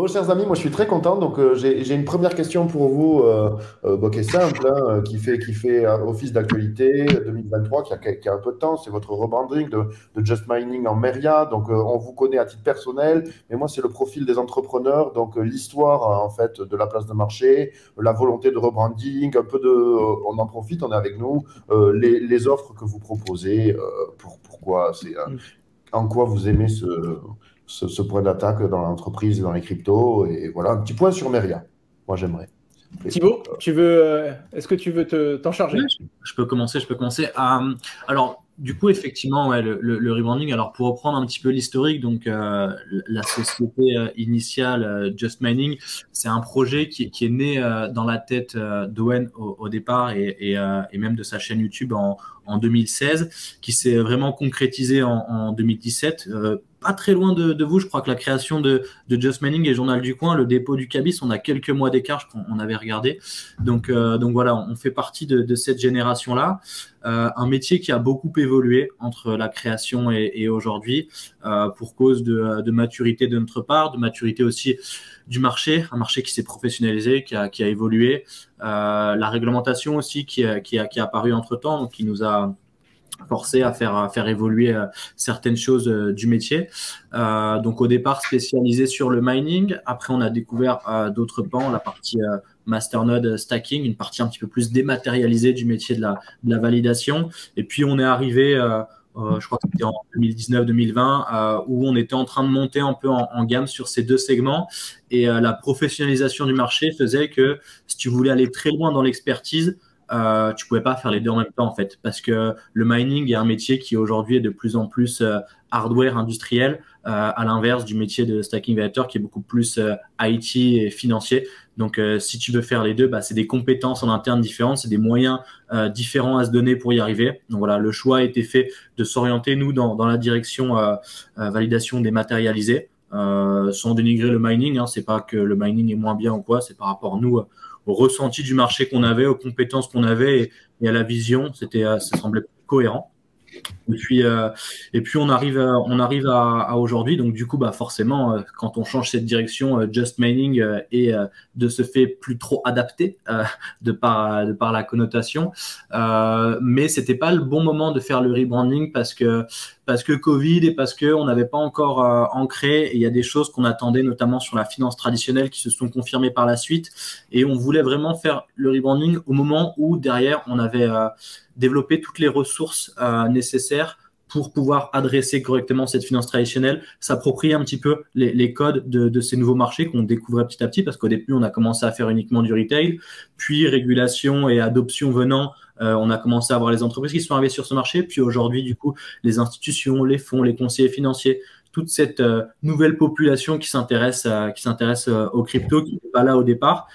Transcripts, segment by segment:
Bon, chers amis, moi je suis très content. Donc, j'ai une première question pour vous qui est simple, hein, qui fait office d'actualité 2023, qui a un peu de temps. C'est votre rebranding de Just Mining en Meria. Donc, on vous connaît à titre personnel, mais moi, c'est le profil des entrepreneurs. Donc, l'histoire, en fait, de la place de marché, la volonté de rebranding, un peu de. On en profite, on est avec nous, les offres que vous proposez, pourquoi c'est. En quoi vous aimez ce point d'attaque dans l'entreprise et dans les cryptos. Et voilà, un petit point sur Meria. Moi, j'aimerais. Thibaut, est-ce que tu veux t'en Ouais, charger? je peux commencer, je peux commencer. Alors, du coup, effectivement, ouais, le rebranding, alors pour reprendre un petit peu l'historique, donc la société initiale Just Mining, c'est un projet qui est né dans la tête d'Owen au départ et même de sa chaîne YouTube en 2016, qui s'est vraiment concrétisé en 2017. Pas très loin de vous, je crois que la création de Just Mining et Journal du Coin, le dépôt du Cabis, on a quelques mois d'écart, je crois qu'on avait regardé. Donc voilà, on fait partie de cette génération-là. Un métier qui a beaucoup évolué entre la création et aujourd'hui pour cause de maturité de notre part, de maturité aussi du marché, un marché qui s'est professionnalisé, qui a évolué, la réglementation aussi qui a apparu entre-temps, donc qui nous a forcé à faire évoluer certaines choses du métier. Donc au départ spécialisé sur le mining. Après on a découvert d'autres pans, la partie masternode stacking, une partie un petit peu plus dématérialisée du métier de la validation. Et puis on est arrivé, je crois que c'était en 2019-2020, où on était en train de monter un peu en gamme sur ces deux segments. Et la professionnalisation du marché faisait que si tu voulais aller très loin dans l'expertise, tu pouvais pas faire les deux en même temps en fait, parce que le mining est un métier qui aujourd'hui est de plus en plus hardware industriel, à l'inverse du métier de stacking validator qui est beaucoup plus IT et financier. Donc si tu veux faire les deux, bah, c'est des compétences en interne différentes, c'est des moyens différents à se donner pour y arriver. Donc voilà, le choix a été fait de s'orienter nous dans la direction validation dématérialisée. Sans dénigrer le mining, hein, c'est pas que le mining est moins bien ou quoi, c'est par rapport à nous au ressenti du marché qu'on avait, aux compétences qu'on avait et à la vision. Ça semblait cohérent. Et puis on arrive à aujourd'hui. Donc du coup, bah forcément, quand on change cette direction, Just Mining est de ce fait plus trop adapté de par la connotation. Mais c'était pas le bon moment de faire le rebranding parce que Covid et parce que on n'avait pas encore ancré. Et il y a des choses qu'on attendait, notamment sur la finance traditionnelle, qui se sont confirmées par la suite. Et on voulait vraiment faire le rebranding au moment où derrière on avait développer toutes les ressources nécessaires pour pouvoir adresser correctement cette finance traditionnelle, s'approprier un petit peu les codes de ces nouveaux marchés qu'on découvrait petit à petit, parce qu'au début, on a commencé à faire uniquement du retail, puis régulation et adoption venant, on a commencé à avoir les entreprises qui sont arrivées sur ce marché, puis aujourd'hui, du coup, les institutions, les fonds, les conseillers financiers, toute cette nouvelle population qui s'intéresse aux cryptos, qui n'est pas là au départ.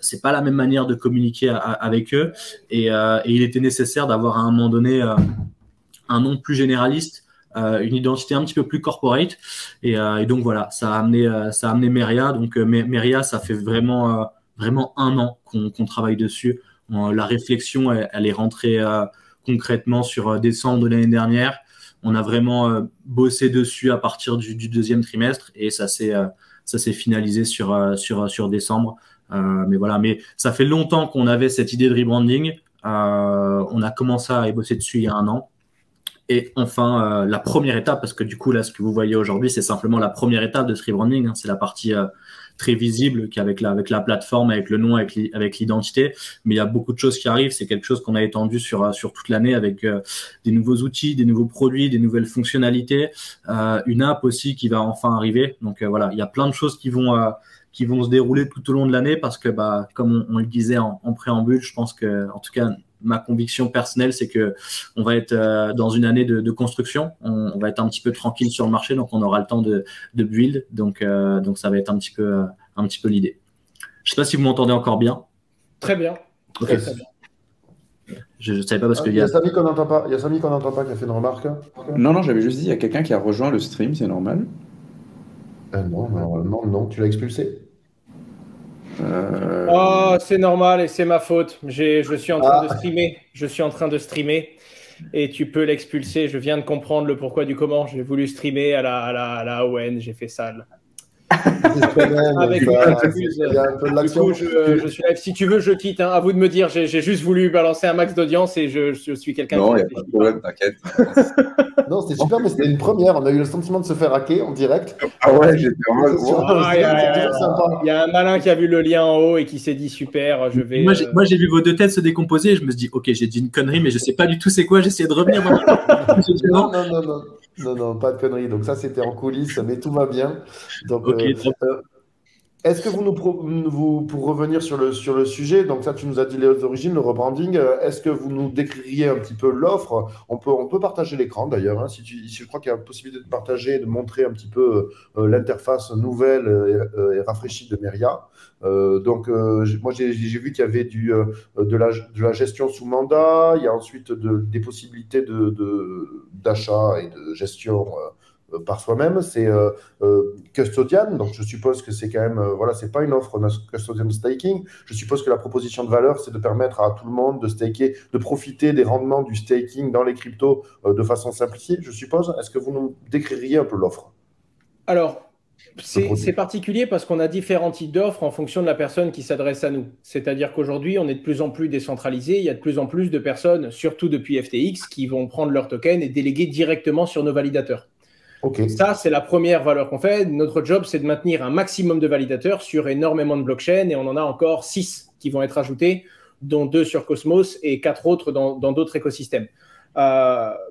C'est pas la même manière de communiquer avec eux et il était nécessaire d'avoir à un moment donné un nom plus généraliste, une identité un petit peu plus corporate et donc voilà, ça a amené Meria. Donc Meria, ça fait vraiment un an qu'on travaille dessus. La réflexion elle est rentrée concrètement sur décembre de l'année dernière. On a vraiment bossé dessus à partir du deuxième trimestre et ça s'est finalisé sur décembre. Mais voilà, mais ça fait longtemps qu'on avait cette idée de rebranding. On a commencé à y bosser dessus il y a un an. Et enfin, la première étape, parce que du coup, là, ce que vous voyez aujourd'hui, c'est simplement la première étape de ce rebranding. Hein. C'est la partie très visible avec la plateforme, avec le nom, avec l'identité. Mais il y a beaucoup de choses qui arrivent. C'est quelque chose qu'on a étendu sur toute l'année avec des nouveaux outils, des nouveaux produits, des nouvelles fonctionnalités. Une app aussi qui va enfin arriver. Donc voilà, il y a plein de choses qui vont se dérouler tout au long de l'année parce que, bah, comme on le disait en préambule, je pense que, en tout cas, ma conviction personnelle, c'est que on va être dans une année de construction. On va être un petit peu tranquille sur le marché, donc on aura le temps de build. Donc ça va être un petit peu l'idée. Je sais pas si vous m'entendez encore bien. Très bien. Okay. Très bien. Je ne savais pas parce que il y a Samy qu'on n'entend pas. Il y a Samy qu'on n'entend pas qui a fait une remarque. Non, j'avais juste dit, il y a quelqu'un qui a rejoint le stream, c'est normal. Non, tu l'as expulsé. Oh, c'est normal et c'est ma faute. Je suis en train de streamer. Je suis en train de streamer et tu peux l'expulser. Je viens de comprendre le pourquoi du comment. J'ai voulu streamer à la AON. J'ai fait ça. Avec il y a un peu de du l'action. coup, je suis live. Si tu veux, je quitte. Hein. À vous de me dire. J'ai juste voulu balancer un max d'audience et je suis quelqu'un Non, qui il n'y a pas de problème, t'inquiète. Non, c'était super, mais c'était une première. On a eu le sentiment de se faire hacker en direct. Ah ouais, j'étais en mode. C'est toujours sympa. Il y a un malin qui a vu le lien en haut et qui s'est dit super, je vais. Moi, j'ai vu vos deux têtes se décomposer et je me suis dit, ok, j'ai dit une connerie, mais je sais pas du tout c'est quoi. J'ai essayé de revenir. J'ai dit, Non, non, non, non. Non, non, pas de conneries. Donc ça, c'était en coulisses, mais tout va bien. Donc, Ok, est-ce que pour revenir sur le sujet, donc ça, tu nous as dit les origines, le rebranding, est-ce que vous nous décririez un petit peu l'offre? On peut partager l'écran d'ailleurs, hein, si je crois qu'il y a la possibilité de partager, de montrer un petit peu l'interface nouvelle et rafraîchie de Meria. Moi, j'ai vu qu'il y avait de la gestion sous mandat, il y a ensuite des possibilités d'achat et de gestion par soi-même. C'est custodian, donc je suppose que c'est quand même, voilà, c'est pas une offre custodian staking. Je suppose que la proposition de valeur, c'est de permettre à tout le monde de staker, de profiter des rendements du staking dans les cryptos de façon simplifiée, je suppose. Est-ce que vous nous décririez un peu l'offre? Alors, c'est particulier parce qu'on a différents types d'offres en fonction de la personne qui s'adresse à nous. C'est-à-dire qu'aujourd'hui, on est de plus en plus décentralisé. Il y a de plus en plus de personnes, surtout depuis FTX, qui vont prendre leur token et déléguer directement sur nos validateurs. Okay. Ça, c'est la première valeur qu'on fait. Notre job, c'est de maintenir un maximum de validateurs sur énormément de blockchains et on en a encore 6 qui vont être ajoutés, dont 2 sur Cosmos et 4 autres dans d'autres écosystèmes.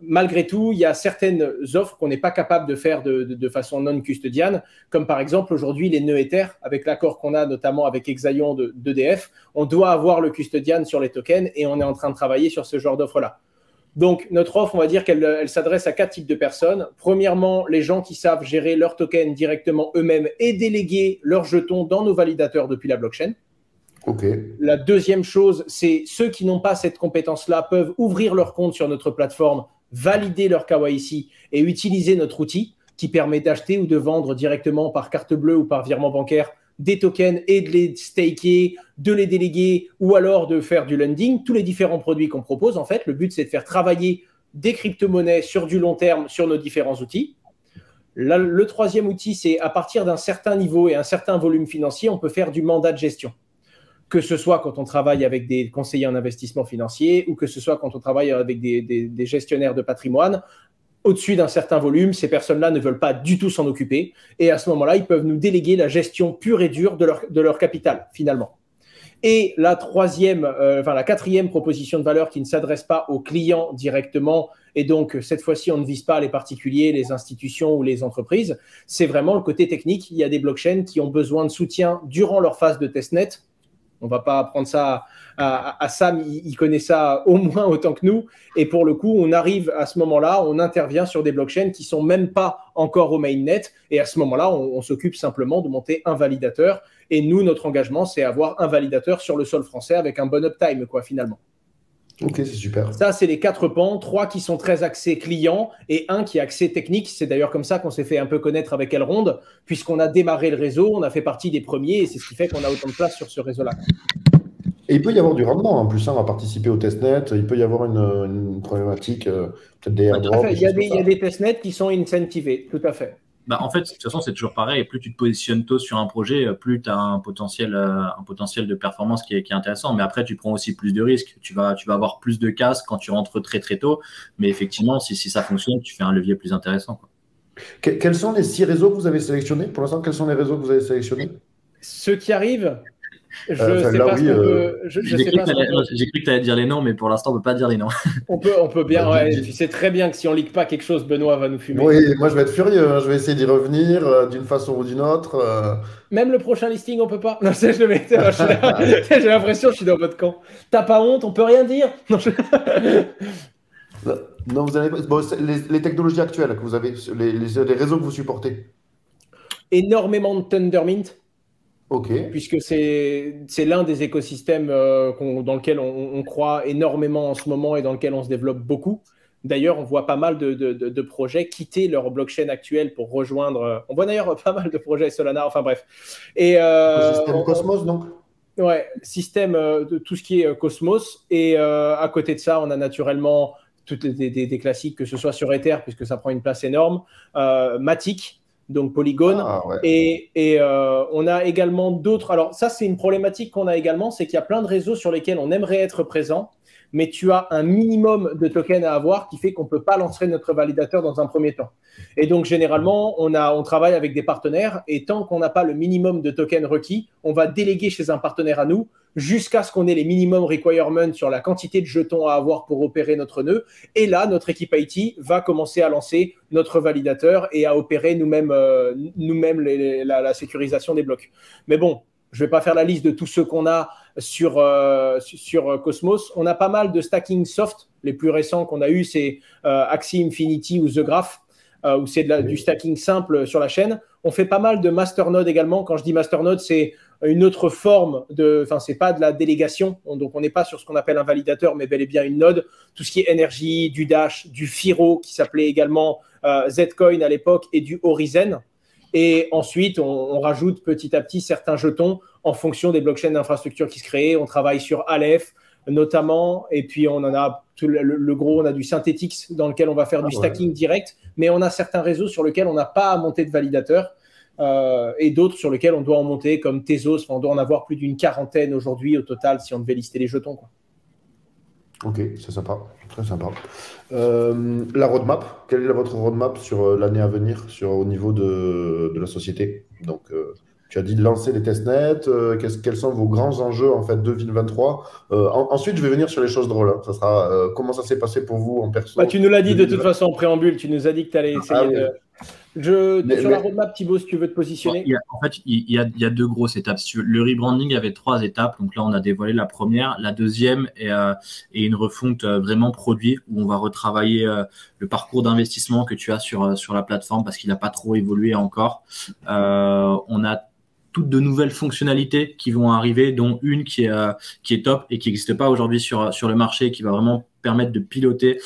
Malgré tout, il y a certaines offres qu'on n'est pas capable de faire de façon non custodiane, comme par exemple aujourd'hui les nœuds Ether, avec l'accord qu'on a notamment avec Exaion d'EDF, on doit avoir le custodian sur les tokens et on est en train de travailler sur ce genre d'offre-là. Donc, notre offre, on va dire qu'elle s'adresse à 4 types de personnes. Premièrement, les gens qui savent gérer leurs tokens directement eux-mêmes et déléguer leurs jetons dans nos validateurs depuis la blockchain. Okay. La deuxième chose, c'est ceux qui n'ont pas cette compétence-là peuvent ouvrir leur compte sur notre plateforme, valider leur KYC et utiliser notre outil qui permet d'acheter ou de vendre directement par carte bleue ou par virement bancaire des tokens et de les staker, de les déléguer ou alors de faire du lending. Tous les différents produits qu'on propose, en fait, le but, c'est de faire travailler des crypto-monnaies sur du long terme sur nos différents outils. Là, le troisième outil, c'est à partir d'un certain niveau et un certain volume financier, on peut faire du mandat de gestion. Que ce soit quand on travaille avec des conseillers en investissement financier ou que ce soit quand on travaille avec des gestionnaires de patrimoine. Au-dessus d'un certain volume, ces personnes-là ne veulent pas du tout s'en occuper. Et à ce moment-là, ils peuvent nous déléguer la gestion pure et dure de leur capital, finalement. Et la quatrième proposition de valeur qui ne s'adresse pas aux clients directement, et donc cette fois-ci, on ne vise pas les particuliers, les institutions ou les entreprises, c'est vraiment le côté technique. Il y a des blockchains qui ont besoin de soutien durant leur phase de testnet. On ne va pas apprendre ça à Sam, il connaît ça au moins autant que nous. Et pour le coup, on arrive à ce moment-là, on intervient sur des blockchains qui ne sont même pas encore au mainnet. Et à ce moment-là, on s'occupe simplement de monter un validateur. Et nous, notre engagement, c'est avoir un validateur sur le sol français avec un bon uptime, quoi, finalement. Ok, c'est super. Ça, c'est les 4 pans, 3 qui sont très axés clients et 1 qui est axé technique. C'est d'ailleurs comme ça qu'on s'est fait un peu connaître avec Elrond, puisqu'on a démarré le réseau, on a fait partie des premiers et c'est ce qui fait qu'on a autant de place sur ce réseau-là. Et il peut y avoir du rendement en plus, hein, à participer au testnet. Il peut y avoir une problématique, peut-être des airdrops. Il y a des testnets qui sont incentivés, tout à fait. Bah, en fait, de toute façon, c'est toujours pareil. Plus tu te positionnes tôt sur un projet, plus tu as un potentiel de performance qui est intéressant. Mais après, tu prends aussi plus de risques. Tu vas avoir plus de casse quand tu rentres très, très tôt. Mais effectivement, si ça fonctionne, tu fais un levier plus intéressant, quoi. Quels sont les 6 réseaux que vous avez sélectionnés? Pour l'instant, quels sont les réseaux que vous avez sélectionnés? Ceux qui arrivent, je sais pas ce qu'on peut. J'ai cru que tu allais dire les noms, mais pour l'instant, on ne peut pas dire les noms. On peut bien, ouais. Tu sais très bien que si on ne leak pas quelque chose, Benoît va nous fumer. Oui, moi je vais être furieux, hein. Je vais essayer d'y revenir d'une façon ou d'une autre. Même le prochain listing, on peut pas. Non, j'ai l'impression que je suis dans votre camp. T'as pas honte, on peut rien dire. Non, vous avez les technologies actuelles que vous avez, les réseaux que vous supportez. Énormément de Tendermint. Ok. Puisque c'est l'un des écosystèmes dans lequel on croit énormément en ce moment et dans lequel on se développe beaucoup. D'ailleurs, on voit pas mal de projets quitter leur blockchain actuelle pour rejoindre. On voit d'ailleurs pas mal de projets Solana, enfin bref. Et, système Cosmos, donc. Ouais, système de tout ce qui est Cosmos. Et à côté de ça, on a naturellement toutes des classiques, que ce soit sur Ether, puisque ça prend une place énorme, Matic. donc Polygon. Ah, ouais. Et on a également d'autres. Alors ça, c'est une problématique qu'on a également, c'est qu'il y a plein de réseaux sur lesquels on aimerait être présent, mais tu as un minimum de tokens à avoir qui fait qu'on ne peut pas lancer notre validateur dans un premier temps. Et donc, généralement, on travaille avec des partenaires et tant qu'on n'a pas le minimum de tokens requis, on va déléguer chez un partenaire à nous jusqu'à ce qu'on ait les minimum requirements sur la quantité de jetons à avoir pour opérer notre nœud. Et là, notre équipe IT va commencer à lancer notre validateur et à opérer nous-mêmes la sécurisation des blocs. Mais bon, je ne vais pas faire la liste de tous ceux qu'on a sur Cosmos. On a pas mal de stacking soft. Les plus récents qu'on a eu, c'est Axie Infinity ou The Graph, où c'est du stacking simple sur la chaîne. On fait pas mal de masternode également. Quand je dis masternode, c'est une autre forme enfin, c'est pas de la délégation. Donc, on n'est pas sur ce qu'on appelle un validateur, mais bel et bien une node. Tout ce qui est énergie, du Dash, du Firo, qui s'appelait également Zcoin à l'époque, et du Horizon. Et ensuite, on rajoute petit à petit certains jetons en fonction des blockchains d'infrastructure qui se créent. On travaille sur Aleph notamment, et puis on en a le gros, on a du Synthetix dans lequel on va faire du stacking direct, mais on a certains réseaux sur lesquels on n'a pas à monter de validateur et d'autres sur lesquels on doit en monter, comme Tezos. On doit en avoir plus d'une quarantaine aujourd'hui au total si on devait lister les jetons, quoi. Ok, c'est sympa, très sympa. La roadmap, quelle est votre roadmap sur l'année à venir au niveau de la société? Donc, tu as dit de lancer les testnets. Quels sont vos grands enjeux en fait 2023? Ensuite, je vais venir sur les choses drôles. Hein. Ça sera comment ça s'est passé pour vous en perso? Bah, tu nous l'as dit de toute façon en préambule. Tu nous as dit que tu allais essayer de. Sur la roadmap, Thibaut, si tu veux te positionner. En fait, il y a deux grosses étapes. Si tu veux. Le rebranding avait 3 étapes. Donc là, on a dévoilé la première. La deuxième est une refonte vraiment produit où on va retravailler le parcours d'investissement que tu as sur la plateforme parce qu'il n'a pas trop évolué encore. On a toutes de nouvelles fonctionnalités qui vont arriver, dont une qui est top et qui n'existe pas aujourd'hui sur le marché, qui va vraiment permettre de piloter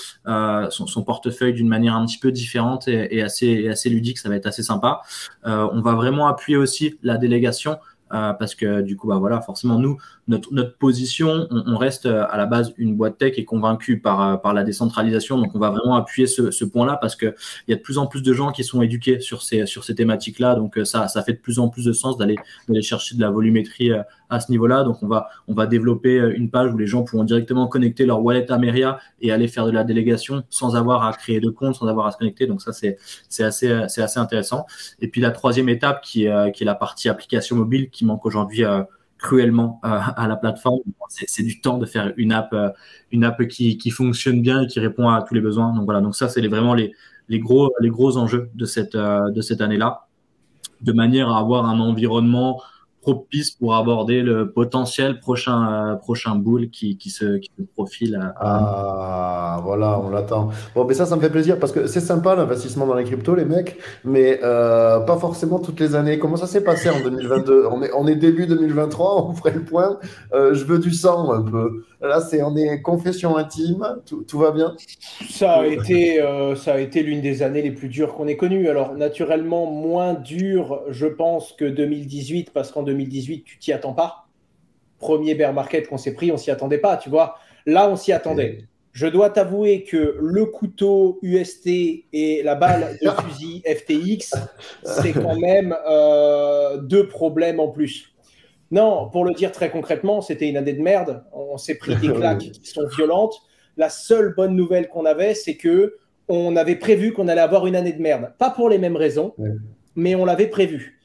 son portefeuille d'une manière un petit peu différente et assez ludique. Ça va être assez sympa. On va vraiment appuyer aussi la délégation parce que du coup, bah voilà, forcément, nous, notre position, on reste à la base une boîte tech et convaincu par la décentralisation. Donc, on va vraiment appuyer ce point-là parce que il y a de plus en plus de gens qui sont éduqués sur ces thématiques-là. Donc, ça fait de plus en plus de sens d'aller chercher de la volumétrie à ce niveau-là. Donc, on va développer une page où les gens pourront directement connecter leur wallet Ameria et aller faire de la délégation sans avoir à créer de compte, sans avoir à se connecter. Donc, ça, c'est assez intéressant. Et puis, la troisième étape qui est la partie application mobile qui manque aujourd'hui cruellement à la plateforme. C'est du temps de faire une app qui fonctionne bien et qui répond à tous les besoins. Donc voilà, donc ça c'est vraiment les gros enjeux de cette année-là, de manière à avoir un environnement propice pour aborder le potentiel prochain bull qui se profile. Ah, voilà, on l'attend. Bon, mais ça me fait plaisir parce que c'est sympa l'investissement dans les cryptos, les mecs, mais pas forcément toutes les années. Comment ça s'est passé en 2022? On est début 2023, on ferait le point. Je veux du sang un peu. Là, on est confession intime, tout va bien? Ça a été l'une des années les plus dures qu'on ait connues. Alors, naturellement, moins dur, je pense, que 2018, parce qu'en 2018, tu t'y attends pas. Premier bear market qu'on s'est pris, on s'y attendait pas, tu vois. Là, on s'y attendait. Je dois t'avouer que le couteau UST et la balle de fusil FTX, c'est quand même 2 problèmes en plus. Non, pour le dire très concrètement, c'était une année de merde. On s'est pris des claques qui sont violentes. La seule bonne nouvelle qu'on avait, c'est que on avait prévu qu'on allait avoir une année de merde. Pas pour les mêmes raisons, mais on l'avait prévu.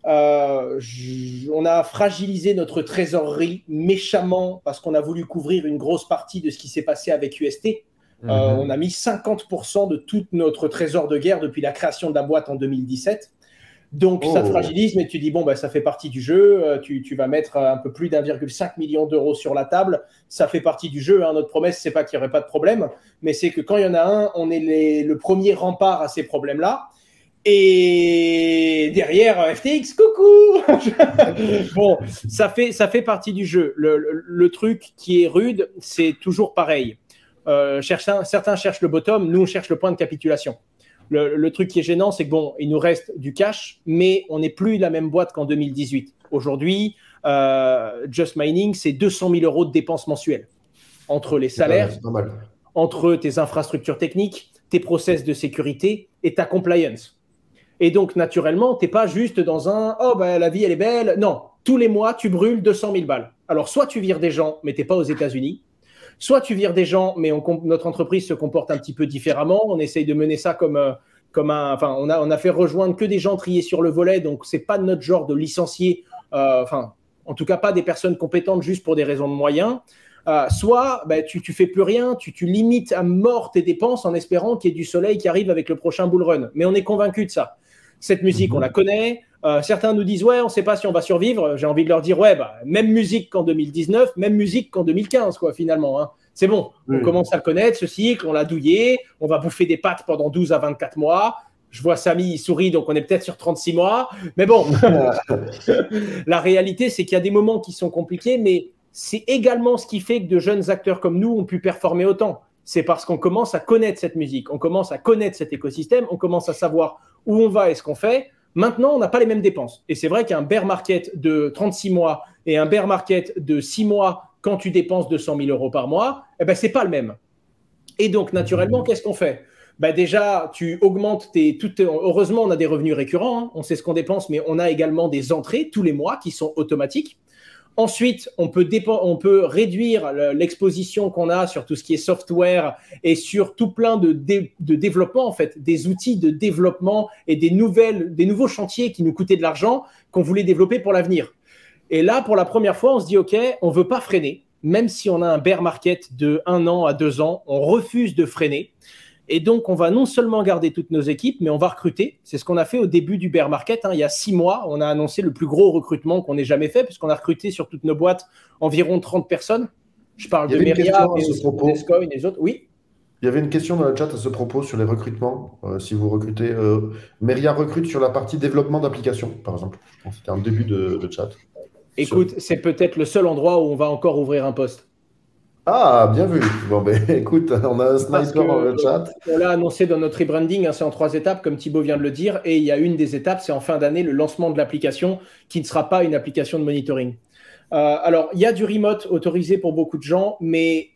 On a fragilisé notre trésorerie méchamment parce qu'on a voulu couvrir une grosse partie de ce qui s'est passé avec UST. On a mis 50% de tout notre trésor de guerre depuis la création de la boîte en 2017. Donc, ça te fragilise, mais tu dis, bon, bah, ça fait partie du jeu. Tu vas mettre un peu plus d'1,5 million d'euros sur la table. Ça fait partie du jeu. Hein. Notre promesse, c'est pas qu'il n'y aurait pas de problème, mais c'est que quand il y en a un, on est le premier rempart à ces problèmes-là. Et derrière, FTX, coucou. Bon, ça fait partie du jeu. Le truc qui est rude, c'est toujours pareil. Certains cherchent le bottom, nous, on cherche le point de capitulation. Le truc qui est gênant, c'est que bon, il nous reste du cash, mais on n'est plus la même boîte qu'en 2018. Aujourd'hui, Just Mining, c'est 200 000 euros de dépenses mensuelles entre les salaires, entre tes infrastructures techniques, tes process de sécurité et ta compliance. Et donc, naturellement, tu n'es pas juste dans un « oh, bah, la vie, elle est belle ». Non, tous les mois, tu brûles 200 000 balles. Alors, soit tu vires des gens, mais tu n'es pas aux États-Unis. Soit tu vires des gens, mais notre entreprise se comporte un petit peu différemment. On essaye de mener ça comme un… Enfin, on a fait rejoindre que des gens triés sur le volet, donc ce n'est pas notre genre de licencier, en tout cas pas des personnes compétentes juste pour des raisons de moyens. Soit tu fais plus rien, tu limites à mort tes dépenses en espérant qu'il y ait du soleil qui arrive avec le prochain bull run. Mais on est convaincu de ça. Cette musique, on la connaît. Certains nous disent ouais, on ne sait pas si on va survivre. J'ai envie de leur dire ouais, même musique qu'en 2019, même musique qu'en 2015 quoi, finalement. Hein. C'est bon, on commence à le connaître, ce cycle, on l'a douillé, on va bouffer des pâtes pendant 12 à 24 mois. Je vois Samy, il sourit, donc on est peut-être sur 36 mois. Mais bon, la réalité, c'est qu'il y a des moments qui sont compliqués, mais c'est également ce qui fait que de jeunes acteurs comme nous ont pu performer autant. C'est parce qu'on commence à connaître cette musique, on commence à connaître cet écosystème, on commence à savoir où on va et ce qu'on fait. Maintenant, on n'a pas les mêmes dépenses. Et c'est vrai qu'un bear market de 36 mois et un bear market de 6 mois, quand tu dépenses 200 000 euros par mois, ce n'est pas le même. Et donc, naturellement, qu'est-ce qu'on fait ? Déjà, tu augmentes heureusement, on a des revenus récurrents, hein, on sait ce qu'on dépense, mais on a également des entrées tous les mois qui sont automatiques. Ensuite, on peut réduire l'exposition qu'on a sur tout ce qui est software et sur tout plein de développement, en fait, des outils de développement et des nouveaux chantiers qui nous coûtaient de l'argent qu'on voulait développer pour l'avenir. Et là, pour la première fois, on se dit, OK, on ne veut pas freiner. Même si on a un bear market de 1 an à 2 ans, on refuse de freiner. Et donc, on va non seulement garder toutes nos équipes, mais on va recruter. C'est ce qu'on a fait au début du bear market. Hein. Il y a 6 mois, on a annoncé le plus gros recrutement qu'on ait jamais fait, puisqu'on a recruté sur toutes nos boîtes environ 30 personnes. Je parle de Meria, Descoin et les autres. Oui. Il y avait une question dans le chat à ce propos sur les recrutements. Si vous recrutez, Meria recrute sur la partie développement d'applications, par exemple. Je pense que c'était un début de chat. Écoute, c'est peut-être le seul endroit où on va encore ouvrir un poste. Ah, bien vu. Bon, écoute, on a un sniper dans le chat. On l'a annoncé dans notre rebranding, hein, c'est en 3 étapes, comme Thibaut vient de le dire. Et il y a une des étapes, c'est en fin d'année, le lancement de l'application, qui ne sera pas une application de monitoring. Alors, il y a du remote autorisé pour beaucoup de gens, mais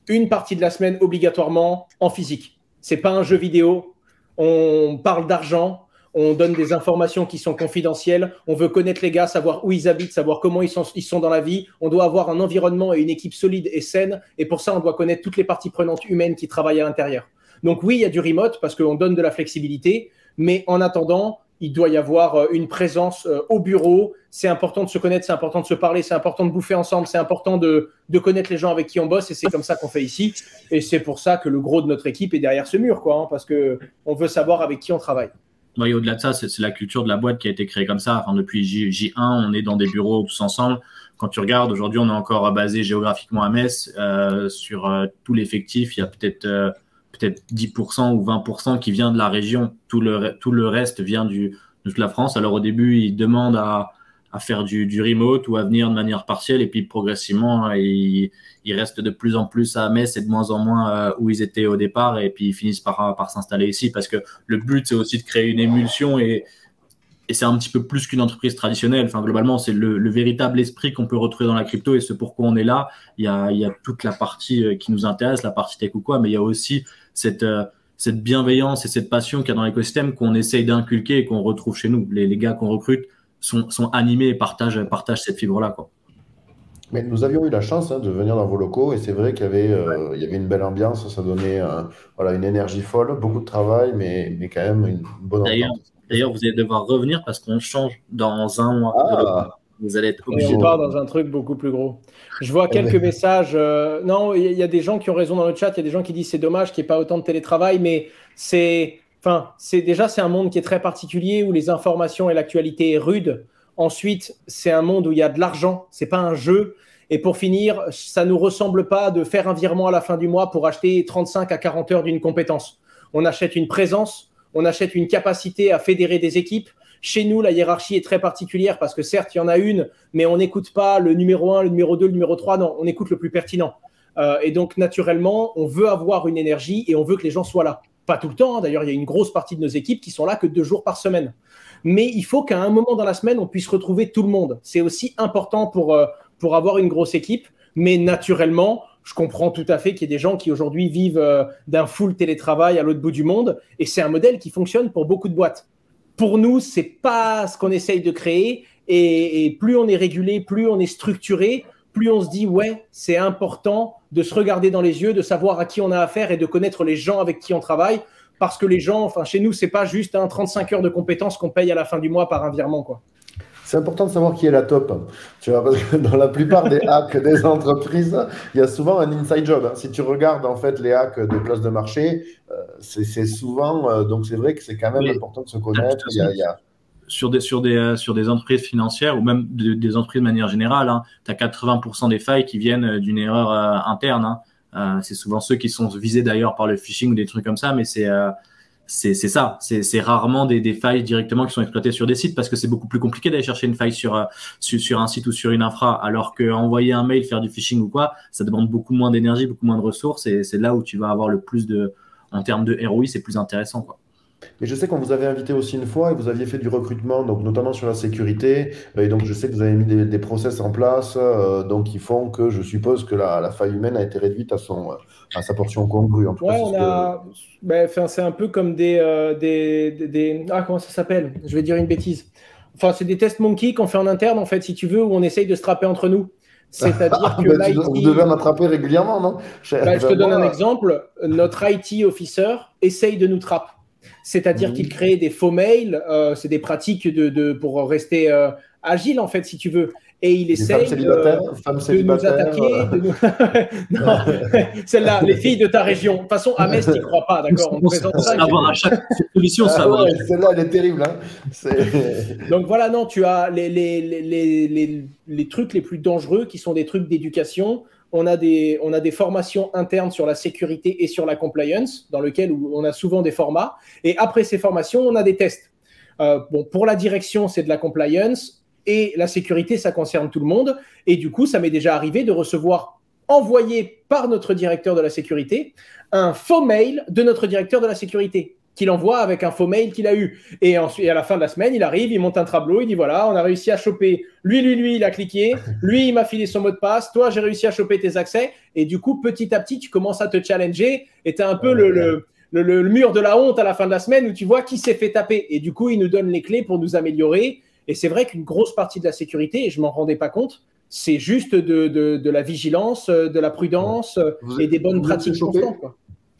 une partie de la semaine obligatoirement en physique. Ce n'est pas un jeu vidéo. On parle d'argent. On donne des informations qui sont confidentielles. On veut connaître les gars, savoir où ils habitent, savoir comment ils sont dans la vie. On doit avoir un environnement et une équipe solide et saine. Et pour ça, on doit connaître toutes les parties prenantes humaines qui travaillent à l'intérieur. Donc oui, il y a du remote parce qu'on donne de la flexibilité. Mais en attendant, il doit y avoir une présence au bureau. C'est important de se connaître, c'est important de se parler, c'est important de bouffer ensemble, c'est important de connaître les gens avec qui on bosse. Et c'est comme ça qu'on fait ici. Et c'est pour ça que le gros de notre équipe est derrière ce mur, quoi, hein, parce qu'on veut savoir avec qui on travaille. Et au-delà de ça, c'est la culture de la boîte qui a été créée comme ça. Enfin, depuis J1, on est dans des bureaux tous ensemble. Quand tu regardes, aujourd'hui, on est encore basé géographiquement à Metz. Sur tout l'effectif, il y a peut-être 10% ou 20% qui vient de la région. Tout le reste vient de toute la France. Alors au début, ils demandent à faire du remote ou à venir de manière partielle. Et puis progressivement, ils restent de plus en plus à Metz et de moins en moins où ils étaient au départ. Et puis ils finissent par s'installer ici parce que le but, c'est aussi de créer une émulsion et c'est un petit peu plus qu'une entreprise traditionnelle. Enfin, globalement, c'est le véritable esprit qu'on peut retrouver dans la crypto et ce pourquoi on est là. Il y a toute la partie qui nous intéresse, la partie tech ou quoi, mais il y a aussi cette bienveillance et cette passion qu'il y a dans l'écosystème qu'on essaye d'inculquer et qu'on retrouve chez nous. Les gars qu'on recrute sont animés et partagent cette fibre-là, quoi. Mais nous avions eu la chance de venir dans vos locaux et c'est vrai qu'il y avait une belle ambiance, ça donnait une énergie folle, beaucoup de travail, mais quand même une bonne entente. D'ailleurs, vous allez devoir revenir parce qu'on change dans 1 mois. Vous allez être obligé. On part dans un truc beaucoup plus gros. Je vois quelques messages. Non, il y a des gens qui ont raison dans le chat. Il y a des gens qui disent c'est dommage qu'il n'y ait pas autant de télétravail, mais c'est un monde qui est très particulier où les informations et l'actualité est rude. Ensuite, c'est un monde où il y a de l'argent. C'est pas un jeu. Et pour finir, ça nous ressemble pas de faire un virement à la fin du mois pour acheter 35 à 40 heures d'une compétence. On achète une présence. On achète une capacité à fédérer des équipes. Chez nous, la hiérarchie est très particulière parce que certes, il y en a une, mais on n'écoute pas le numéro 1, le numéro 2, le numéro 3. Non, on écoute le plus pertinent. Et donc, naturellement, on veut avoir une énergie et on veut que les gens soient là. Pas tout le temps. Hein. D'ailleurs, il y a une grosse partie de nos équipes qui sont là que 2 jours par semaine. Mais il faut qu'à un moment dans la semaine, on puisse retrouver tout le monde. C'est aussi important pour avoir une grosse équipe. Mais naturellement, je comprends tout à fait qu'il y ait des gens qui aujourd'hui vivent d'un full télétravail à l'autre bout du monde. Et c'est un modèle qui fonctionne pour beaucoup de boîtes. pour nous, c'est pas ce qu'on essaye de créer. Et plus on est régulé, plus on est structuré, plus on se dit, ouais, c'est important de se regarder dans les yeux, de savoir à qui on a affaire et de connaître les gens avec qui on travaille. Parce que les gens, enfin, chez nous, c'est pas juste 35 heures de compétences qu'on paye à la fin du mois par un virement, quoi. C'est important de savoir qui est la top. Tu vois, parce que dans la plupart des hacks des entreprises, il y a souvent un inside job. Si tu regardes en fait les hacks des places de marché, c'est souvent. Donc c'est vrai que c'est quand même important de se connaître. Sur des entreprises financières ou même des entreprises de manière générale, hein, tu as 80% des failles qui viennent d'une erreur interne. Hein. C'est souvent ceux qui sont visés d'ailleurs par le phishing ou des trucs comme ça, mais c'est ça. C'est rarement des failles directement qui sont exploitées sur des sites parce que c'est beaucoup plus compliqué d'aller chercher une faille sur un site ou sur une infra, alors qu'envoyer un mail, faire du phishing ou quoi, ça demande beaucoup moins d'énergie, beaucoup moins de ressources et c'est là où tu vas avoir le plus en termes de ROI, c'est plus intéressant, quoi. Et je sais qu'on vous avait invité aussi une fois et vous aviez fait du recrutement, donc notamment sur la sécurité. Et donc je sais que vous avez mis des process en place, donc qui font que je suppose que la faille humaine a été réduite à sa portion congrue. En tout cas, c'est un peu comme comment ça s'appelle? Je vais dire une bêtise. Enfin, c'est des tests monkey qu'on fait en interne, en fait, si tu veux, où on essaye de se trapper entre nous. C'est-à-dire que l'IT... Vous devez m'attraper régulièrement, non? Je te donne un exemple. Notre IT officer essaye de nous trapper. C'est-à-dire qu'il crée des faux mails, c'est des pratiques pour rester agile, en fait, si tu veux. Et il essaye de nous attaquer. Non, celle-là, les filles de ta région. De toute façon, à Metz, tu n'y crois pas, d'accord? On présente ça. À chaque solution, ça va. Celle-là, elle est terrible. Hein. Donc voilà, non, tu as les trucs les plus dangereux qui sont des trucs d'éducation. On a des formations internes sur la sécurité et sur la compliance, dans lesquelles on a souvent des formats. Et après ces formations, on a des tests. Pour la direction, c'est de la compliance. Et la sécurité, ça concerne tout le monde. Et du coup, ça m'est déjà arrivé de recevoir, envoyé par notre directeur de la sécurité, un faux mail de notre directeur de la sécurité, qu'il envoie avec un faux mail qu'il a eu. Et ensuite, à la fin de la semaine, il arrive, il monte un tableau, il dit voilà, on a réussi à choper lui, il a cliqué, lui, il m'a filé son mot de passe, toi, j'ai réussi à choper tes accès. Et du coup, petit à petit, tu commences à te challenger et tu as un peu le mur de la honte à la fin de la semaine où tu vois qui s'est fait taper. Et du coup, il nous donne les clés pour nous améliorer. Et c'est vrai qu'une grosse partie de la sécurité, et je ne m'en rendais pas compte, c'est juste de la vigilance, de la prudence et des bonnes pratiques constantes, quoi.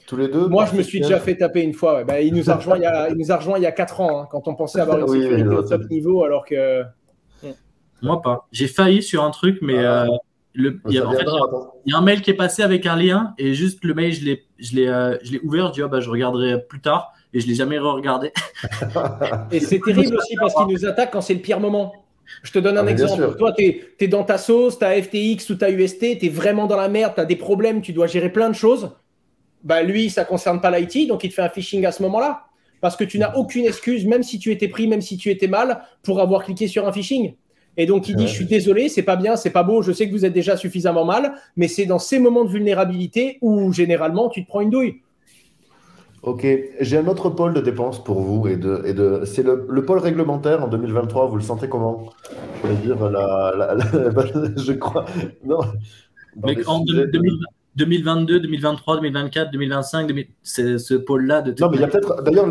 Tous les deux? Moi, je me suis déjà fait taper une fois. Ouais. Ben, il nous a rejoint il y a 4 ans, hein, quand on pensait avoir une sécurité au top niveau, alors que... Moi, pas. J'ai failli sur un truc, mais il y a un mail qui est passé avec un lien et juste le mail, je l'ai ouvert, je dis je regarderai plus tard et je ne l'ai jamais re-regardé. Et c'est terrible aussi parce qu'ils nous attaquent quand c'est le pire moment. Je te donne un exemple. Toi, tu es dans ta sauce, tu as FTX ou tu as UST, tu es vraiment dans la merde, tu as des problèmes, tu dois gérer plein de choses. Bah, lui, ça ne concerne pas l'IT, donc il te fait un phishing à ce moment-là. Parce que tu n'as aucune excuse, même si tu étais pris, même si tu étais mal, pour avoir cliqué sur un phishing. Et donc, il dit, je suis désolé, c'est pas bien, c'est pas beau, je sais que vous êtes déjà suffisamment mal, mais c'est dans ces moments de vulnérabilité où, généralement, tu te prends une douille. Ok, j'ai un autre pôle de dépenses pour vous. C'est le pôle réglementaire en 2023, vous le sentez comment? Je veux dire, je crois... Non. Mais en 2022, 2023, 2024, 2025, c'est ce pôle-là de... Non, mais il y a peut-être, d'ailleurs,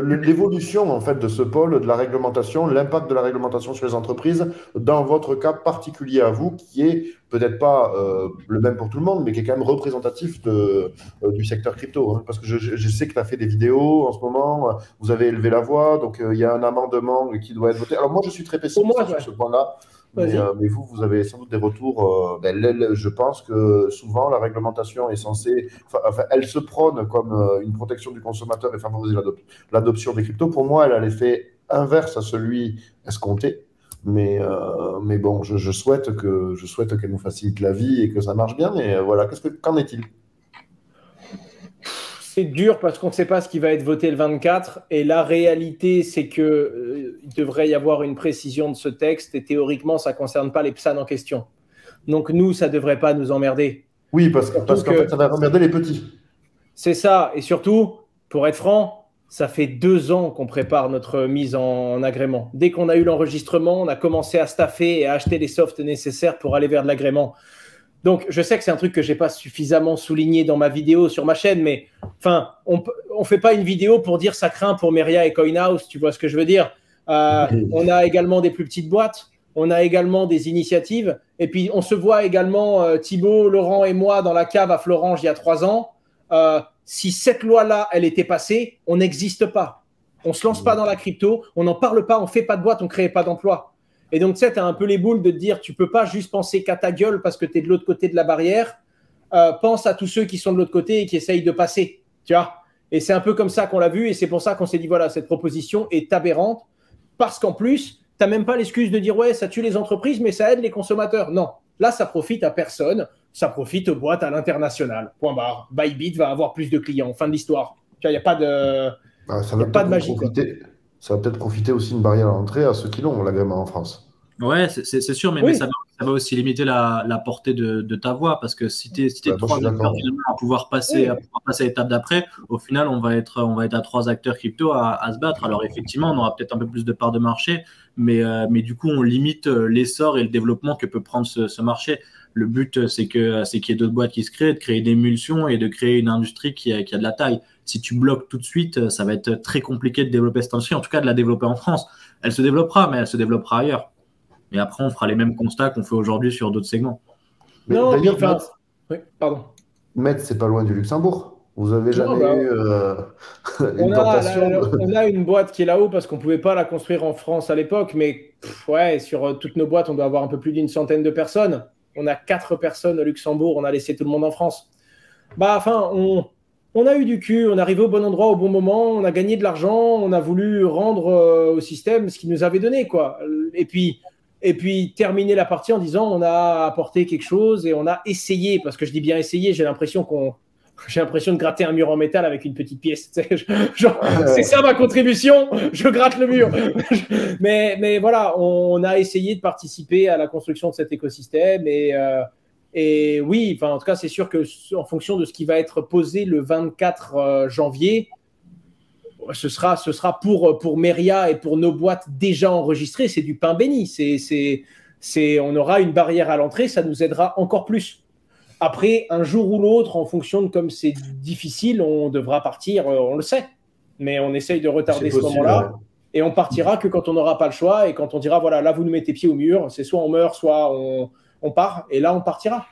l'évolution en fait de ce pôle, de la réglementation, l'impact de la réglementation sur les entreprises, dans votre cas particulier à vous, qui est peut-être pas le même pour tout le monde, mais qui est quand même représentatif du secteur crypto. Hein, parce que je sais que tu as fait des vidéos en ce moment, vous avez élevé la voix, donc il y a un amendement qui doit être voté. Alors moi, je suis très pessimiste sur ce point-là. Mais vous avez sans doute des retours. Je pense que souvent, la réglementation est censée... elle se prône comme une protection du consommateur et favoriser l'adoption des cryptos. Pour moi, elle a l'effet inverse à celui escompté. Mais bon, je souhaite qu'elle nous facilite la vie et que ça marche bien. Mais voilà, qu'en est-il? C'est dur parce qu'on ne sait pas ce qui va être voté le 24 et la réalité, c'est qu'il devrait y avoir une précision de ce texte et théoriquement, ça ne concerne pas les PSAN en question. Donc nous, ça ne devrait pas nous emmerder. Oui, parce qu'en fait, ça va emmerder les petits. C'est ça. Et surtout, pour être franc, ça fait 2 ans qu'on prépare notre mise en agrément. Dès qu'on a eu l'enregistrement, on a commencé à staffer et à acheter les softs nécessaires pour aller vers de l'agrément. Donc, je sais que c'est un truc que j'ai pas suffisamment souligné dans ma vidéo sur ma chaîne, mais enfin, on fait pas une vidéo pour dire ça craint pour Meria et CoinHouse, tu vois ce que je veux dire. On a également des plus petites boîtes, on a également des initiatives, et puis on se voit également, Thibaut, Laurent et moi, dans la cave à Florange il y a 3 ans. Si cette loi-là, elle était passée, on n'existe pas. On se lance pas dans la crypto, on n'en parle pas, on fait pas de boîte, on crée pas d'emploi. Et donc, tu sais, tu as un peu les boules de te dire, tu peux pas juste penser qu'à ta gueule parce que tu es de l'autre côté de la barrière. Pense à tous ceux qui sont de l'autre côté et qui essayent de passer, tu vois. Et c'est un peu comme ça qu'on l'a vu et c'est pour ça qu'on s'est dit, voilà, cette proposition est aberrante parce qu'en plus, tu n'as même pas l'excuse de dire, ouais, ça tue les entreprises, mais ça aide les consommateurs. Non, là, ça profite à personne, ça profite aux boîtes à l'international. Point barre. Bybit va avoir plus de clients, fin de l'histoire. Tu vois, il n'y a pas de, Ça y a va pas de peut-être magie, quoi. ça va peut-être profiter aussi une barrière à l'entrée à ceux qui l'ont, l'agrément en France. Ouais, c'est sûr, mais Oui. ça va aussi limiter la portée de ta voix parce que si tu es, Moi, je trois suis acteurs d'accord. finalement à pouvoir passer à l'étape d'après, au final, on va être à 3 acteurs crypto à se battre. Alors, effectivement, on aura peut-être un peu plus de part de marché, mais du coup, on limite l'essor et le développement que peut prendre ce marché. Le but, c'est qu'il y ait d'autres boîtes qui se créent, de créer des émulsions et de créer une industrie qui a de la taille. Si tu bloques tout de suite, ça va être très compliqué de développer cette industrie, en tout cas de la développer en France. Elle se développera, mais elle se développera ailleurs. Et après, on fera les mêmes constats qu'on fait aujourd'hui sur d'autres segments. Mais Non, puis, d'ailleurs, enfin, oui, pardon. Metz, c'est pas loin du Luxembourg. Vous avez Non, jamais bah, eu une on a, tentation on a une boîte qui est là-haut parce qu'on ne pouvait pas la construire en France à l'époque, mais ouais, sur toutes nos boîtes, on doit avoir un peu plus d'une centaine de personnes. On a 4 personnes au Luxembourg, on a laissé tout le monde en France. Bah, enfin, on a eu du cul, on est arrivé au bon endroit au bon moment, on a gagné de l'argent, on a voulu rendre au système ce qu'il nous avait donné, quoi. Et puis terminer la partie en disant on a apporté quelque chose et on a essayé, parce que je dis bien essayé, j'ai l'impression de gratter un mur en métal avec une petite pièce. Genre, c'est ça ma contribution, je gratte le mur. Mais voilà, on a essayé de participer à la construction de cet écosystème et oui, enfin, en tout cas, c'est sûr que en fonction de ce qui va être posé le 24 janvier, ce sera pour Meria et pour nos boîtes déjà enregistrées, c'est du pain béni. On aura une barrière à l'entrée, ça nous aidera encore plus. Après, un jour ou l'autre, en fonction de comme c'est difficile, on devra partir, on le sait. Mais on essaye de retarder ce moment-là. Et on partira que quand on n'aura pas le choix et quand on dira, voilà, là, vous nous mettez pied au mur, c'est soit on meurt, soit on part. Et là, on partira.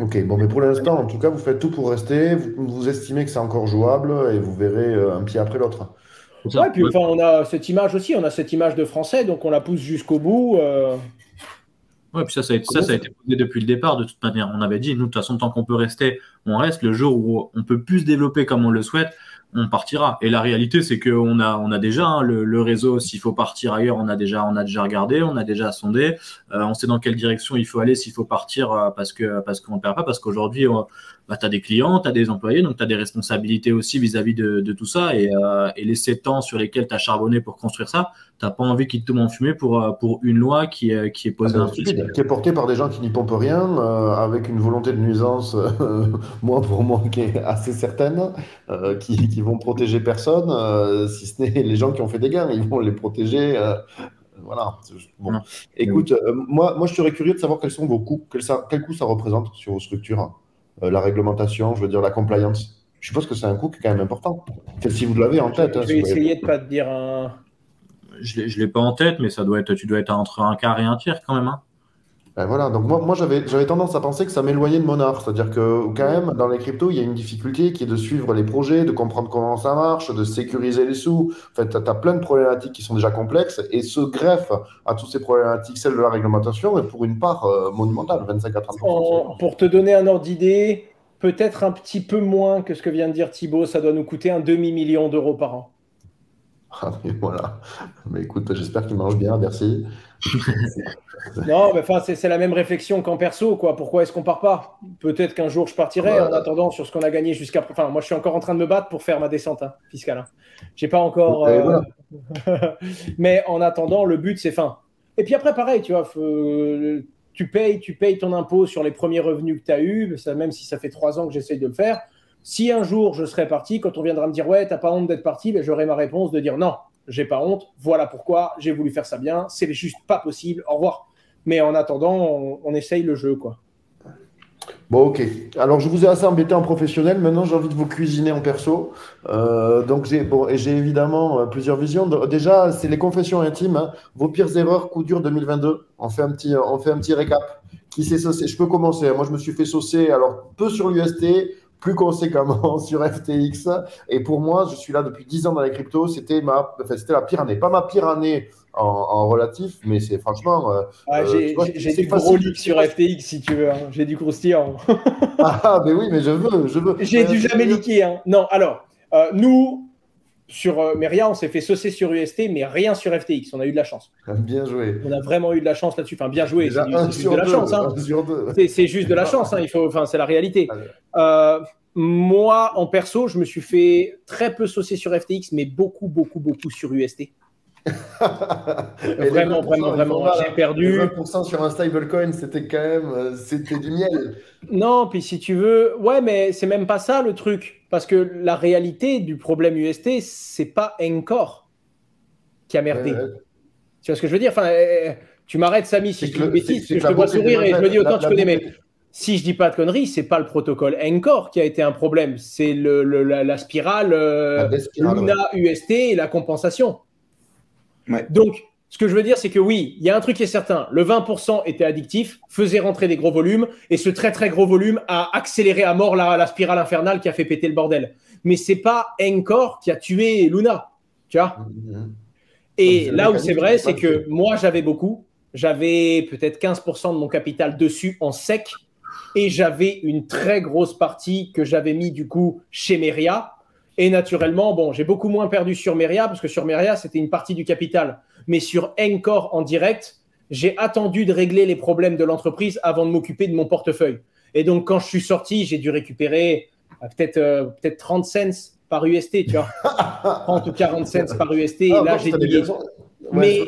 Ok, bon, mais pour l'instant, en tout cas, vous faites tout pour rester. Vous estimez que c'est encore jouable et vous verrez un pied après l'autre. Ouais, puis enfin, on a cette image aussi, on a cette image de français, donc on la pousse jusqu'au bout. Ouais, puis ça a été posé depuis le départ, de toute manière. On avait dit, nous, de toute façon, tant qu'on peut rester, on reste. Le jour où on peut plus se développer comme on le souhaite, on partira. Et la réalité, c'est qu'on a déjà le réseau. S'il faut partir ailleurs, on a déjà regardé, on a déjà sondé. On sait dans quelle direction il faut aller s'il faut partir parce qu'on ne perd pas. Parce qu'aujourd'hui, tu as des clients, tu as des employés, donc tu as des responsabilités aussi vis-à-vis de tout ça. Et les 7 ans sur lesquels tu as charbonné pour construire ça, tu n'as pas envie qu'ils te tombent en fumée pour une loi qui est posée stupide, qui est portée par des gens qui n'y pompent rien, avec une volonté de nuisance, moi pour moi, qui est assez certaine, qui vont protéger personne, si ce n'est les gens qui ont fait des gains, ils vont les protéger. Voilà. Bon. Écoute, moi, je serais curieux de savoir quels sont vos coûts, quel coût ça représente sur vos structures, la réglementation, je veux dire la compliance. Je suppose que c'est un coût qui est quand même important. Si vous l'avez en tête. Je vais essayer de ne pas te dire un. Je l'ai pas en tête, mais tu dois être entre un quart et un tiers quand même. Hein. Ben voilà, donc moi j'avais tendance à penser que ça m'éloignait de mon art. C'est-à-dire que quand même, dans les cryptos, il y a une difficulté qui est de suivre les projets, de comprendre comment ça marche, de sécuriser les sous. En fait, tu as plein de problématiques qui sont déjà complexes et se greffent à toutes ces problématiques, celle de la réglementation, et pour une part monumentale, 25 à 30%. Pour te donner un ordre d'idée, peut-être un petit peu moins que ce que vient de dire Thibaut, ça doit nous coûter un demi-million d'euros par an. Ah, mais voilà. Mais écoute, j'espère qu'il mange bien, merci. Non, mais enfin, c'est la même réflexion qu'en perso, quoi. Pourquoi est-ce qu'on part pas? Peut-être qu'un jour je partirai en attendant sur ce qu'on a gagné jusqu'à. Enfin, moi, je suis encore en train de me battre pour faire ma descente fiscale. Hein. J'ai pas encore. Voilà. Mais en attendant, le but, c'est fin. Et puis après, pareil, tu vois, tu payes ton impôt sur les premiers revenus que tu as eus, même si ça fait 3 ans que j'essaye de le faire. Si un jour je serai parti, quand on viendra me dire ouais, t'as pas honte d'être parti, ben, j'aurai ma réponse de dire non, j'ai pas honte, voilà pourquoi, j'ai voulu faire ça bien, c'est juste pas possible, au revoir. Mais en attendant, on essaye le jeu, quoi. Bon, ok. Alors, je vous ai assez embêté en professionnel. Maintenant, j'ai envie de vous cuisiner en perso. Donc, j'ai évidemment plusieurs visions. Déjà, c'est les confessions intimes, hein. Vos pires erreurs, coup dur 2022. On fait un petit récap. Qui s'est saucé? Je peux commencer, hein. Moi, je me suis fait saucer, alors, peu sur l'UST, plus conséquemment sur FTX. Et pour moi, je suis là depuis 10 ans dans les cryptos. C'était la pire année. Pas ma pire année en relatif, mais c'est franchement. Tu vois, J'ai c'est du gros facile. livre sur FTX si tu veux, hein. J'ai du croustillant. Ah, mais oui, mais je veux. J'ai du jamais liqué, hein. Non, alors, nous, sur Meria, on s'est fait saucer sur UST, mais rien sur FTX. On a eu de la chance. Bien joué. On a vraiment eu de la chance là-dessus. Enfin, bien joué, Déjà, c'est juste de la chance, hein. 1 sur 2. C'est juste de la chance, hein. Enfin, c'est la réalité. Moi, en perso, je me suis fait très peu saucer sur FTX, mais beaucoup, beaucoup, beaucoup sur UST. Vraiment, j'ai perdu. 20% sur un stablecoin, c'était quand même, c'était du miel. Non, puis si tu veux, ouais, mais c'est même pas ça le truc. Parce que la réalité du problème UST, c'est pas Encore qui a merdé. Tu vois ce que je veux dire? Enfin, tu m'arrêtes, Samy, si je dis une bêtise, parce que je te vois sourire et je me dis autant tu connais, mais si je dis pas de conneries, c'est pas le protocole Encore qui a été un problème, c'est la spirale Luna UST et la compensation. Ouais. Donc, ce que je veux dire, c'est que oui, il y a un truc qui est certain. Le 20% était addictif, faisait rentrer des gros volumes, et ce très très gros volume a accéléré à mort la spirale infernale qui a fait péter le bordel. Mais c'est pas Encore qui a tué Luna, tu vois. Et là où c'est vrai, c'est que moi, j'avais peut-être 15% de mon capital dessus en sec, et j'avais une très grosse partie que j'avais mis du coup chez Meria. Et naturellement, bon, j'ai beaucoup moins perdu sur Meria, parce que sur Meria, c'était une partie du capital. Mais sur Encore en direct, j'ai attendu de régler les problèmes de l'entreprise avant de m'occuper de mon portefeuille. Et donc, quand je suis sorti, j'ai dû récupérer peut-être 30 cents par UST, tu vois. 30 ou 40 cents par UST. Et là, j'ai dit... Mais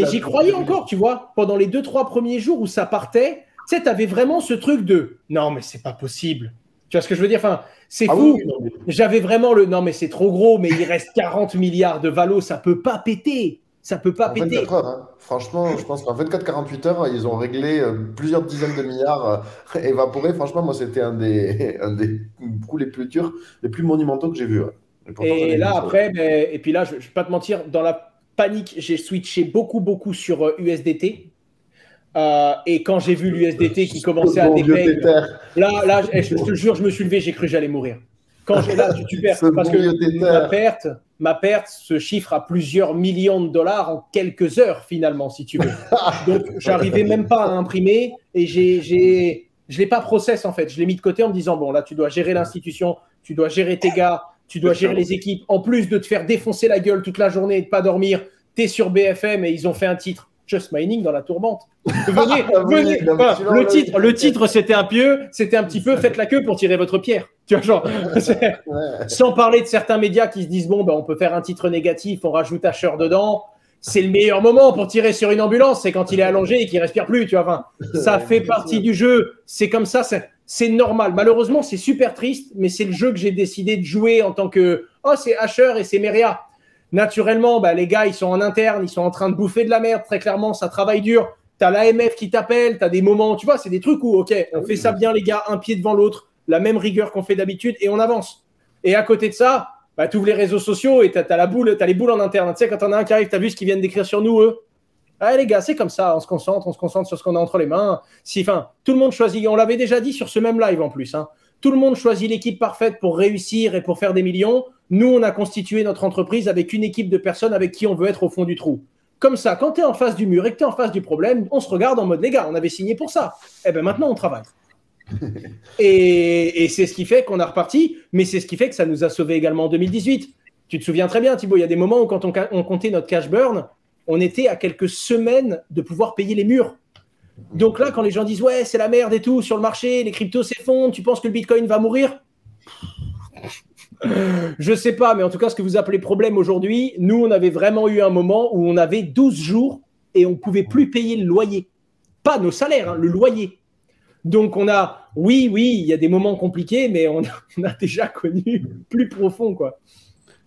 j'y croyais encore, tu vois. Pendant les 2-3 premiers jours où ça partait, tu sais, tu avais vraiment ce truc de « Non, mais c'est pas possible ». Tu vois ce que je veux dire? Enfin, c'est fou. Oui. J'avais vraiment le « Non, mais c'est trop gros, mais il reste 40 milliards de valo, ça peut pas péter ». Ça peut pas péter. 24 heures, hein. Franchement, je pense qu'en 24-48 heures, ils ont réglé plusieurs dizaines de milliards évaporés. Franchement, moi, c'était un des coups les plus durs, les plus monumentaux que j'ai vus. Et là, après, et puis là, je ne vais pas te mentir, dans la panique, j'ai switché beaucoup sur USDT. Et quand j'ai vu l'USDT qui commençait à dépayer, là, je te jure, je me suis levé, j'ai cru que j'allais mourir. Quand j'ai là, tu perds, parce que ma perte se chiffre à plusieurs millions de dollars en quelques heures finalement, si tu veux. Donc, j'arrivais même pas à imprimer et je l'ai pas process en fait. Je l'ai mis de côté en me disant bon, là, tu dois gérer l'institution, tu dois gérer tes gars, tu dois gérer les équipes. En plus de te faire défoncer la gueule toute la journée et de pas dormir, tu es sur BFM et ils ont fait un titre. Just Mining dans la tourmente. Venez. Enfin, le titre, c'était un petit peu faites la queue pour tirer votre pierre. Tu vois, genre, sans parler de certains médias qui se disent bon, ben, on peut faire un titre négatif, on rajoute Asher dedans. C'est le meilleur moment pour tirer sur une ambulance, c'est quand il est allongé et qu'il respire plus. Tu vois, enfin, ça fait partie du jeu. C'est comme ça, c'est normal. Malheureusement, c'est super triste, mais c'est le jeu que j'ai décidé de jouer en tant que c'est Asher et c'est Meria. Naturellement, les gars, ils sont en interne, ils sont en train de bouffer de la merde, très clairement, ça travaille dur. Tu as l'AMF qui t'appelle, tu as des moments, tu vois, c'est des trucs où, ok, on fait ça bien, les gars, un pied devant l'autre, la même rigueur qu'on fait d'habitude, et on avance. Et à côté de ça, tu ouvres les réseaux sociaux et tu as les boules en interne. Tu sais, quand on a un qui arrive, tu as vu ce qu'ils viennent d'écrire sur nous, eux. Ah, les gars, c'est comme ça, on se concentre sur ce qu'on a entre les mains. Tout le monde choisit, on l'avait déjà dit sur ce même live en plus, hein. Tout le monde choisit l'équipe parfaite pour réussir et pour faire des millions. Nous, on a constitué notre entreprise avec une équipe de personnes avec qui on veut être au fond du trou. Comme ça, quand tu es en face du mur et que tu es en face du problème, on se regarde en mode, les gars, on avait signé pour ça. Eh bien, maintenant, on travaille. Et c'est ce qui fait qu'on a reparti, mais c'est ce qui fait que ça nous a sauvés également en 2018. Tu te souviens très bien, Thibaut, il y a des moments où quand on comptait notre cash burn, on était à quelques semaines de pouvoir payer les murs. Donc là, quand les gens disent « Ouais, c'est la merde et tout, sur le marché, les cryptos s'effondrent, tu penses que le Bitcoin va mourir ?» Je sais pas, mais en tout cas, ce que vous appelez problème aujourd'hui, nous, on avait vraiment eu un moment où on avait 12 jours et on ne pouvait plus payer le loyer. Pas nos salaires, hein, le loyer. Donc, oui, il y a des moments compliqués, mais on a déjà connu plus profond, quoi.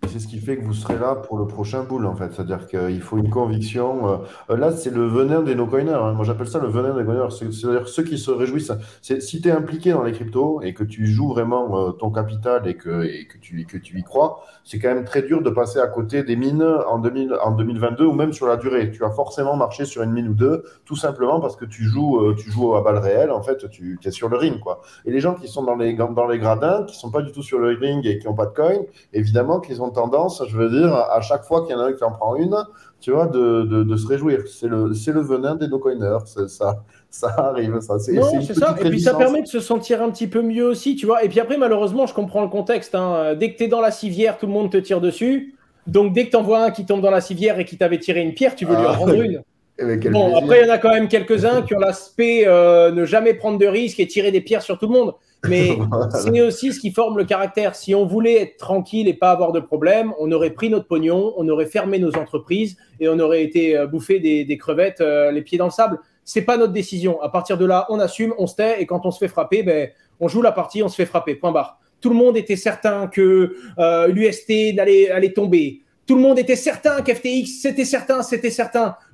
C'est ce qui fait que vous serez là pour le prochain bull, en fait. C'est-à-dire qu'il faut une conviction. Là, c'est le venin des no-coiners, hein. Moi, j'appelle ça le venin des coiners. C'est-à-dire ceux qui se réjouissent. Si tu es impliqué dans les cryptos et que tu joues vraiment ton capital et que tu y crois, c'est quand même très dur de passer à côté des mines en 2022 ou même sur la durée. Tu as forcément marché sur une mine ou deux, tout simplement parce que tu joues à balles réelles. En fait, tu es sur le ring, quoi. Et les gens qui sont dans les gradins, qui sont pas du tout sur le ring et qui n'ont pas de coin, évidemment qu'ils ont tendance, je veux dire, à chaque fois qu'il y en a un qui en prend une, tu vois, de se réjouir. C'est le venin des no-coiners. Ça arrive, ça. Non, c'est ça. Et puis ça permet de se sentir un petit peu mieux aussi, tu vois. Et puis après, malheureusement, je comprends le contexte, hein. Dès que tu es dans la civière, tout le monde te tire dessus. Donc dès que tu en vois un qui tombe dans la civière et qui t'avait tiré une pierre, tu veux lui en rendre une. Bon, après, il y en a quand même quelques-uns qui ont l'aspect ne jamais prendre de risques et tirer des pierres sur tout le monde. Mais c'est aussi ce qui forme le caractère. Si on voulait être tranquille et pas avoir de problème, on aurait pris notre pognon, on aurait fermé nos entreprises et on aurait été bouffer des crevettes les pieds dans le sable. C'est pas notre décision. À partir de là, on assume, on se tait et quand on se fait frapper, ben, on joue la partie, on se fait frapper. Point barre. Tout le monde était certain que l'UST allait tomber. Tout le monde était certain qu'FTX, c'était certain.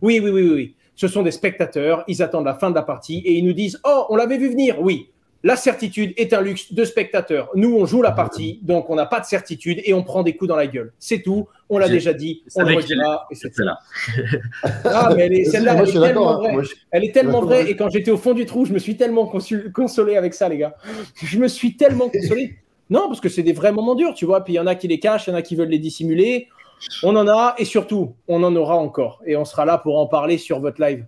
Oui. Ce sont des spectateurs, ils attendent la fin de la partie et ils nous disent « Oh, on l'avait vu venir !» Oui, la certitude est un luxe de spectateurs. Nous, on joue la partie, donc on n'a pas de certitude et on prend des coups dans la gueule. C'est tout, on l'a déjà dit, on le redira. C'est celle-là. Ah, mais celle-là, elle est tellement vraie. Et quand j'étais au fond du trou, je me suis tellement consolé avec ça, les gars. Je me suis tellement consolé. Non, parce que c'est des vrais moments durs, tu vois. Puis il y en a qui les cachent, il y en a qui veulent les dissimuler. On en a et surtout, on en aura encore. Et on sera là pour en parler sur votre live.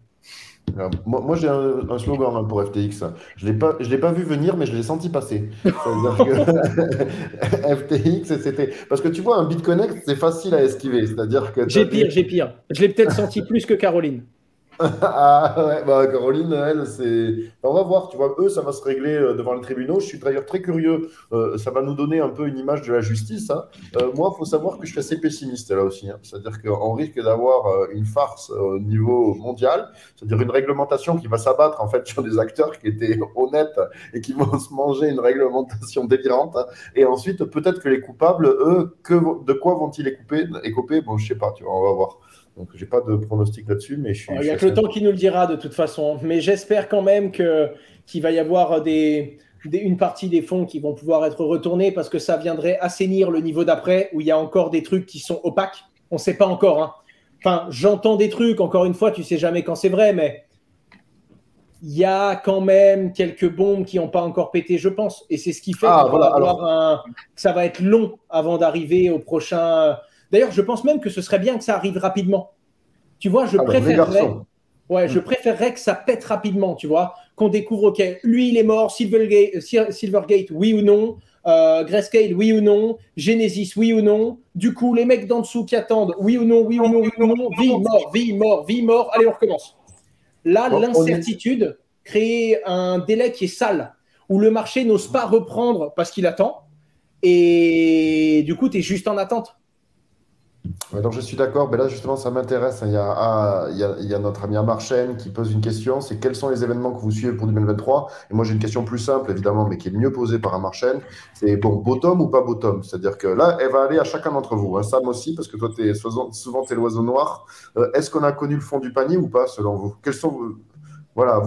Moi j'ai un slogan pour FTX. Je l'ai pas vu venir, mais je l'ai senti passer. C'est-à-dire que FTX, c'était... Parce que tu vois, un BitConnect, c'est facile à esquiver. C'est-à-dire que j'ai pire. Je l'ai peut-être senti plus que Caroline. Ah ouais, bah Caroline, elle, c'est. On va voir, tu vois, eux, ça va se régler devant les tribunaux. Je suis d'ailleurs très curieux. Ça va nous donner un peu une image de la justice, hein. Moi, il faut savoir que je suis assez pessimiste là aussi, hein. C'est-à-dire qu'on risque d'avoir une farce au niveau mondial, c'est-à-dire une réglementation qui va s'abattre en fait sur des acteurs qui étaient honnêtes et qui vont se manger une réglementation délirante, hein. Et ensuite, peut-être que les coupables, eux, de quoi vont-ils écoper? Bon, je sais pas, tu vois, on va voir. Donc, j'ai pas de pronostic là-dessus, mais je suis. Il n'y a que le temps qui nous le dira de toute façon. Mais j'espère quand même qu'il va y avoir une partie des fonds qui vont pouvoir être retournés parce que ça viendrait assainir le niveau d'après où il y a encore des trucs qui sont opaques. On ne sait pas encore, hein. Enfin, j'entends des trucs, encore une fois, tu ne sais jamais quand c'est vrai, mais il y a quand même quelques bombes qui n'ont pas encore pété, je pense. Et c'est ce qui fait que ça va être long avant d'arriver au prochain. D'ailleurs, je pense même que ce serait bien que ça arrive rapidement. Tu vois, je préférerais que ça pète rapidement, tu vois, qu'on découvre, OK, lui, il est mort, Silvergate, oui ou non, Grayscale, oui ou non, Genesis, oui ou non. Du coup, les mecs d'en dessous qui attendent, oui ou non, vie, mort. Allez, on recommence. Là, l'incertitude crée un délai qui est sale, où le marché n'ose pas reprendre parce qu'il attend. Et du coup, tu es juste en attente. Donc je suis d'accord, mais là justement ça m'intéresse. Il y a notre ami Amarchen qui pose une question, c'est quels sont les événements que vous suivez pour 2023? Et moi j'ai une question plus simple évidemment, mais qui est mieux posée par Amarchen. C'est bon, bottom ou pas bottom? C'est-à-dire que là, elle va aller à chacun d'entre vous, hein. Sam aussi, parce que toi souvent t'es l'oiseau noir. Est-ce qu'on a connu le fond du panier ou pas selon vous? Quels sont Voilà,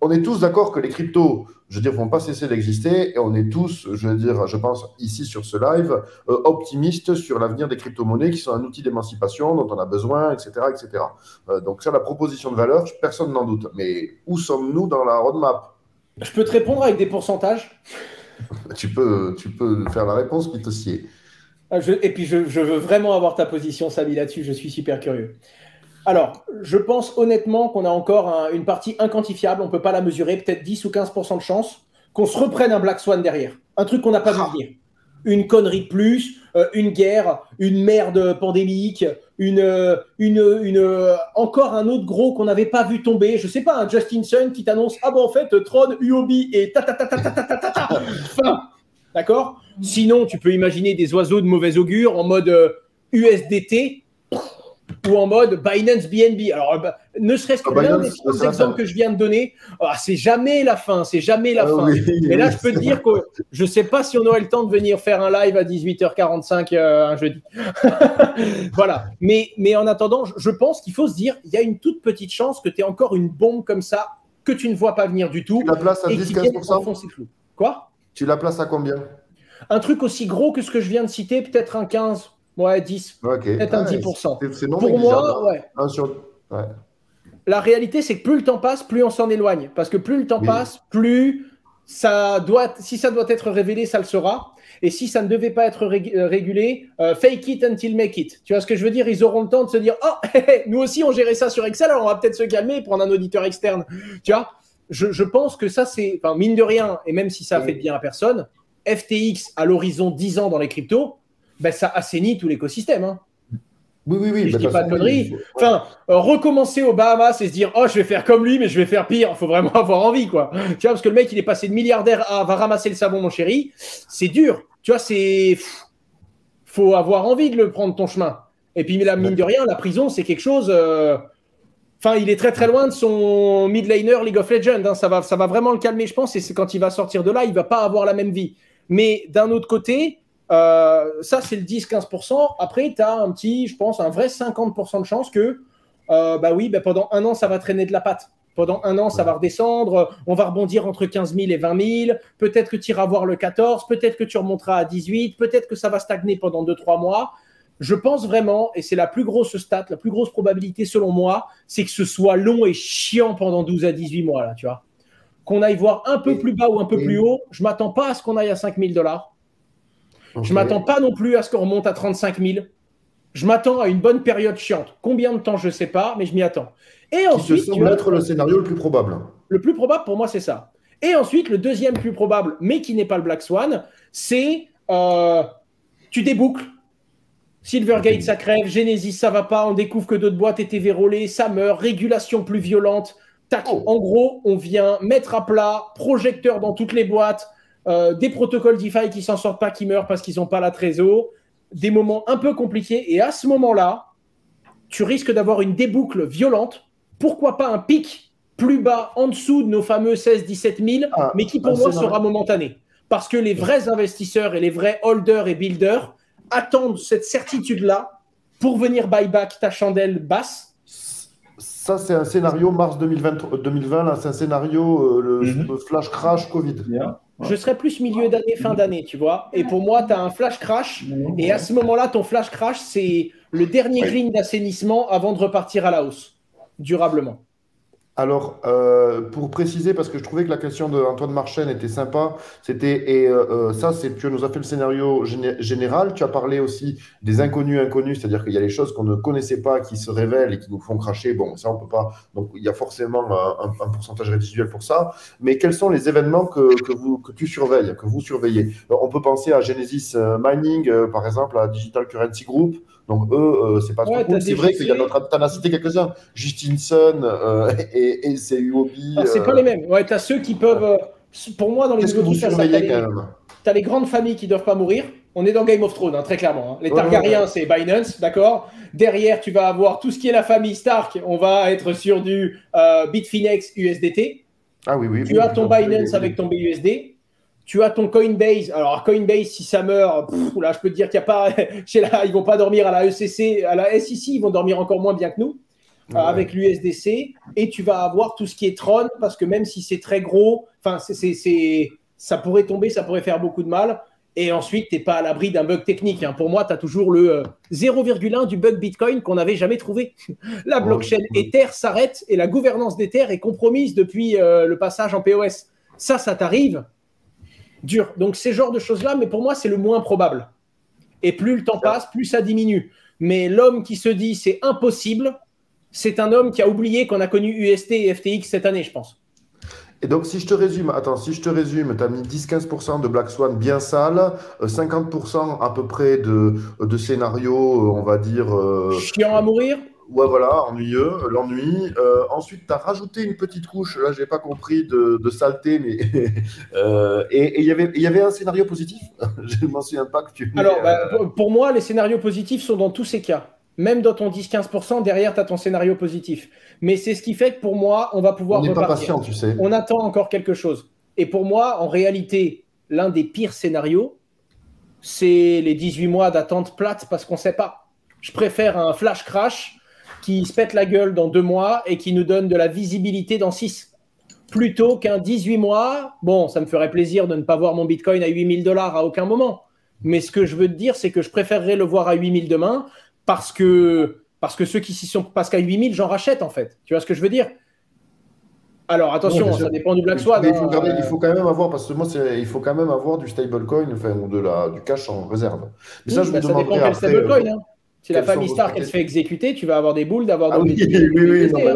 on est tous d'accord que les cryptos, je veux dire, vont pas cesser d'exister et on est tous, je veux dire, je pense ici sur ce live, optimistes sur l'avenir des crypto-monnaies qui sont un outil d'émancipation dont on a besoin, etc., etc. Donc ça, la proposition de valeur, personne n'en doute. Mais où sommes-nous dans la roadmap? Je peux te répondre avec des pourcentages? Tu peux faire la réponse qui te sied. Et puis je veux vraiment avoir ta position, Samy, là-dessus. Je suis super curieux. Alors, je pense honnêtement qu'on a encore une partie inquantifiable, on ne peut pas la mesurer, peut-être 10 ou 15% de chance qu'on se reprenne un Black Swan derrière. Un truc qu'on n'a pas vu venir. Une connerie de plus, une guerre, une merde pandémique, encore un autre gros qu'on n'avait pas vu tomber. Je ne sais pas, un Justin Sun qui t'annonce « Ah bon, en fait, Tron, UOB et fin !» D'accord? Sinon, tu peux imaginer des oiseaux de mauvais augure en mode USDT. ou en mode Binance BNB. Alors, ne serait-ce que l'un des trois exemples que je viens de donner, c'est jamais la fin, c'est jamais la fin. Oui, et là, je peux te dire que je ne sais pas si on aurait le temps de venir faire un live à 18h45 un jeudi. Voilà. Mais en attendant, je pense qu'il faut se dire, il y a une toute petite chance que tu aies encore une bombe comme ça que tu ne vois pas venir du tout. Tu la places à 10-15%? Quoi? Tu la places à combien? Un truc aussi gros que ce que je viens de citer, peut-être un 15, ouais, 10, okay. peut-être un 10%. C'est non pour moi, ouais. Ouais. La réalité, c'est que plus le temps passe, plus on s'en éloigne. Parce que plus le temps passe, plus ça doit, si ça doit être révélé, ça le sera. Et si ça ne devait pas être régulé, fake it until make it. Tu vois ce que je veux dire? Ils auront le temps de se dire, oh, nous aussi on gérait ça sur Excel, alors on va peut-être se calmer et prendre un auditeur externe. Tu vois, je pense que ça, c'est, enfin, mine de rien, et même si ça fait de bien à personne, FTX à l'horizon 10 ans dans les cryptos, ben, ça assainit tout l'écosystème. Hein. Oui. Je dis pas de conneries. Enfin, recommencer aux Bahamas et se dire, oh, je vais faire comme lui, mais je vais faire pire. Il faut vraiment avoir envie, quoi. Tu vois, parce que le mec, il est passé de milliardaire à va ramasser le savon, mon chéri. C'est dur. Tu vois, faut avoir envie de le prendre ton chemin. Et puis, la mine de rien, la prison, c'est quelque chose. Enfin, il est très très loin de son mid laner League of Legends. Hein. Ça va vraiment le calmer, je pense. Et c'est quand il va sortir de là, il va pas avoir la même vie. Mais d'un autre côté, ça c'est le 10-15%. Après, tu as un petit, je pense, un vrai 50% de chance que, pendant un an, ça va traîner de la patte. Pendant un an, ça va redescendre. On va rebondir entre 15 000 et 20 000. Peut-être que tu iras voir le 14. Peut-être que tu remonteras à 18. Peut-être que ça va stagner pendant 2-3 mois. Je pense vraiment, et c'est la plus grosse stat, la plus grosse probabilité selon moi, c'est que ce soit long et chiant pendant 12 à 18 mois, là, tu vois. Qu'on aille voir un peu plus bas ou un peu plus haut, je ne m'attends pas à ce qu'on aille à 5 000 $. Je ne m'attends pas non plus à ce qu'on remonte à 35 000. Je m'attends à une bonne période chiante. Combien de temps, je ne sais pas, mais je m'y attends. Et ensuite, qui semble être le scénario le plus probable. Le plus probable, pour moi, c'est ça. Et ensuite, le deuxième plus probable, mais qui n'est pas le Black Swan, c'est tu déboucles. Silvergate, ça crève. Genesis, ça va pas. On découvre que d'autres boîtes étaient verrouillées. Ça meurt. Régulation plus violente. Tac. En gros, on vient mettre à plat, projecteur dans toutes les boîtes, des protocoles DeFi qui s'en sortent pas, qui meurent parce qu'ils n'ont pas la trésor. Des moments un peu compliqués. Et à ce moment-là, tu risques d'avoir une déboucle violente. Pourquoi pas un pic plus bas, en dessous de nos fameux 16-17 000, mais qui pour moi sera momentané. Parce que les vrais investisseurs et les vrais holders et builders attendent cette certitude-là pour venir buyback ta chandelle basse. Ça, c'est un scénario mars 2020, là, c'est un scénario le flash crash Covid. Je serais plus milieu d'année, fin d'année, tu vois. Et pour moi, tu as un flash crash. Et à ce moment-là, ton flash crash, c'est le dernier green d'assainissement avant de repartir à la hausse, durablement. Alors, pour préciser, parce que je trouvais que la question d'Antoine Marchène était sympa, c'était, tu nous as fait le scénario général, tu as parlé aussi des inconnus, c'est-à-dire qu'il y a les choses qu'on ne connaissait pas qui se révèlent et qui nous font cracher. Bon, ça, on peut pas. Donc, il y a forcément un pourcentage résiduel pour ça. Mais quels sont les événements que tu surveilles, que vous surveillez? Alors, on peut penser à Genesis Mining, par exemple, à Digital Currency Group. Donc, eux, c'est pas trop cool. C'est vrai qu'il y a notre. Tu en as cité quelques-uns. Justinson et CUOB. C'est pas les mêmes. Ouais, tu as ceux qui peuvent. Pour moi, dans les nouveaux titres, tu as les grandes familles qui ne doivent pas mourir. On est dans Game of Thrones, hein, très clairement. Hein. Les Targaryens, c'est Binance, d'accord. Derrière, tu vas avoir tout ce qui est la famille Stark. On va être sur du Bitfinex USDT. Ah oui. Tu as ton Binance avec ton BUSD. Tu as ton Coinbase. Alors, Coinbase, si ça meurt, là, je peux te dire qu'il n'y a pas. Ils ne vont pas dormir à la ECC, à la SEC, ils vont dormir encore moins bien que nous, avec l'USDC. Et tu vas avoir tout ce qui est Tron, parce que même si c'est très gros, ça pourrait tomber, ça pourrait faire beaucoup de mal. Et ensuite, tu n'es pas à l'abri d'un bug technique. Hein. Pour moi, tu as toujours le 0,1 du bug Bitcoin qu'on n'avait jamais trouvé. La blockchain Ether s'arrête et la gouvernance d'Ether est compromise depuis le passage en POS. Ça t'arrive. Dur. Donc, ces genres de choses-là, mais pour moi, c'est le moins probable. Et plus le temps passe, plus ça diminue. Mais l'homme qui se dit c'est impossible, c'est un homme qui a oublié qu'on a connu UST et FTX cette année, je pense. Et donc, si je te résume, tu as mis 10-15% de Black Swan bien sale, 50% à peu près de scénarios, on va dire… chiant à mourir. Ouais, voilà, ennuyeux, l'ennui. Ensuite, tu as rajouté une petite couche, là, je n'ai pas compris, de saleté, mais. Et il y avait un scénario positif. Je ne m'en souviens pas que tu. Alors, pour moi, les scénarios positifs sont dans tous ces cas. Même dans ton 10-15%, derrière, tu as ton scénario positif. Mais c'est ce qui fait que pour moi, on va pouvoir On n'est pas repartir. patient, tu sais. On attend encore quelque chose. Et pour moi, en réalité, l'un des pires scénarios, c'est les 18 mois d'attente plate parce qu'on ne sait pas. Je préfère un flash crash qui se pète la gueule dans 2 mois et qui nous donne de la visibilité dans 6. Plutôt qu'un 18 mois, bon, ça me ferait plaisir de ne pas voir mon Bitcoin à 8 000 $ à aucun moment. Mais ce que je veux te dire, c'est que je préférerais le voir à 8 000 demain parce que ceux qui s'y sont, parce qu'à 8 000, j'en rachète en fait. Tu vois ce que je veux dire? Alors attention, Non, ça dépend du Black Swan. mais Hein. il faut quand même avoir, parce que moi, il faut quand même avoir du stablecoin, enfin, ou du cash en réserve. Mais ça, Oui, je vous bah, ça dépend demanderai quel après. stablecoin. Hein. Si la quelles sont famille vos Stark elle se stratégies. fait exécuter, tu vas avoir des boules d'avoir Ah de oui, BTC. oui, non, mais hein.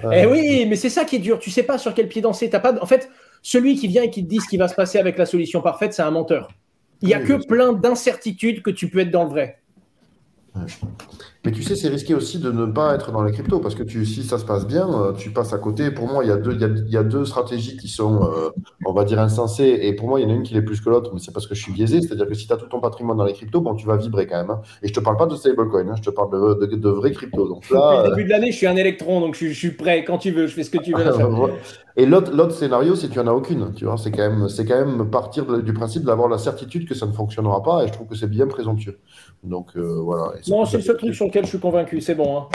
là. Eh oui, mais c'est ça qui est dur. Tu sais pas sur quel pied danser. T'as pas. En fait, celui qui vient et qui te dit ce qui va se passer avec la solution parfaite, c'est un menteur. Il n'y a Oui, que bien sûr. plein d'incertitudes que tu peux être dans le vrai. Ouais. Mais tu sais, c'est risqué aussi de ne pas être dans les cryptos parce que si ça se passe bien, tu passes à côté. Pour moi, il y a deux stratégies qui sont, on va dire, insensées. Et pour moi, il y en a une qui l'est plus que l'autre, mais c'est parce que je suis biaisé. C'est-à-dire que si tu as tout ton patrimoine dans les cryptos, bon, tu vas vibrer quand même. Hein. Et je te parle pas de stablecoin, hein, je te parle de vrais cryptos. Donc Depuis là, le début de l'année, je suis un électron, donc je suis prêt. Quand tu veux, je fais ce que tu veux. Là, voilà. Et l'autre scénario, c'est qu'il n'y en a aucune. Tu vois, c'est quand même partir du principe d'avoir la certitude que ça ne fonctionnera pas. Et je trouve que c'est bien présomptueux. Donc voilà. Et Non, surtout, c'est le seul truc sur lequel je suis convaincu. C'est bon. Hein.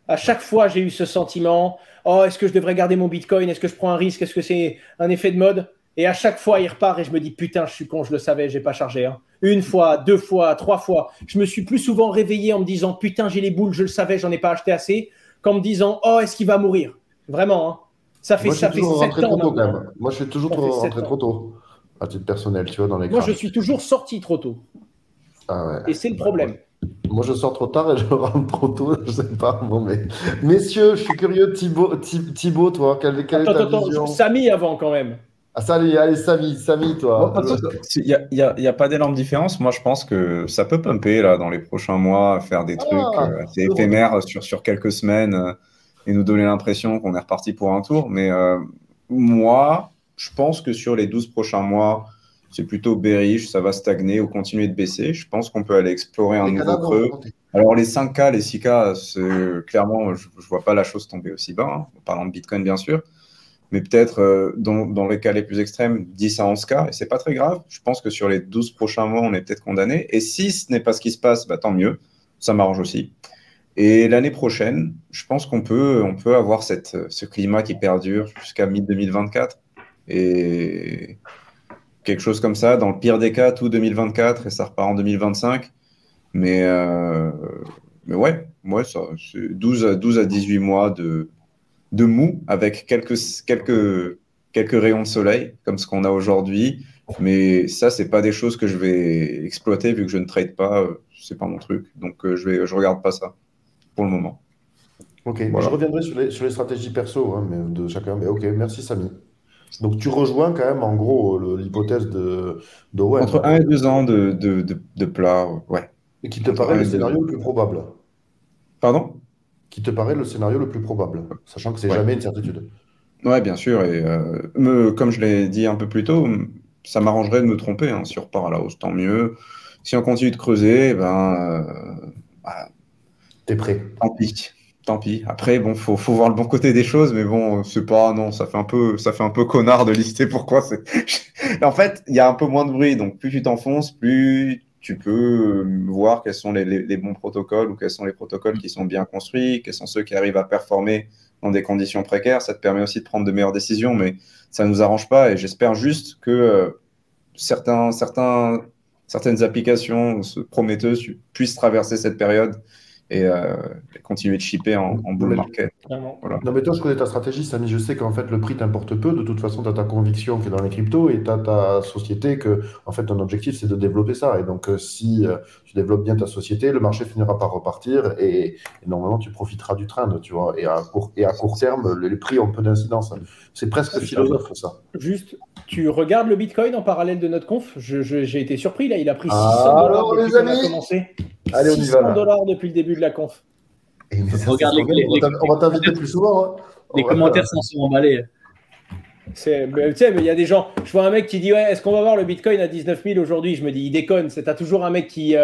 À chaque fois, j'ai eu ce sentiment. Oh, est-ce que je devrais garder mon Bitcoin? Est-ce que je prends un risque? Est-ce que c'est un effet de mode? Et à chaque fois, il repart et je me dis putain, je suis con, je le savais, j'ai pas chargé. Hein. 1 fois, 2 fois, 3 fois. Je me suis plus souvent réveillé en me disant putain, j'ai les boules, je le savais, j'en ai pas acheté assez, qu'en me disant oh, est-ce qu'il va mourir? Vraiment. Hein. Ça fait moi, je suis 7 toujours rentré ans trop tôt quand maintenant. même. Moi, je suis toujours Ça fait rentré 7 trop ans. tôt, à titre personnel, tu vois, dans les Moi, je crashs. suis toujours sorti trop tôt. Ah ouais. Et c'est le Bah, problème. moi, je sors trop tard et je rentre trop tôt, je sais pas. Bon, mais... Messieurs, je suis curieux, Thibaut, toi, quelle est ta Attends, vision? Samy avant quand même. Ah, salut, allez, Samy, toi. Il y a pas d'énorme différence. Moi, je pense que ça peut pumper là, dans les prochains mois, faire des trucs assez heureux. éphémères sur quelques semaines et nous donner l'impression qu'on est reparti pour un tour. Mais moi, je pense que sur les 12 prochains mois, c'est plutôt bearish, ça va stagner ou continuer de baisser. Je pense qu'on peut aller explorer un Les nouveau cadavres vont creux. remonter. Alors, les 5K, les 6K, clairement, je ne vois pas la chose tomber aussi bas, hein, en parlant de Bitcoin, bien sûr. Mais peut-être dans les cas les plus extrêmes, 10 à 11K, et c'est pas très grave. Je pense que sur les 12 prochains mois, on est peut-être condamné. Et si ce n'est pas ce qui se passe, bah, tant mieux, ça m'arrange aussi. Et l'année prochaine, je pense qu'on peut avoir ce climat qui perdure jusqu'à mi-2024. Et quelque chose comme ça, dans le pire des cas, tout 2024, et ça repart en 2025. Mais ouais, ça, c'est 12 à 18 mois de mou avec quelques rayons de soleil comme ce qu'on a aujourd'hui. Mais ça, c'est pas des choses que je vais exploiter vu que je ne trade pas. C'est pas mon truc. Donc, je regarde pas ça pour le moment. Ok, mais Voilà. je reviendrai sur les stratégies perso hein, mais de chacun. Mais ok, merci, Samy. Donc, tu rejoins quand même, en gros, l'hypothèse d'Owen, Entre 1 et 2 ans de plat, ouais. et qui te Entre paraît 1 le et 2 scénario ans. le plus probable. Pardon? Qui te paraît le scénario le plus probable, sachant que c'est Ouais. jamais une certitude. Ouais, bien sûr. Et comme je l'ai dit un peu plus tôt, ça m'arrangerait de me tromper. Hein. Si on repart à la hausse, tant mieux. Si on continue de creuser, bah, T'es prêt. tant pis. Tant pis. Après, bon, faut voir le bon côté des choses, mais bon, c'est pas, non, ça fait un peu connard de lister pourquoi c'est. En fait, il y a un peu moins de bruit, donc plus tu t'enfonces, plus tu peux voir quels sont les bons protocoles ou quels sont les protocoles qui sont bien construits, quels sont ceux qui arrivent à performer dans des conditions précaires. Ça te permet aussi de prendre de meilleures décisions, mais ça nous arrange pas et j'espère juste que certaines applications prometteuses puissent traverser cette période et continuer de shipper en bull market. Voilà. Non, mais toi, je connais ta stratégie, Samy. Je sais qu'en fait, le prix t'importe peu. De toute façon, tu as ta conviction qui est dans les cryptos et tu as ta société que, en fait, ton objectif, c'est de développer ça. Et donc, si tu développes bien ta société, le marché finira par repartir et normalement, tu profiteras du trend, tu vois. Et à court terme, les prix ont peu d'incidence. C'est presque philosophe, ça. Juste, tu regardes le Bitcoin en parallèle de notre conf. J'ai été surpris, là. Il a pris 600 Alors, depuis les qu'on a amis, commencé. allez, on y va, 600 là. $, depuis le début de la conf. Et mais ça, Regarde c'est trop bien. On va t'inviter plus souvent. Hein. Les commentaires s'en sont emballés. Tu sais, mais il y a des gens. Je vois un mec qui dit ouais, est-ce qu'on va voir le Bitcoin à 19 000 aujourd'hui? Je me dis, il déconne. Tu as toujours un mec qui.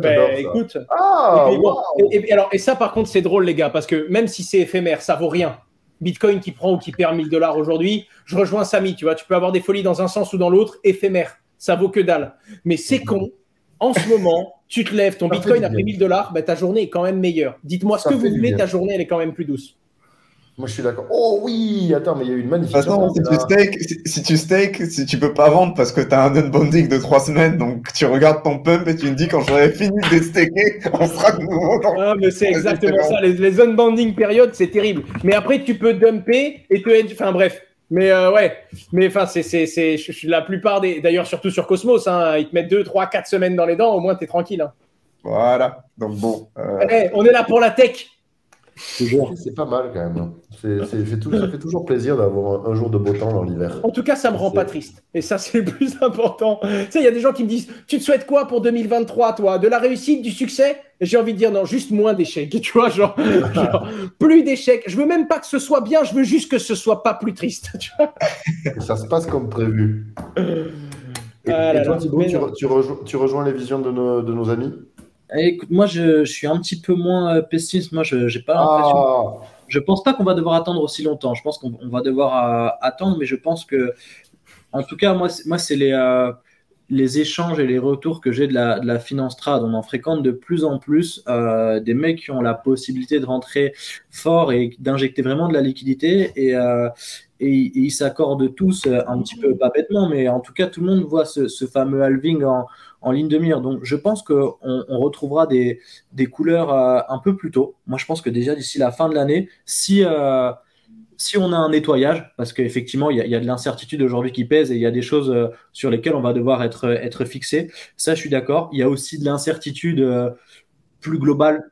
J'adore ça. Écoute. Ah, Et, bon, wow. et ça, par contre, c'est drôle, les gars, parce que même si c'est éphémère, ça vaut rien. Bitcoin qui prend ou qui perd 1000 $ aujourd'hui, je rejoins Samy, tu vois, tu peux avoir des folies dans un sens ou dans l'autre, éphémère, ça vaut que dalle. Mais c'est con, en ce moment, tu te lèves, ton Bitcoin a pris 1000 $, bah, ta journée est quand même meilleure. Dites-moi ce que vous voulez, ta journée, elle est quand même plus douce. Moi, je suis d'accord. Oh oui, attends, mais il y a eu une magnifique. De toute façon, si tu stakes, si tu peux pas vendre parce que tu as un unbounding de 3 semaines, donc tu regardes ton pump et tu me dis quand j'aurai fini de staker, on sera de nouveau dans Ah, mais c'est exactement ça. Les unbounding périodes, c'est terrible. Mais après, tu peux dumper et te hedge. Enfin, bref. Mais ouais. Mais enfin, la plupart des. D'ailleurs, surtout sur Cosmos, hein, ils te mettent 2, 3, 4 semaines dans les dents, au moins, tu es tranquille. Hein. Voilà. Donc bon. Hey, on est là pour la tech. C'est pas mal quand même. Ça fait toujours plaisir d'avoir un jour de beau temps dans l'hiver. En tout cas, ça me rend pas triste. Et ça, c'est le plus important. Tu sais, il y a des gens qui me disent, tu te souhaites quoi pour 2023, toi? De la réussite, du succès? Et j'ai envie de dire, non, juste moins d'échecs. Tu vois, genre plus d'échecs. Je veux même pas que ce soit bien, je veux juste que ce soit pas plus triste. Tu vois, et ça se passe comme prévu. Et toi, Thibaut, tu rejoins les visions de nos amis? Écoute, moi, je suis un petit peu moins pessimiste. Moi, je n'ai pas l'impression. Je pense pas qu'on va devoir attendre aussi longtemps. Je pense qu'on va devoir attendre, mais je pense que, en tout cas, moi c'est les échanges et les retours que j'ai de la finance trad. On en fréquente de plus en plus des mecs qui ont la possibilité de rentrer fort et d'injecter vraiment de la liquidité et ils s'accordent tous un petit peu, pas bêtement, mais en tout cas, tout le monde voit ce fameux halving en ligne de mire. Donc, je pense qu'on retrouvera des couleurs un peu plus tôt. Moi, je pense que déjà d'ici la fin de l'année, si on a un nettoyage, parce qu'effectivement, il y a de l'incertitude aujourd'hui qui pèse et il y a des choses sur lesquelles on va devoir être fixé. Ça, je suis d'accord. Il y a aussi de l'incertitude plus globale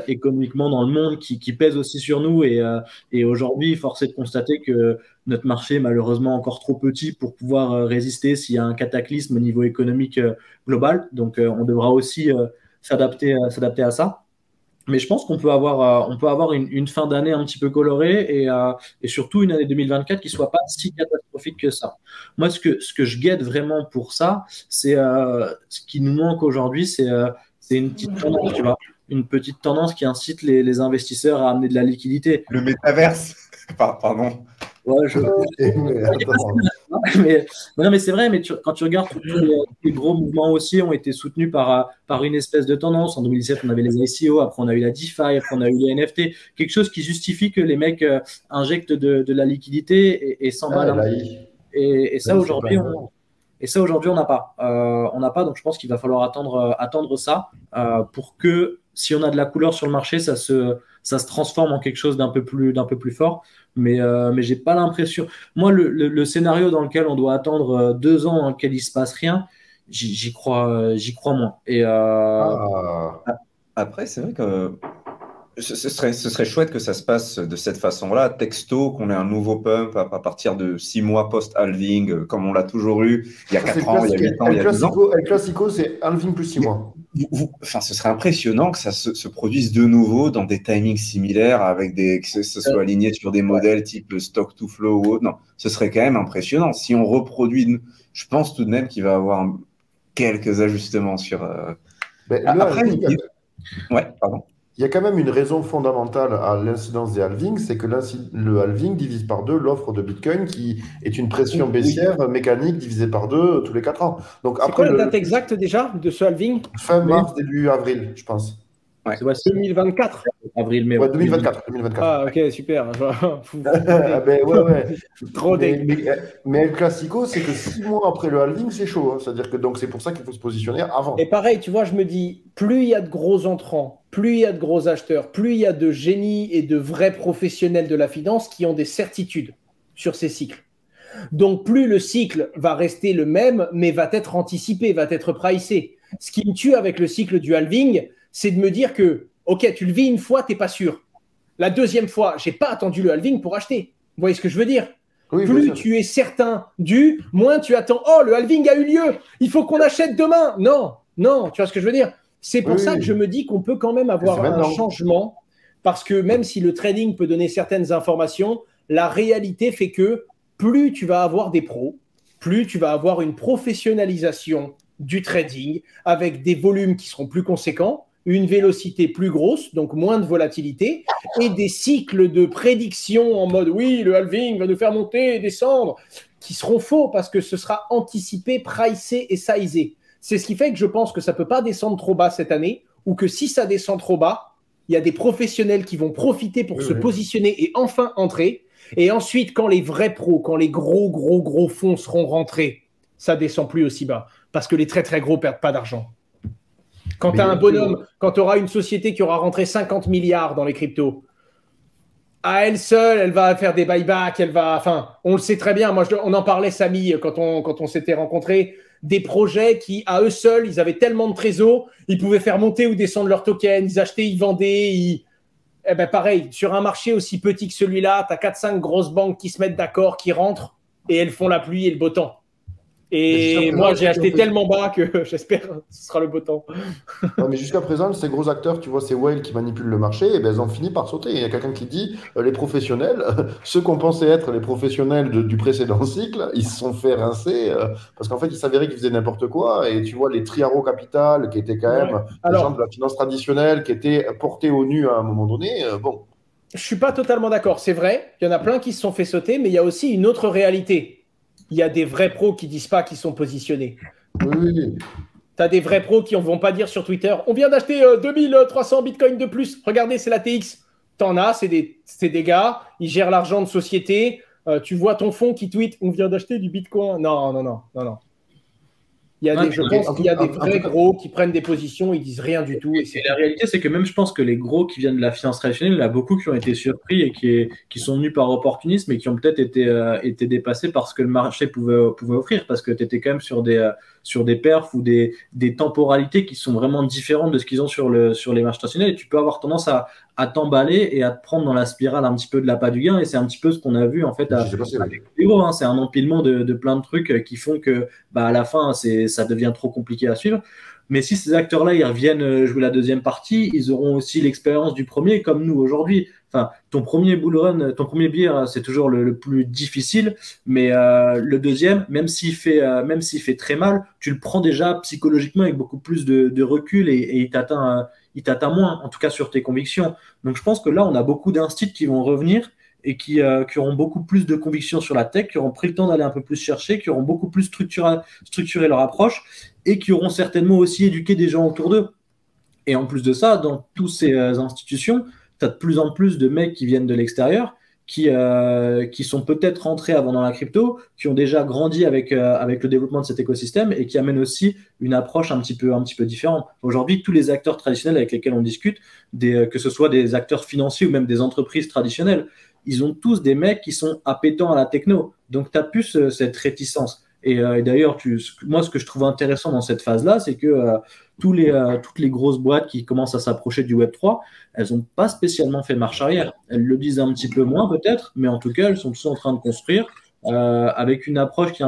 économiquement dans le monde qui pèse aussi sur nous. Et aujourd'hui, force est de constater que notre marché est malheureusement encore trop petit pour pouvoir résister s'il y a un cataclysme au niveau économique global. Donc, on devra aussi s'adapter à ça. Mais je pense qu'on peut avoir une fin d'année un petit peu colorée et surtout une année 2024 qui soit pas si catastrophique que ça. Moi, ce que je guette vraiment pour ça, c'est ce qui nous manque aujourd'hui, c'est une petite tendance, tu vois, une petite tendance qui incite les investisseurs à amener de la liquidité. Le métaverse, pardon. Ouais, mais c'est vrai, mais quand tu regardes tous les gros mouvements haussiers ont été soutenus par une espèce de tendance. En 2017, on avait les ICO, après on a eu la DeFi, après on a eu les NFT, quelque chose qui justifie que les mecs injectent de la liquidité et s'emballent. Et ça, aujourd'hui, on n'a pas. On n'a pas, donc je pense qu'il va falloir attendre ça pour que, si on a de la couleur sur le marché, ça se transforme en quelque chose d'un peu plus fort. Mais j'ai pas l'impression. Moi, le scénario dans lequel on doit attendre 2 ans dans lequel il se passe rien, j'y crois moins. Et après, c'est vrai que ce serait chouette que ça se passe de cette façon-là, texto, qu'on ait un nouveau pump à partir de 6 mois post-halving, comme on l'a toujours eu il y a 4 ans, il y a 8 ans, il y a 10 ans. Avec Classico, c'est halving plus 6 mois. Enfin, ce serait impressionnant que ça se produise de nouveau dans des timings similaires, avec que ce soit aligné sur des modèles type stock to flow ou autre. Non, ce serait quand même impressionnant. Si on reproduit, je pense tout de même qu'il va y avoir quelques ajustements sur. Après, ouais, pardon. Il y a quand même une raison fondamentale à l'incidence des halvings, c'est que le halving divise par 2 l'offre de Bitcoin, qui est une pression baissière mécanique divisée par 2 tous les 4 ans. Donc c'est quoi la date exacte déjà de ce halving? Fin mars, début avril, je pense. Ouais. C'est 2024. Avril, mai. Ouais, 2024. Ah, ok, super. Ouais. Trop dégueu. Mais El Classico, c'est que 6 mois après le halving, c'est chaud. Hein. C'est-à-dire que donc c'est pour ça qu'il faut se positionner avant. Et pareil, tu vois, je me dis, plus il y a de gros entrants, plus il y a de gros acheteurs, plus il y a de génies et de vrais professionnels de la finance qui ont des certitudes sur ces cycles. Donc, plus le cycle va rester le même, mais va être anticipé, va être pricé. Ce qui me tue avec le cycle du halving, c'est de me dire que, ok, tu le vis une fois, tu n'es pas sûr. La deuxième fois, je n'ai pas attendu le halving pour acheter. Vous voyez ce que je veux dire? Oui, plus tu es certain moins tu attends, oh, le halving a eu lieu, il faut qu'on achète demain. Non, tu vois ce que je veux dire? C'est pour ça que je me dis qu'on peut quand même avoir un changement, parce que même si le trading peut donner certaines informations, la réalité fait que plus tu vas avoir des pros, plus tu vas avoir une professionnalisation du trading avec des volumes qui seront plus conséquents, une vélocité plus grosse, donc moins de volatilité, et des cycles de prédiction en mode oui, le halving va nous faire monter et descendre, qui seront faux parce que ce sera anticipé, pricé et sizé. C'est ce qui fait que je pense que ça ne peut pas descendre trop bas cette année, ou que si ça descend trop bas, il y a des professionnels qui vont profiter pour se positionner et enfin entrer. Et ensuite, quand les vrais pros, quand les gros fonds seront rentrés, ça ne descend plus aussi bas. Parce que les très gros ne perdent pas d'argent. Quand tu as un bonhomme, quand tu auras une société qui aura rentré 50 milliards dans les cryptos, à elle seule, elle va faire des buybacks, on le sait très bien. Moi, on en parlait, Samy, quand on s'était rencontrés, des projets qui, à eux seuls, ils avaient tellement de trésors, ils pouvaient faire monter ou descendre leurs tokens, ils achetaient, ils vendaient. Eh ben pareil, sur un marché aussi petit que celui-là, tu as 4-5 grosses banques qui se mettent d'accord, qui rentrent, et elles font la pluie et le beau temps. Et moi, j'ai acheté tellement bas que j'espère que ce sera le beau temps. Non, mais jusqu'à présent, ces gros acteurs, tu vois, ces whales qui manipulent le marché, eh ben, elles ont fini par sauter. Il y a quelqu'un qui dit, les professionnels, ceux qu'on pensait être les professionnels du précédent cycle, ils se sont fait rincer parce qu'en fait, il s'avérait qu'ils faisaient n'importe quoi. Et tu vois, les Triaro Capital, qui étaient quand même des gens de la finance traditionnelle, qui étaient portés au nu à un moment donné, bon. Je ne suis pas totalement d'accord. C'est vrai, il y en a plein qui se sont fait sauter, mais il y a aussi une autre réalité. Il y a des vrais pros qui ne disent pas qu'ils sont positionnés. Oui. Tu as des vrais pros qui ne vont pas dire sur Twitter « On vient d'acheter 2300 bitcoins de plus. Regardez, c'est la TX. » T'en as, c'est des gars. Ils gèrent l'argent de société. Tu vois ton fonds qui tweet « On vient d'acheter du bitcoin. » Non. Je pense qu'il y a des vrais gros qui prennent des positions, ils disent rien du tout. Et la réalité, c'est que même je pense que les gros qui viennent de la finance traditionnelle, il y en a beaucoup qui ont été surpris et qui sont venus par opportunisme et qui ont peut-être été dépassés par ce que le marché pouvait offrir, parce que tu étais quand même sur des perfs ou des temporalités qui sont vraiment différentes de ce qu'ils ont sur les marchés traditionnels, et tu peux avoir tendance à t'emballer et à te prendre dans la spirale un petit peu de l'appât du gain, et c'est un petit peu ce qu'on a vu en fait avec les gros, hein. C'est un empilement de plein de trucs qui font que à la fin ça devient trop compliqué à suivre. Mais si ces acteurs-là ils reviennent jouer la deuxième partie, ils auront aussi l'expérience du premier, comme nous aujourd'hui. Enfin, ton premier bull run, ton premier bear, c'est toujours le plus difficile, mais le deuxième, même s'il fait très mal, tu le prends déjà psychologiquement avec beaucoup plus de recul, et il t'atteint moins, en tout cas sur tes convictions. Donc je pense que là, on a beaucoup d'instits qui vont revenir et qui auront beaucoup plus de convictions sur la tech, qui auront pris le temps d'aller un peu plus chercher, qui auront beaucoup plus structuré leur approche, et qui auront certainement aussi éduqué des gens autour d'eux. Et en plus de ça, dans toutes ces institutions, tu as de plus en plus de mecs qui viennent de l'extérieur, qui sont peut-être rentrés avant dans la crypto, qui ont déjà grandi avec le développement de cet écosystème, et qui amènent aussi une approche un petit peu différente. Aujourd'hui, tous les acteurs traditionnels avec lesquels on discute, que ce soit des acteurs financiers ou même des entreprises traditionnelles, ils ont tous des mecs qui sont appétents à la techno. Donc, tu as plus cette réticence. Et d'ailleurs, moi, ce que je trouve intéressant dans cette phase-là, c'est que toutes les grosses boîtes qui commencent à s'approcher du Web3, elles n'ont pas spécialement fait marche arrière. Elles le disent un petit peu moins peut-être, mais en tout cas, elles sont tous en train de construire avec une approche qui est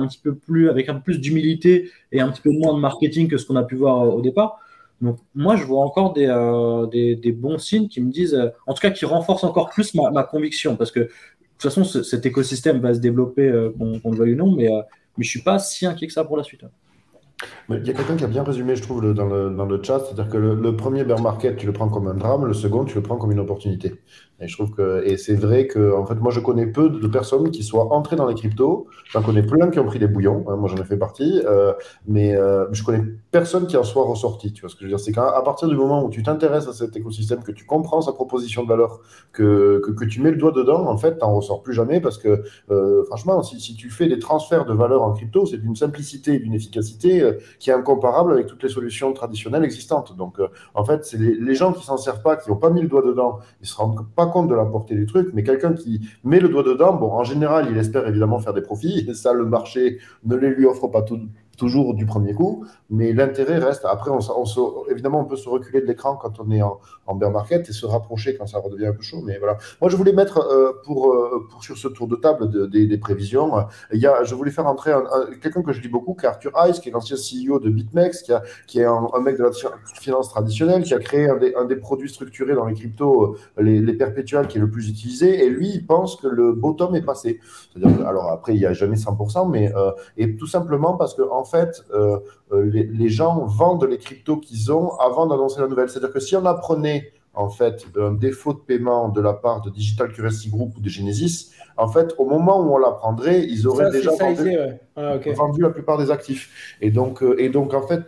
avec un peu plus d'humilité et un petit peu moins de marketing que ce qu'on a pu voir au départ. Donc moi, je vois encore des bons signes qui me disent, en tout cas, qui renforcent encore plus ma conviction, parce que de toute façon, cet écosystème va se développer, qu'on le veuille ou non, mais je ne suis pas si inquiet que ça pour la suite. Mais il y a quelqu'un qui a bien résumé, je trouve, dans le chat, c'est-à-dire que le premier bear market, tu le prends comme un drame, le second, tu le prends comme une opportunité. Et je trouve et c'est vrai que, en fait, moi, je connais peu de personnes qui soient entrées dans les cryptos. J'en connais plein qui ont pris des bouillons, hein, moi j'en ai fait partie, mais je connais personne qui en soit ressorti. Tu vois ce que je veux dire? C'est qu'à partir du moment où tu t'intéresses à cet écosystème, que tu comprends sa proposition de valeur, que tu mets le doigt dedans, en fait, tu n'en ressors plus jamais, parce que, franchement, si tu fais des transferts de valeur en crypto, c'est d'une simplicité et d'une efficacité qui est incomparable avec toutes les solutions traditionnelles existantes. Donc, en fait, c'est les gens qui s'en servent pas, qui n'ont pas mis le doigt dedans, ils se rendent pas compte de la portée du truc, mais quelqu'un qui met le doigt dedans, bon, en général, il espère évidemment faire des profits, et ça, le marché ne les lui offre pas toujours du premier coup, mais l'intérêt reste. Après, évidemment, on peut se reculer de l'écran quand on est en bear market et se rapprocher quand ça redevient un peu chaud, mais voilà. Moi, je voulais mettre, sur ce tour de table des prévisions, je voulais faire entrer quelqu'un que je lis beaucoup, qui est Arthur Hayes, qui est l'ancien CEO de BitMEX, qui est un mec de la finance traditionnelle, qui a créé un des produits structurés dans les cryptos, les perpétuels, qui est le plus utilisé, et lui, il pense que le bottom est passé. C'est-à-dire, alors après, il n'y a jamais 100%, mais et tout simplement parce qu'en fait, les gens vendent les cryptos qu'ils ont avant d'annoncer la nouvelle. C'est-à-dire que si on apprenait en fait un défaut de paiement de la part de Digital Currency Group ou de Genesis, en fait, au moment où on l'apprendrait, ils auraient déjà vendu la plupart des actifs. Et donc en fait,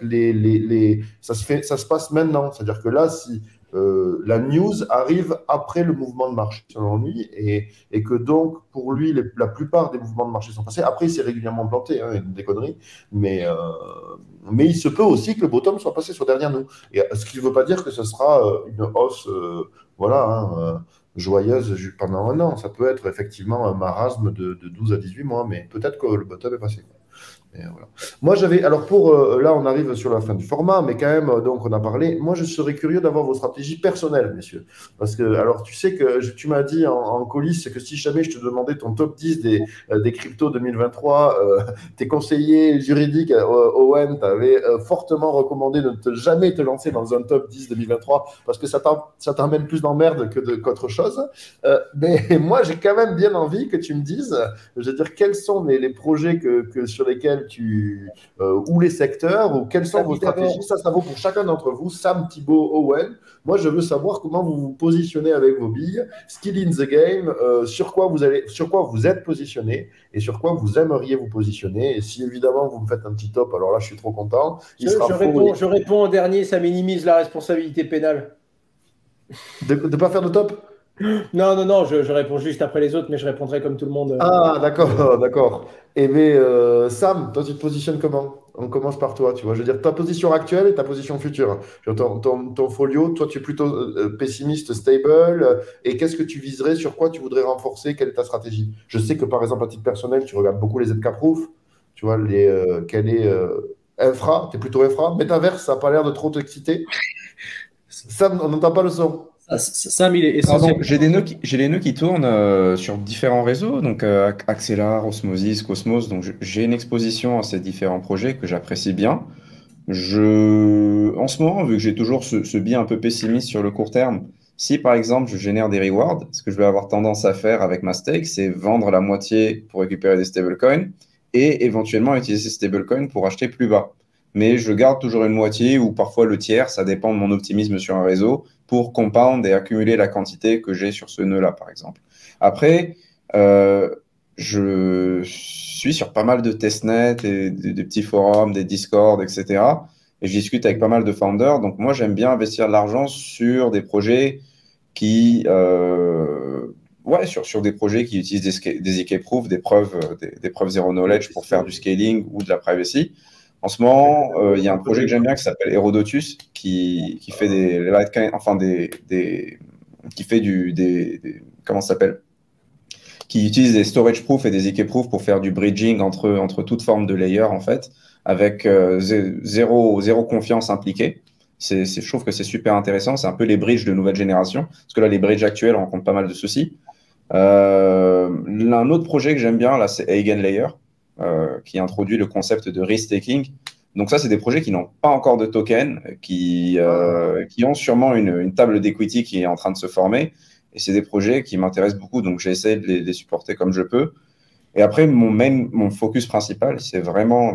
ça se passe maintenant. C'est-à-dire que là, si la news arrive après le mouvement de marché, selon lui, et que donc, pour lui, la plupart des mouvements de marché sont passés. Après, il s'est régulièrement planté, hein, des conneries, mais il se peut aussi que le bottom soit passé sur derrière nous. Et ce qui ne veut pas dire que ce sera une hausse, voilà, hein, joyeuse pendant un an. Ça peut être effectivement un marasme de 12 à 18 mois, mais peut-être que le bottom est passé. Et voilà. Moi, alors là, on arrive sur la fin du format, mais quand même, donc, on a parlé. Moi, je serais curieux d'avoir vos stratégies personnelles, messieurs. Parce que, alors, tu sais que tu m'as dit en coulisses que si jamais je te demandais ton top 10 des cryptos 2023, tes conseillers juridiques, Owen, t'avaient fortement recommandé de ne jamais te lancer dans un top 10 2023 parce que ça t'emmène plus d'emmerde qu'autre chose. Mais moi, j'ai quand même bien envie que tu me dises, je veux dire, quels sont les projets sur lesquels ou les secteurs, ou quelles sont vos stratégies. Ça vaut pour chacun d'entre vous, Sam, Thibaut, Owen. Moi, je veux savoir comment vous vous positionnez avec vos billes, skill in the game, sur quoi vous êtes positionné et sur quoi vous aimeriez vous positionner. Et si évidemment vous me faites un petit top, alors là, je suis trop content. Je réponds en dernier, ça minimise la responsabilité pénale. De ne pas faire de top? Non, je réponds juste après les autres, mais je répondrai comme tout le monde. Ah, d'accord. Et mais Sam, toi, tu te positionnes comment? On commence par toi, tu vois. Je veux dire, ta position actuelle et ta position future. Ton folio, toi, tu es plutôt pessimiste, stable. Et qu'est-ce que tu viserais? Sur quoi tu voudrais renforcer? Quelle est ta stratégie? Je sais que, par exemple, à titre personnel, tu regardes beaucoup les ZK-Proof. Tu vois, quelle est infra? Tu es plutôt infra. Metaverse, ça n'a pas l'air de trop t'exciter. Sam, on n'entend pas le son. Sam, il est essentiel. J'ai les nœuds qui tournent sur différents réseaux, donc Axelar, Osmosis, Cosmos. Donc j'ai une exposition à ces différents projets que j'apprécie bien. En ce moment, vu que j'ai toujours ce biais un peu pessimiste sur le court terme, si par exemple je génère des rewards, ce que je vais avoir tendance à faire avec ma stake, c'est vendre la moitié pour récupérer des stablecoins et éventuellement utiliser ces stablecoins pour acheter plus bas. Mais je garde toujours une moitié ou parfois le tiers, ça dépend de mon optimisme sur un réseau, pour compound et accumuler la quantité que j'ai sur ce nœud-là, par exemple. Après, je suis sur pas mal de testnets, et des petits forums, des Discord, etc. Et je discute avec pas mal de founders. Donc moi, j'aime bien investir de l'argent sur des projets qui... sur des projets qui utilisent des EK-proof, des preuves zero knowledge pour faire du scaling ou de la privacy. En ce moment, il y a un projet que j'aime bien qui s'appelle Herodotus, qui fait comment ça s'appelle? Qui utilise des storage proof et des EK proof pour faire du bridging entre toutes formes de layers, en fait, avec zéro confiance impliquée. Je trouve que c'est super intéressant. C'est un peu les bridges de nouvelle génération, parce que là, les bridges actuels rencontrent pas mal de soucis. Un autre projet que j'aime bien, là, c'est Eigenlayer, qui introduit le concept de risk-taking. Donc ça, c'est des projets qui n'ont pas encore de token, qui ont sûrement une table d'equity qui est en train de se former. Et c'est des projets qui m'intéressent beaucoup, donc j'ai essayé de les supporter comme je peux. Et après, mon focus principal, c'est vraiment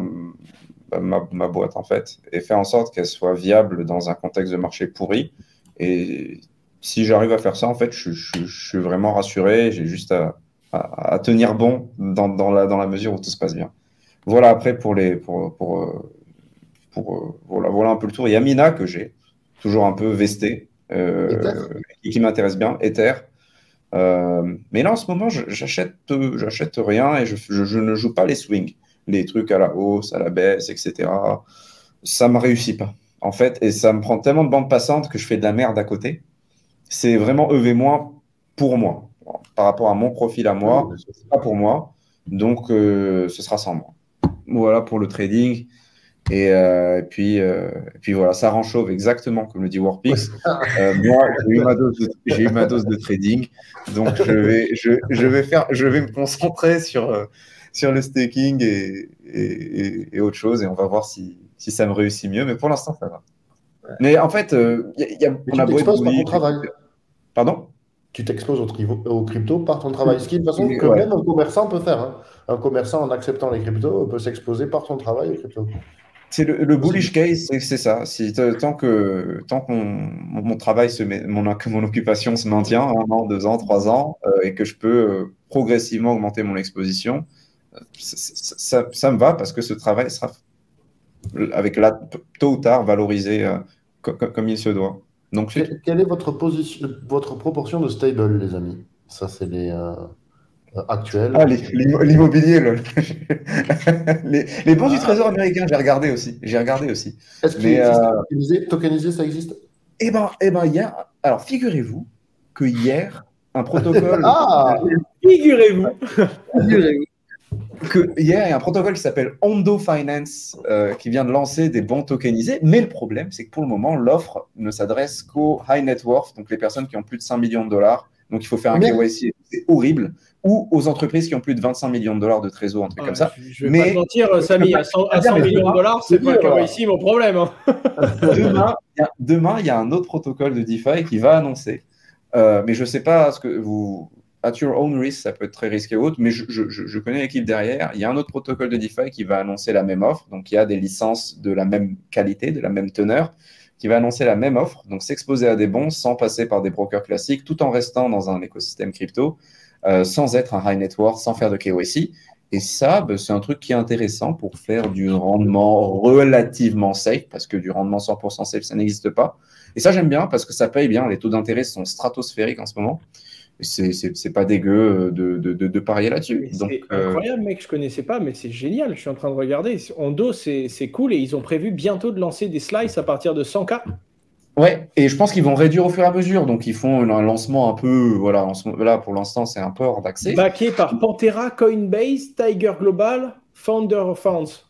ma boîte, en fait, et faire en sorte qu'elle soit viable dans un contexte de marché pourri. Et si j'arrive à faire ça, en fait, je suis vraiment rassuré. J'ai juste à tenir bon dans la mesure où tout se passe bien. Voilà, après, voilà un peu le tour. Il y a Mina que j'ai toujours un peu vesté, qui m'intéresse bien, Ether. Mais là, en ce moment, j'achète rien et je ne joue pas les swings, les trucs à la hausse, à la baisse, etc. Ça ne me réussit pas, en fait, et ça me prend tellement de bande passante que je fais de la merde à côté. C'est vraiment EV- pour moi. Par rapport à mon profil à moi, c'est pas pour moi, donc ce sera sans moi. Voilà pour le trading. Et puis voilà, ça rend chauve exactement comme le dit Warpix. Moi, j'ai eu ma dose de trading, donc je vais me concentrer sur le staking et autre chose, et on va voir si ça me réussit mieux. Mais pour l'instant, ça va. Mais en fait, on a beau être par ton travail. Pardon? tu t'exposes au crypto par ton travail. Ce qui est une façon que Ouais. même un commerçant peut faire. Hein. Un commerçant, en acceptant les cryptos, peut s'exposer par son travail aux cryptos. C'est le bullish case, c'est ça. Tant que mon travail, que mon occupation se maintient 1 an, 2 ans, 3 ans, et que je peux progressivement augmenter mon exposition, ça me va parce que ce travail sera, tôt ou tard, valorisé comme il se doit. Donc, Quelle est votre proportion de stable, les amis? Ça, c'est les actuels. Ah, l'immobilier, les bons du Trésor américain, j'ai regardé aussi. Est-ce qu'il existe tokenisé, ça existe? Eh ben, hier, alors figurez-vous que hier, un protocole. Figurez-vous que hier, il y a un protocole qui s'appelle Ondo Finance qui vient de lancer des bons tokenisés. Mais le problème, c'est que pour le moment, l'offre ne s'adresse qu'aux high net worth, donc les personnes qui ont plus de 5 millions de dollars. Donc, il faut faire un KYC, c'est horrible. Ou aux entreprises qui ont plus de 25 millions de dollars de trésor, un truc comme ça. Je vais pas te mentir, Samy, à 100 millions de dollars, c'est pas le KYC mon problème. Hein. Demain, il y a un autre protocole de DeFi qui va annoncer. Mais je ne sais pas ce que vous. At your own risk, ça peut être très risqué ou autre, mais je connais l'équipe derrière. Il y a un autre protocole de DeFi qui va annoncer la même offre. Donc, il y a des licences de la même qualité, de la même teneur, qui va annoncer la même offre. Donc, s'exposer à des bons sans passer par des brokers classiques, tout en restant dans un écosystème crypto, sans être un high net worth, sans faire de KYC. Et ça, c'est un truc qui est intéressant pour faire du rendement relativement safe, parce que du rendement 100% safe, ça n'existe pas. Et ça, j'aime bien, parce que ça paye bien. Les taux d'intérêt sont stratosphériques en ce moment. C'est pas dégueu de parier là-dessus. C'est incroyable, mec, je connaissais pas, mais c'est génial. Je suis en train de regarder. Ondo, c'est cool et ils ont prévu bientôt de lancer des slices à partir de 100K. Ouais, et je pense qu'ils vont réduire au fur et à mesure. Donc, ils font un lancement un peu. Voilà, là, pour l'instant, c'est un peu hors d'accès. Backé par Pantera, Coinbase, Tiger Global, Founder of Funds.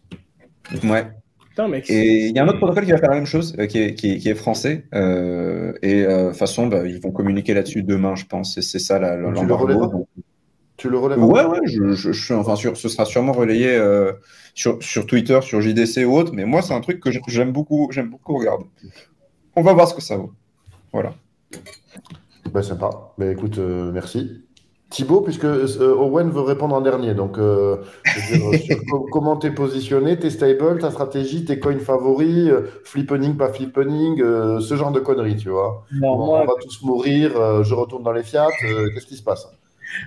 Ouais. Putain, mec, et il y a un autre protocole qui va faire la même chose, qui est français. De toute façon, ils vont communiquer là-dessus demain, je pense. C'est ça l'embargo. Tu le relèves? Ouais, ce sera sûrement relayé sur Twitter, sur JDC ou autre. Mais moi, c'est un truc que j'aime beaucoup regarder. On va voir ce que ça vaut. Voilà. Sympa. Écoute, merci. Thibaut, puisque Owen veut répondre en dernier, donc comment t'es positionné, tes stables, ta stratégie, tes coins favoris, flippening, pas flippening, ce genre de conneries, tu vois. On va tous mourir, je retourne dans les fiat, qu'est-ce qui se passe?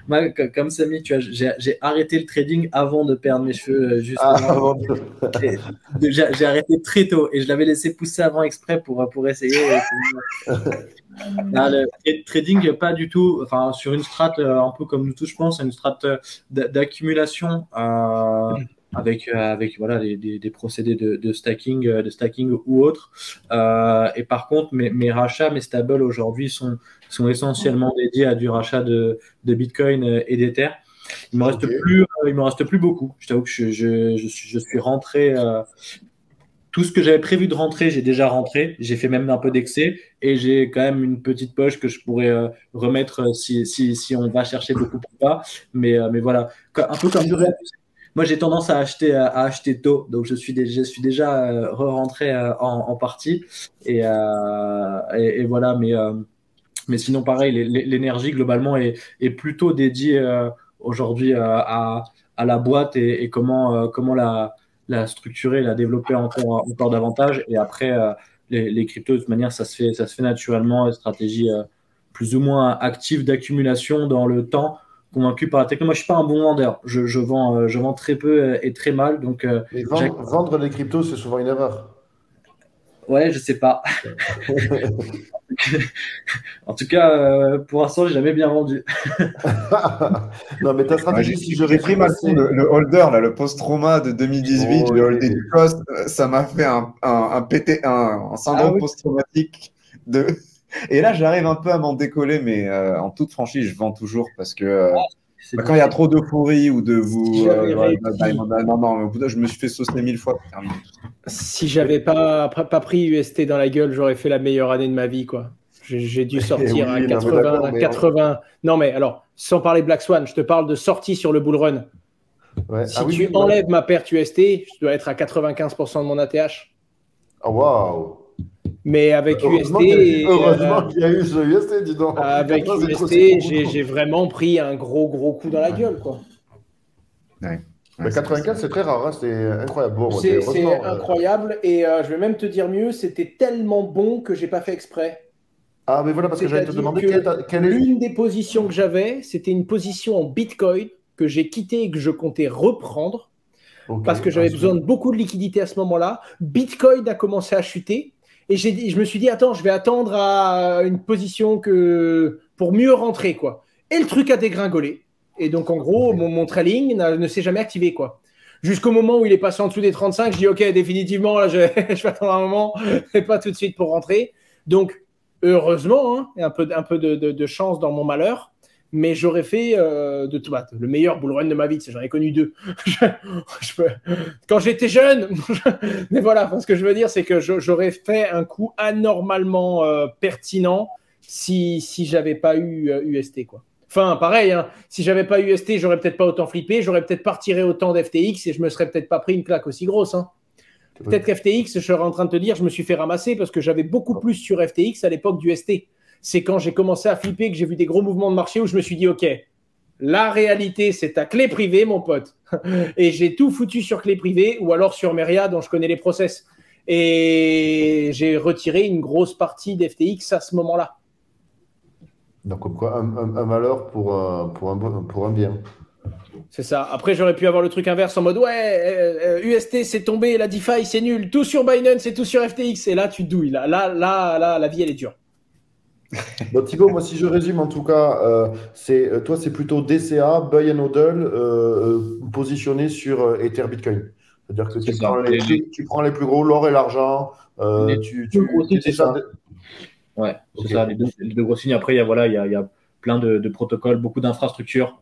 Moi, comme Samy, tu vois, j'ai arrêté le trading avant de perdre mes cheveux. J'ai arrêté très tôt et je l'avais laissé pousser avant exprès pour essayer. Le trading, pas du tout. Enfin, sur une strat un peu comme nous tous, je pense, une strat d'accumulation avec voilà des procédés de stacking ou autre. Et par contre, mes rachats, mes stables aujourd'hui sont essentiellement dédiés à du rachat de Bitcoin et d'Ether. Il me reste plus beaucoup. Je t'avoue que je suis rentré. Tout ce que j'avais prévu de rentrer, j'ai déjà rentré. J'ai fait même un peu d'excès et j'ai quand même une petite poche que je pourrais remettre si on va chercher beaucoup plus bas. Mais voilà, un peu comme moi, j'ai tendance à acheter tôt, donc je suis déjà re-rentré en partie et voilà. Mais sinon, pareil, l'énergie globalement est plutôt dédiée aujourd'hui à la boîte et comment la structurer, la développer encore davantage. Et après, les cryptos, de toute manière, ça se fait naturellement, stratégie plus ou moins active d'accumulation dans le temps. Convaincu par la techno. Moi, je suis pas un bon vendeur. Je vends très peu et très mal. Donc, vendre les cryptos, c'est souvent une erreur. Ouais, je sais pas. En tout cas, pour l'instant, j'ai jamais bien vendu. Non, mais ta stratégie, si j'aurais pris mal le holder, là, le post-trauma de 2018, le holder du cost, ça m'a fait un syndrome post-traumatique de. Et là, j'arrive un peu à m'en décoller, mais en toute franchise, je vends toujours parce que quand il y a trop d'euphorie ou de vous. Non, je me suis fait saucer 1000 fois. Si j'avais pas pris UST dans la gueule, j'aurais fait la meilleure année de ma vie, quoi. J'ai dû sortir à 80. Non, mais alors, sans parler Black Swan, je te parle de sortie sur le bull run. Ouais. Si tu enlèves ma perte UST, je dois être à 95% de mon ATH. Oh, waouh! Mais avec Heureusement UST, qu'il y a eu ce UST, dis donc. avec Maintenant, c'est trop UST, beaucoup. j'ai vraiment pris un gros coup dans la gueule, quoi. Ouais. Mais Ouais, 95, c'est très rare, hein, c'est incroyable. Bon, C'est heureusement. incroyable et je vais même te dire mieux, c'était tellement bon que j'ai pas fait exprès. Ah, mais voilà, parce que j'allais te C'est-à-dire demander que quelle est. l'une des positions que j'avais, c'était une position en Bitcoin que j'ai quittée et que je comptais reprendre Ok, parce que j'avais besoin de beaucoup de liquidité à ce moment-là. Bitcoin a commencé à chuter et je me suis dit, attends, je vais attendre à une position pour mieux rentrer, quoi. Et le truc a dégringolé. Et donc, en gros, Ok. mon trailing ne s'est jamais activé, quoi. Jusqu'au moment où il est passé en dessous des 35, je dis, OK, définitivement, là, je vais attendre un moment et pas tout de suite pour rentrer. Donc, heureusement, hein, un peu de chance dans mon malheur, mais j'aurais fait le meilleur bull run de ma vie. J'en ai connu 2. Quand j'étais jeune, mais voilà, ce que je veux dire, c'est que j'aurais fait un coup anormalement pertinent si j'avais pas eu UST, quoi. Enfin, pareil, hein, si j'avais pas eu UST, j'aurais peut-être pas autant flippé, j'aurais peut-être pas retiré autant d'FTX et je me serais peut-être pas pris une claque aussi grosse. Hein. Peut-être qu'FTX, je serais en train de te dire, je me suis fait ramasser parce que j'avais beaucoup plus sur FTX à l'époque du ST. C'est quand j'ai commencé à flipper que j'ai vu des gros mouvements de marché où je me suis dit, OK, la réalité, c'est ta clé privée, mon pote. Et j'ai tout foutu sur clé privée ou alors sur Meria, dont je connais les process. Et j'ai retiré une grosse partie d'FTX à ce moment-là. Donc, comme quoi, un malheur pour un bien. C'est ça. Après, j'aurais pu avoir le truc inverse en mode ouais, UST c'est tombé, la DeFi c'est nul, tout sur Binance et tout sur FTX. Et là, tu douilles. Là, la vie elle est dure. Bon, Thibaut, moi, si je résume en tout cas, toi, c'est plutôt DCA, buy and hodl, positionné sur Ether Bitcoin. C'est-à-dire que C'est ça. tu prends les plus gros, l'or et l'argent. Les deux gros signes, c'est ça. déjà. Ouais, c'est Ok. ça, les deux gros signes. Après, il y a plein de protocoles, beaucoup d'infrastructures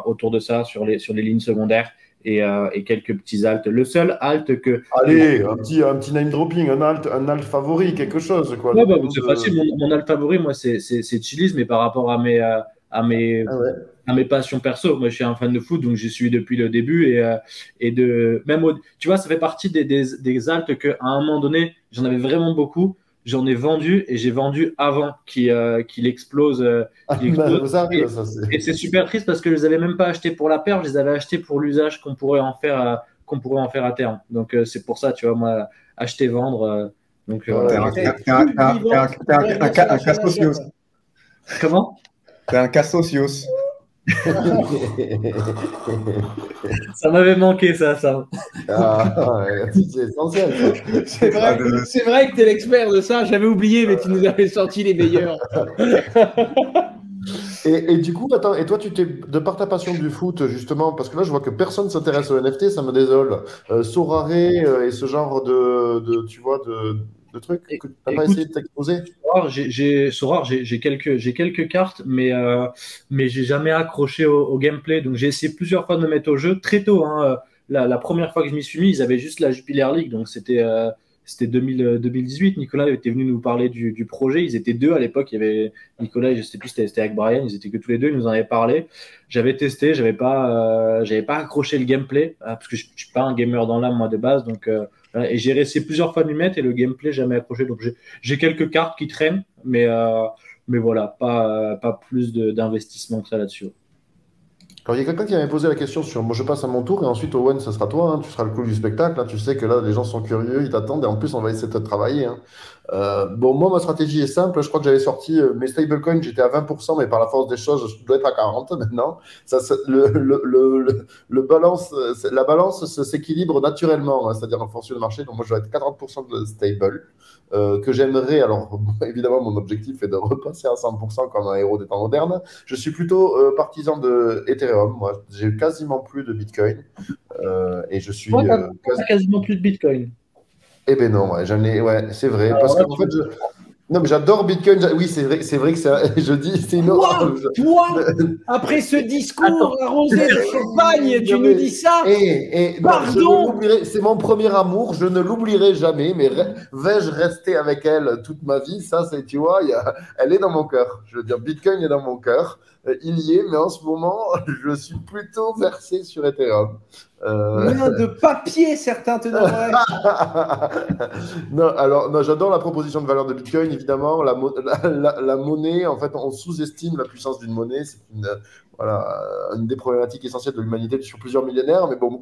autour de ça, sur les lignes secondaires et quelques petits alts. Le seul alt que. Allez, un petit name dropping, un alt favori, quelque chose, quoi. Ouais, bah, Donne-nous c'est de- facile. Mon alt favori, moi, c'est Chili's, mais par rapport à mes, Ah ouais. à mes passions perso. Moi, je suis un fan de foot, donc j'y suis depuis le début. Tu vois, ça fait partie des alts qu'à un moment donné, j'en avais vraiment beaucoup. J'en ai vendu et j'ai vendu avant qu'il explose. Qu'il explose. Ça arrive, ça, c'est. Et c'est super triste parce que je les avais même pas achetés pour la paire, je les avais achetés pour l'usage qu'on pourrait en faire à terme. Donc c'est pour ça, tu vois, moi, acheter, vendre. Donc Ouais, voilà. T'es un Cassosios. Comment? T'es un Cassosios. Ça m'avait manqué ça. Ah, ouais, c'est essentiel, ça. C'est vrai que tu es l'expert de ça. J'avais oublié, mais tu nous avais sorti les meilleurs. Et du coup, attends, et toi, de par ta passion du foot, justement, parce que là, je vois que personne s'intéresse au NFT, ça me désole. Sorare et ce genre tu vois, de trucs que tu n'as pas Écoute, essayé de t'exposer? Sorare, j'ai quelques cartes, mais j'ai jamais accroché au gameplay. Donc j'ai essayé plusieurs fois de me mettre au jeu très tôt. Hein. La première fois que je m'y suis mis, ils avaient juste la Jupiler League, donc c'était 2018. Nicolas était venu nous parler du projet. Ils étaient deux à l'époque. Il y avait Nicolas, je sais plus, c'était avec Brian. Ils étaient que tous les deux. Ils nous en avaient parlé. J'avais testé. J'avais pas accroché le gameplay parce que je suis pas un gamer dans l'âme moi de base. Donc voilà. Et j'ai essayé plusieurs fois de m'y mettre et le gameplay jamais accroché. Donc j'ai quelques cartes qui traînent, mais voilà, pas plus d'investissement que ça là-dessus. Alors, il y a quelqu'un qui m'avait posé la question sur. Moi, je passe à mon tour et ensuite, Owen, ce sera toi. Hein, tu seras le clou du spectacle. Hein, tu sais que là, les gens sont curieux, ils t'attendent et en plus, on va essayer de travailler. Hein. Bon, moi, ma stratégie est simple. Je crois que j'avais sorti mes stablecoins, j'étais à 20%, mais par la force des choses, je dois être à 40 maintenant. La balance s'équilibre naturellement, hein, c'est-à-dire en fonction du marché. Donc, moi, je dois être 40% de stable. Que j'aimerais, alors évidemment mon objectif est de repasser à 100% comme un héros des temps modernes. Je suis plutôt partisan de Ethereum, moi j'ai quasiment plus de Bitcoin et je suis Quasiment plus de Bitcoin. Eh ben non, ouais, ouais, c'est vrai, Alors parce là, qu'en fait non mais j'adore Bitcoin, oui c'est vrai que je dis c'est une Toi, après ce discours arrosé de champagne, tu nous dis ça? Pardon. C'est mon premier amour, je ne l'oublierai jamais, mais vais-je rester avec elle toute ma vie? Ça, tu vois, elle est dans mon cœur. Je veux dire, Bitcoin est dans mon cœur. Il y est, mais en ce moment, je suis plutôt versé sur Ethereum. Main de papier, certains te donneraient. Non, alors, non, j'adore la proposition de valeur de Bitcoin, évidemment. La monnaie, en fait, on sous-estime la puissance d'une monnaie. C'est voilà, une des problématiques essentielles de l'humanité sur plusieurs millénaires. Mais bon,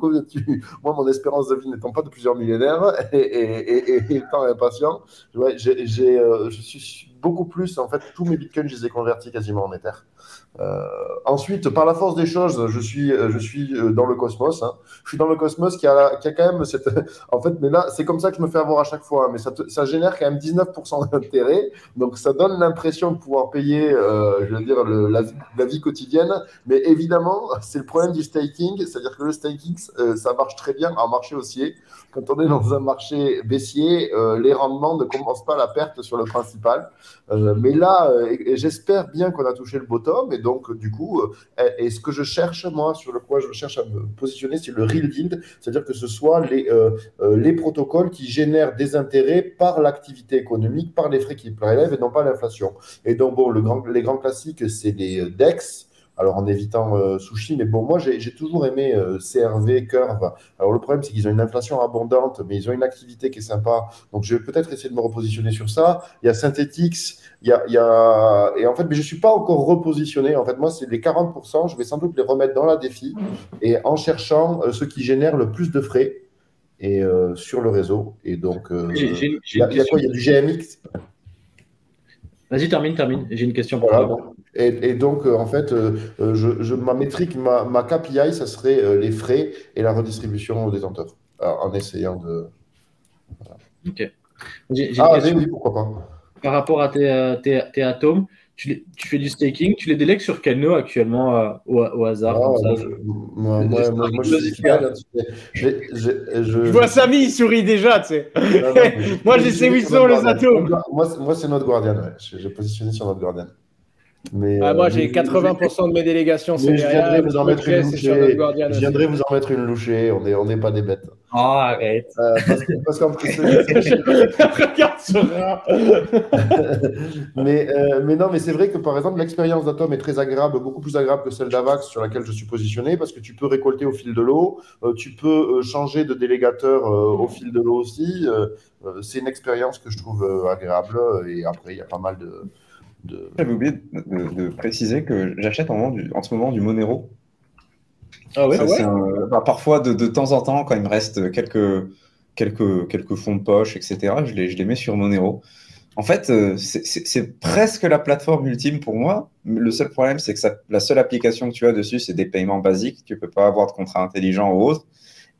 moi, mon espérance de vie n'étant pas de plusieurs millénaires et étant impatient, ouais, je suis beaucoup plus, en fait, tous mes Bitcoins, je les ai convertis quasiment en Ether. Ensuite, par la force des choses, je suis dans le cosmos. Hein. Je suis dans le cosmos qui a quand même cette. En fait, mais là, c'est comme ça que je me fais avoir à chaque fois. Mais ça génère quand même 19% d'intérêt. Donc, ça donne l'impression de pouvoir payer, je veux dire, la vie quotidienne. Mais évidemment, c'est le problème du staking. C'est-à-dire que le staking, ça marche très bien en marché haussier. Quand on est dans un marché baissier, les rendements ne compensent pas la perte sur le principal. Mais là, j'espère bien qu'on a touché le bottom. Et donc, du coup, et ce que je cherche, moi, sur le quoi je cherche à me positionner, c'est le real yield, c'est-à-dire que ce soit les protocoles qui génèrent des intérêts par l'activité économique, par les frais qu'ils prélèvent et non pas l'inflation. Et donc, bon, les grands classiques, c'est les DEX. Alors, en évitant Sushi, mais bon, moi, j'ai toujours aimé CRV, Curve. Alors, le problème, c'est qu'ils ont une inflation abondante, mais ils ont une activité qui est sympa. Donc, je vais peut-être essayer de me repositionner sur ça. Il y a Synthetix, et en fait, mais je ne suis pas encore repositionné. En fait, moi, c'est les 40%, je vais sans doute les remettre dans la défi et en cherchant ceux qui génèrent le plus de frais et, sur le réseau. Et donc, il y a quoi? Il y a du GMX. Vas-y, termine. J'ai une question pour Voilà, toi. bon. Et donc, en fait, ma métrique, ma KPI, ça serait les frais et la redistribution aux détenteurs, en essayant de. Voilà. Ok. J'ai une Ah, question. oui, pourquoi pas. Par rapport à tes atomes, tu fais du staking, tu les délègues sur quel nœud actuellement au hasard comme ça Moi, je suis fidèle. Je vois Samy, il sourit déjà, tu sais. Moi, je sais où ils sont, les atomes. Moi, c'est notre Guardian, ouais. J'ai positionné sur notre Guardian. Mais, moi, j'ai 80% de mes délégations, c'est je viendrai vous en mettre une louchée. Je viendrai aussi. vous en mettre une louchée. On n'est pas des bêtes. Oh, arrête. Parce qu'en plus, regarde ce rat. mais non, mais c'est vrai que par exemple, l'expérience d'Atom est très agréable, beaucoup plus agréable que celle d'Avax sur laquelle je suis positionné, parce que tu peux récolter au fil de l'eau, tu peux changer de délégateur au fil de l'eau aussi. C'est une expérience que je trouve agréable. Et après, il y a pas mal de. J'avais oublié de préciser que j'achète en ce moment du Monero. Ah ouais, parfois, de temps en temps, quand il me reste quelques fonds de poche, etc., je les mets sur Monero. En fait, c'est presque la plateforme ultime pour moi. Le seul problème, c'est que la seule application que tu as dessus, c'est des paiements basiques. Tu ne peux pas avoir de contrat intelligent ou autre.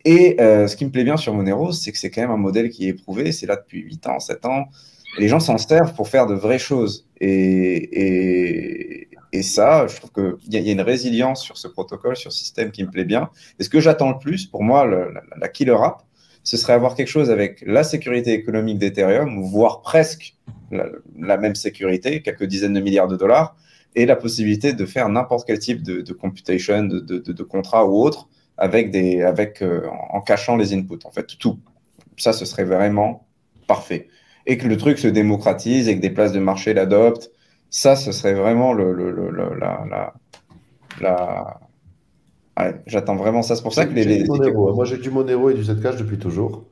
Et ce qui me plaît bien sur Monero, c'est que c'est quand même un modèle qui est éprouvé. C'est là depuis 8 ans, 7 ans. Et les gens s'en servent pour faire de vraies choses. Et ça, je trouve qu'il y a une résilience sur ce protocole, sur ce système qui me plaît bien. Et ce que j'attends le plus, pour moi, la killer app, ce serait avoir quelque chose avec la sécurité économique d'Ethereum, voire presque la même sécurité, quelques dizaines de milliards de dollars, et la possibilité de faire n'importe quel type de computation, de contrat ou autre, en cachant les inputs. En fait, tout. Ça, ce serait vraiment parfait. Et que le truc se démocratise et que des places de marché l'adoptent. Ça, ce serait vraiment Ouais, j'attends vraiment ça. C'est pour ça que Moi, j'ai du Monero et du Zcash depuis toujours.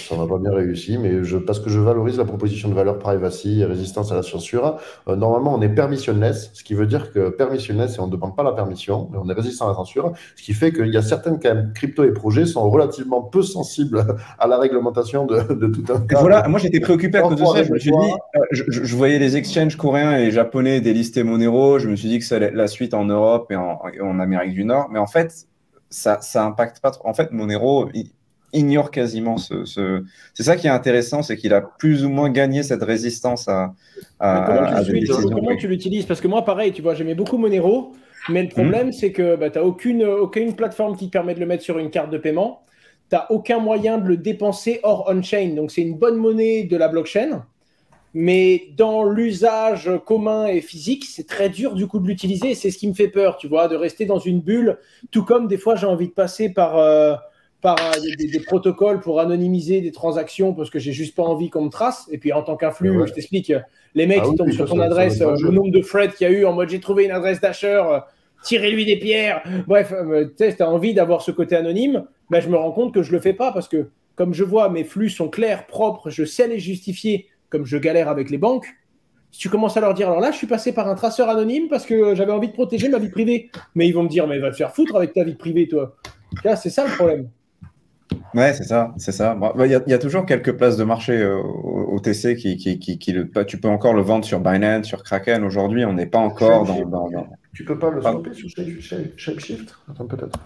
Ça n'a pas bien réussi, mais parce que je valorise la proposition de valeur privacy et résistance à la censure. Normalement, on est permissionless, ce qui veut dire que permissionless, et on ne demande pas la permission, mais on est résistant à la censure, ce qui fait qu'il y a certaines quand même, cryptos et projets sont relativement peu sensibles à la réglementation de tout un tas. Voilà, moi j'étais préoccupé à cause de ça. Je me suis dit, je voyais les exchanges coréens et japonais délister Monero. Je me suis dit que ça allait être la suite en Europe et en Amérique du Nord, mais en fait, ça impacte pas trop. En fait, Monero ignore quasiment c'est ça qui est intéressant, c'est qu'il a plus ou moins gagné cette résistance à comment tu l'utilises? Parce que moi, pareil, tu vois, j'aimais beaucoup Monero, mais le problème, c'est que tu n'as aucune plateforme qui te permet de le mettre sur une carte de paiement. Tu n'as aucun moyen de le dépenser hors on-chain. Donc, c'est une bonne monnaie de la blockchain. Mais dans l'usage commun et physique, c'est très dur du coup de l'utiliser. C'est ce qui me fait peur, tu vois, de rester dans une bulle. Tout comme des fois, j'ai envie de passer par des protocoles pour anonymiser des transactions parce que j'ai juste pas envie qu'on me trace. Et puis en tant qu'influx, je t'explique, les mecs ils tombent sur ton adresse, le nombre de threads qu'il y a eu en mode j'ai trouvé une adresse d'acheteur, tirez-lui des pierres. Bref, tu as envie d'avoir ce côté anonyme. Ben, je me rends compte que je le fais pas parce que comme je vois mes flux sont clairs, propres, je sais les justifier comme je galère avec les banques. Si tu commences à leur dire, alors là, je suis passé par un traceur anonyme parce que j'avais envie de protéger ma vie privée. Mais ils vont me dire, mais va te faire foutre avec ta vie privée, toi. Là, c'est ça le problème. Ouais, c'est ça, c'est ça. Il y a toujours quelques places de marché au TC tu peux encore le vendre sur Binance, sur Kraken. Aujourd'hui, on n'est pas encore dans... Tu peux pas le swapper sur Shapeshift? Attends, peut-être.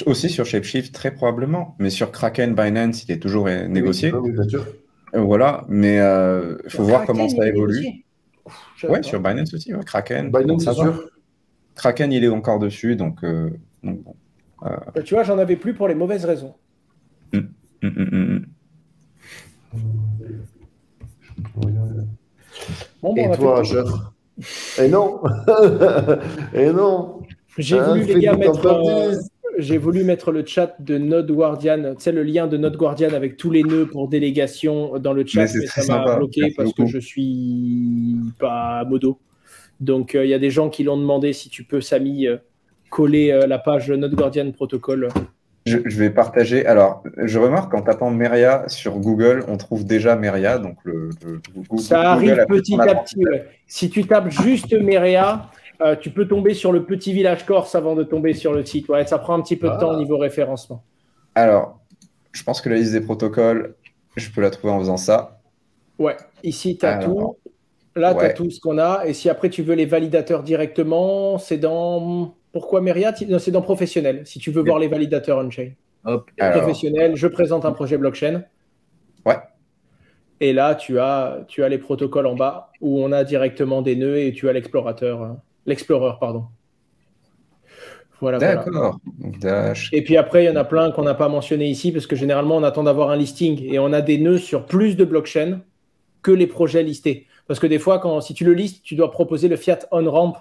Aussi sur Shapeshift, très probablement. Mais sur Kraken, Binance, il est toujours négocié. Oui, bien sûr. Voilà, mais il faut voir comment ça évolue. Ouais, sur Binance aussi, ouais. Kraken. Binance, c'est sûr. Kraken, il est encore dessus, donc bon. Tu vois, j'en avais plus pour les mauvaises raisons. Bon, et toi, Et non. Et non. J'ai voulu, les gars, j'ai voulu mettre le chat de Node Guardian, tu sais, le lien de Node Guardian avec tous les nœuds pour délégation dans le chat, mais ça m'a bloqué parce que je suis pas modo. Donc, il y a des gens qui l'ont demandé si tu peux, Samy, coller la page Node Guardian protocole. Je vais partager. Alors, je remarque qu'en tapant Meria sur Google, on trouve déjà Meria. Donc ça arrive petit à petit. Ouais. Si tu tapes juste Meria, tu peux tomber sur le petit village corse avant de tomber sur le site. Ouais, ça prend un petit peu de temps au niveau référencement. Alors, je pense que la liste des protocoles, je peux la trouver en faisant ça. Ouais, ici, tu as tout. Là, tu as tout ce qu'on a. Et si après, tu veux les validateurs directement, c'est dans... Pourquoi Meria? Non, c'est dans professionnel, si tu veux voir les validateurs on-chain. Professionnel, je présente un projet blockchain. Ouais. Et là, tu as les protocoles en bas où on a directement des nœuds et tu as l'Explorer, pardon. Voilà. D'accord. Voilà. Et puis après, il y en a plein qu'on n'a pas mentionné ici parce que généralement, on attend d'avoir un listing et on a des nœuds sur plus de blockchains que les projets listés. Parce que des fois, si tu le listes, tu dois proposer le fiat on-ramp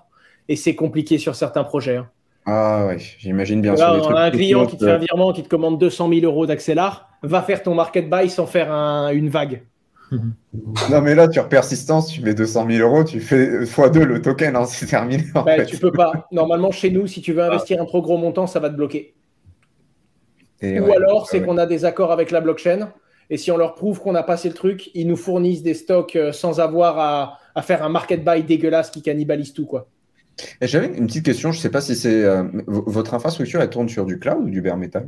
et c'est compliqué sur certains projets. Hein. Ah oui, j'imagine bien. Là, on a un client qui te fait un virement, qui te commande 200 000 euros d'Axelar, va faire ton market buy sans faire une vague. Non, mais là, sur persistance, tu mets 200 000 euros, tu fais x2 le token, hein, c'est terminé. En fait. Tu peux pas. Normalement, chez nous, si tu veux investir un trop gros montant, ça va te bloquer. Ou alors, c'est qu'on a des accords avec la blockchain. Et si on leur prouve qu'on a passé le truc, ils nous fournissent des stocks sans avoir à faire un market buy dégueulasse qui cannibalise tout, quoi. Et j'avais une petite question, je ne sais pas si c'est votre infrastructure, elle tourne sur du cloud ou du bare metal?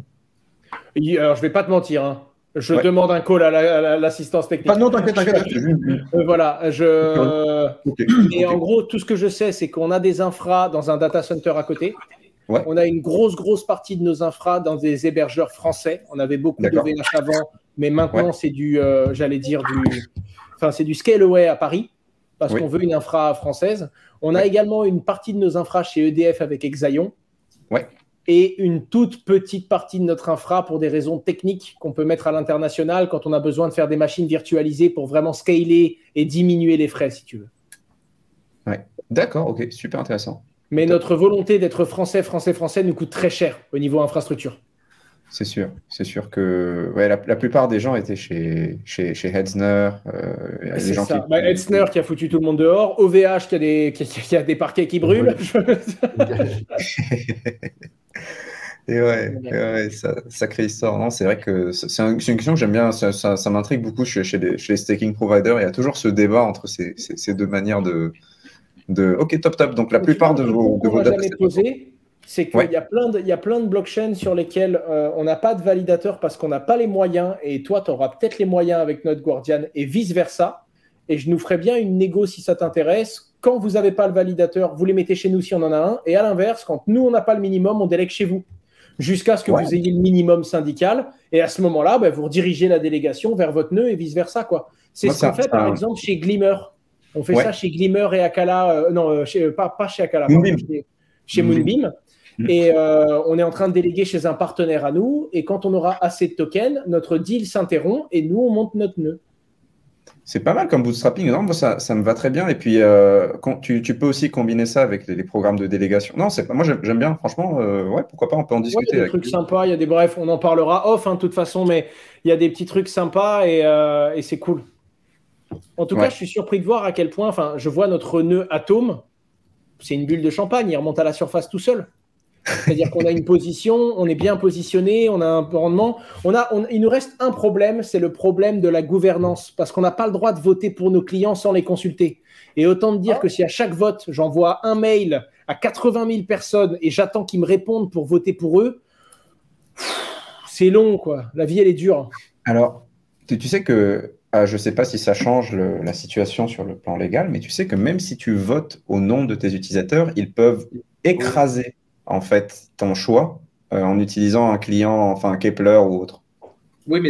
Alors, je ne vais pas te mentir, hein. Je demande un call à l'assistance technique. Non, t'inquiète. Voilà. Et en gros, tout ce que je sais, c'est qu'on a des infras dans un data center à côté. Ouais. On a une grosse partie de nos infras dans des hébergeurs français. On avait beaucoup de VNH avant, mais maintenant, c'est c'est du Scaleway à Paris. Parce qu'on veut une infra française. On a également une partie de nos infras chez EDF avec Exaion. Ouais. Et une toute petite partie de notre infra pour des raisons techniques qu'on peut mettre à l'international quand on a besoin de faire des machines virtualisées pour vraiment scaler et diminuer les frais, si tu veux. Ouais. D'accord, ok, super intéressant. Mais notre volonté d'être français nous coûte très cher au niveau infrastructure. C'est sûr que la plupart des gens étaient chez Hetzner. C'est ça. Hetzner qui a foutu tout le monde dehors, OVH qui a des parquets qui brûlent. Et sacrée histoire. Non, c'est vrai que c'est une question que j'aime bien, ça m'intrigue beaucoup chez les staking providers. Il y a toujours ce débat entre ces deux manières de OK, top. Donc la plupart de vos data c'est qu'il y a plein de blockchains sur lesquels on n'a pas de validateur parce qu'on n'a pas les moyens et toi, tu auras peut-être les moyens avec Node Guardian et vice-versa. Et je nous ferai bien une négo si ça t'intéresse. Quand vous n'avez pas le validateur, vous les mettez chez nous si on en a un. Et à l'inverse, quand nous, on n'a pas le minimum, on délègue chez vous jusqu'à ce que vous ayez le minimum syndical. Et à ce moment-là, vous redirigez la délégation vers votre nœud et vice-versa. C'est ce qu'on fait, par exemple, chez Glimmer. On fait ça chez Glimmer et Akala. Pas chez Akala. Chez Moonbeam. Et on est en train de déléguer chez un partenaire à nous. Et quand on aura assez de tokens, notre deal s'interrompt et nous, on monte notre nœud. C'est pas mal comme bootstrapping. Non, moi, ça me va très bien. Et puis, tu peux aussi combiner ça avec les programmes de délégation. Non, moi, j'aime bien. Franchement, pourquoi pas, on peut en discuter. Il y a des trucs sympas. Bref, on en parlera off, de toute façon. Mais il y a des petits trucs sympas et c'est cool. En tout cas, je suis surpris de voir à quel point, je vois notre nœud Atom. c'est une bulle de champagne, il remonte à la surface tout seul. C'est-à-dire qu'on a une position, on est bien positionné, on a un rendement. Il nous reste un problème, c'est le problème de la gouvernance, parce qu'on n'a pas le droit de voter pour nos clients sans les consulter. Et autant te dire que si à chaque vote, j'envoie un mail à 80 000 personnes et j'attends qu'ils me répondent pour voter pour eux, c'est long, quoi. La vie, elle est dure. Alors, tu sais que, je ne sais pas si ça change la situation sur le plan légal, mais tu sais que même si tu votes au nom de tes utilisateurs, ils peuvent écraser en fait ton choix en utilisant un client, enfin Kepler ou autre. Oui, mais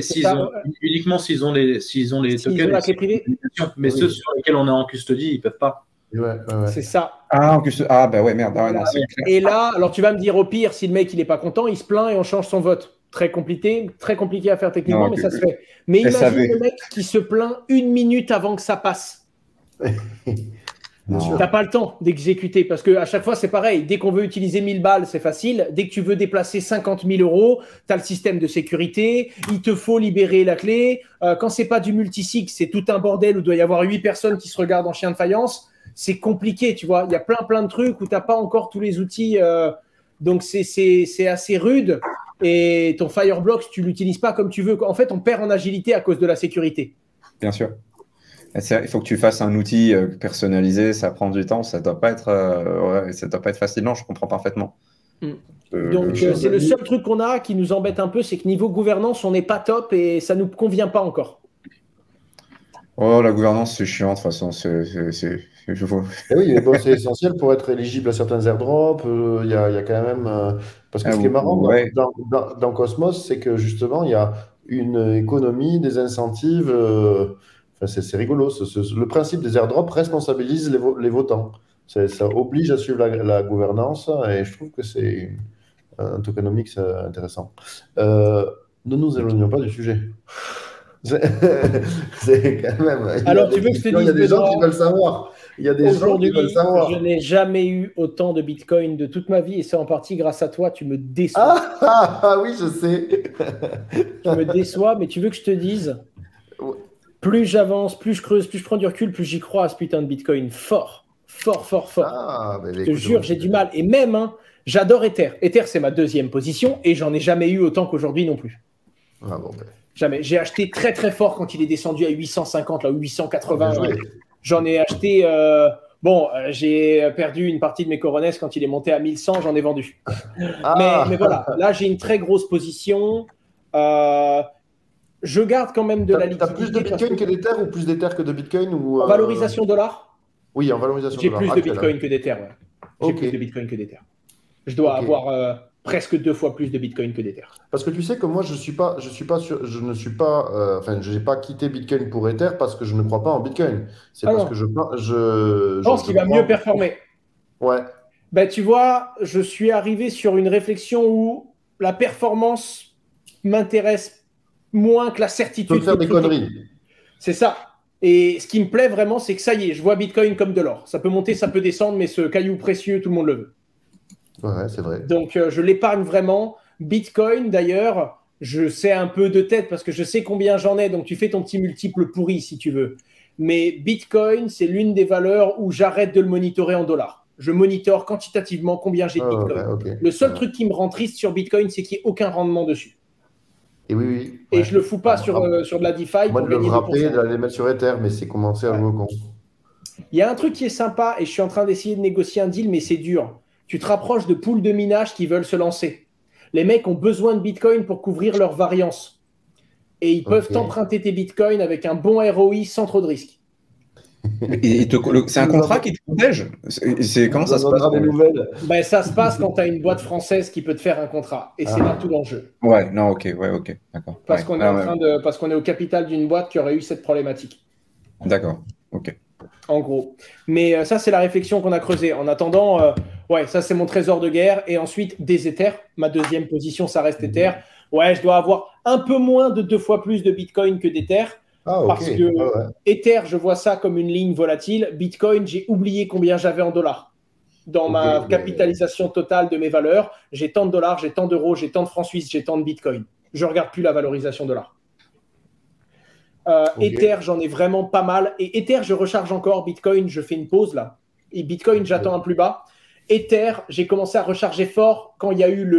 uniquement s'ils ont les tokens, la clé privée. Mais ceux sur lesquels on est en custodie, ils ne peuvent pas. Ouais. C'est ça. Ah, bah ouais, merde. Ah, non, et là, alors tu vas me dire au pire, si le mec il n'est pas content, il se plaint et on change son vote. Très compliqué à faire techniquement, mais ça se fait. Mais imagine le mec qui se plaint 1 minute avant que ça passe. T'as pas le temps d'exécuter parce qu'à chaque fois c'est pareil. Dès qu'on veut utiliser 1000 balles, c'est facile. Dès que tu veux déplacer 50 000 euros, t'as le système de sécurité. Il te faut libérer la clé. Quand c'est pas du multisig, c'est tout un bordel où il doit y avoir 8 personnes qui se regardent en chien de faïence. C'est compliqué, tu vois. Il y a plein de trucs où t'as pas encore tous les outils. Donc c'est assez rude. Et ton Fireblocks, tu l'utilises pas comme tu veux. En fait, on perd en agilité à cause de la sécurité. Bien sûr. Il faut que tu fasses un outil personnalisé, ça prend du temps, ça doit pas être facile. Non, je comprends parfaitement. Donc c'est le seul truc qu'on a qui nous embête un peu, c'est que niveau gouvernance, on n'est pas top et ça nous convient pas encore. Oh, la gouvernance, c'est chiant de toute façon. Oui, mais bon, c'est essentiel pour être éligible à certains airdrops. Il y a quand même. Parce que ce qui est marrant dans Cosmos, c'est que justement, il y a une économie, des incentives. C'est rigolo. Le principe des airdrops responsabilise les votants. Ça oblige à suivre la gouvernance et je trouve que c'est un tokenomics intéressant. Ne nous éloignons pas du sujet. C'est quand même. Alors, tu veux que je te dise, il y a des gens qui veulent savoir. Aujourd'hui, je n'ai jamais eu autant de Bitcoin de toute ma vie et c'est en partie grâce à toi. Tu me déçois. Ah oui, je sais. Tu me déçois, mais tu veux que je te dise, plus j'avance, plus je creuse, plus je prends du recul, plus j'y crois à ce putain de Bitcoin. Fort. Je te jure, j'ai du mal. Et même, j'adore Ether. Ether, c'est ma deuxième position et j'en ai jamais eu autant qu'aujourd'hui non plus. Ah bon, Jamais. J'ai acheté très très fort quand il est descendu à 850, là, 880. J'en ai acheté. J'ai perdu une partie de mes coronesses quand il est monté à 1100, j'en ai vendu. Mais voilà, là j'ai une très grosse position. Je garde quand même de la liquidité. Tu as plus de Bitcoin que d'Ether ou plus d'Ether que de Bitcoin ou, En valorisation dollar? Oui, en valorisation dollar. J'ai plus de Bitcoin que d'Ether. Ouais. J'ai plus de Bitcoin que d'Ether. Je dois avoir presque 2 fois plus de Bitcoin que d'Ether. Parce que tu sais que moi, je n'ai pas quitté Bitcoin pour Ether parce que je ne crois pas en Bitcoin. C'est parce que je pense qu'il va mieux performer. Ouais. Ben, tu vois, je suis arrivé sur une réflexion où la performance m'intéresse moins que la certitude. Tu peux faire des conneries. C'est ça. Et ce qui me plaît vraiment, c'est que ça y est, je vois Bitcoin comme de l'or. Ça peut monter, ça peut descendre, mais ce caillou précieux, tout le monde le veut. Ouais, c'est vrai. Donc, je l'épargne vraiment. Bitcoin, d'ailleurs, je sais un peu de tête parce que je sais combien j'en ai. Donc, tu fais ton petit multiple pourri si tu veux. Mais Bitcoin, c'est l'une des valeurs où j'arrête de le monitorer en dollars. Je monitore quantitativement combien j'ai de Bitcoin. Le seul truc qui me rend triste sur Bitcoin, c'est qu'il n'y ait aucun rendement dessus. Et oui. Et je ne le fous pas sur de la DeFi. Moi, de le frapper, de les mettre sur Ether, mais c'est commencer à jouer au con. Il y a un truc qui est sympa et je suis en train d'essayer de négocier un deal, mais c'est dur. Tu te rapproches de pools de minage qui veulent se lancer. Les mecs ont besoin de Bitcoin pour couvrir leur variance. Et ils peuvent t'emprunter tes Bitcoins avec un bon ROI sans trop de risques. C'est un contrat qui te protège? Comment ça se passe? Ça se passe quand tu as une boîte française qui peut te faire un contrat. Et c'est là tout l'enjeu. Ouais, d'accord. Parce qu'on est au capital d'une boîte qui aurait eu cette problématique. D'accord, ok. En gros. Mais ça, c'est la réflexion qu'on a creusée. En attendant, ça, c'est mon trésor de guerre. Et ensuite, des Ethers. Ma deuxième position, ça reste Ether. Ouais, je dois avoir un peu moins de 2 fois plus de Bitcoin que d'Ether. Parce que Ether, je vois ça comme une ligne volatile. Bitcoin, j'ai oublié combien j'avais en dollars. Dans ma capitalisation totale de mes valeurs, j'ai tant de dollars, j'ai tant d'euros, j'ai tant de francs suisses, j'ai tant de Bitcoin. Je ne regarde plus la valorisation dollar. Ether, j'en ai vraiment pas mal. Et Ether, je recharge encore. Bitcoin, je fais une pause là. Et Bitcoin, j'attends un plus bas. Ether, j'ai commencé à recharger fort quand il y a eu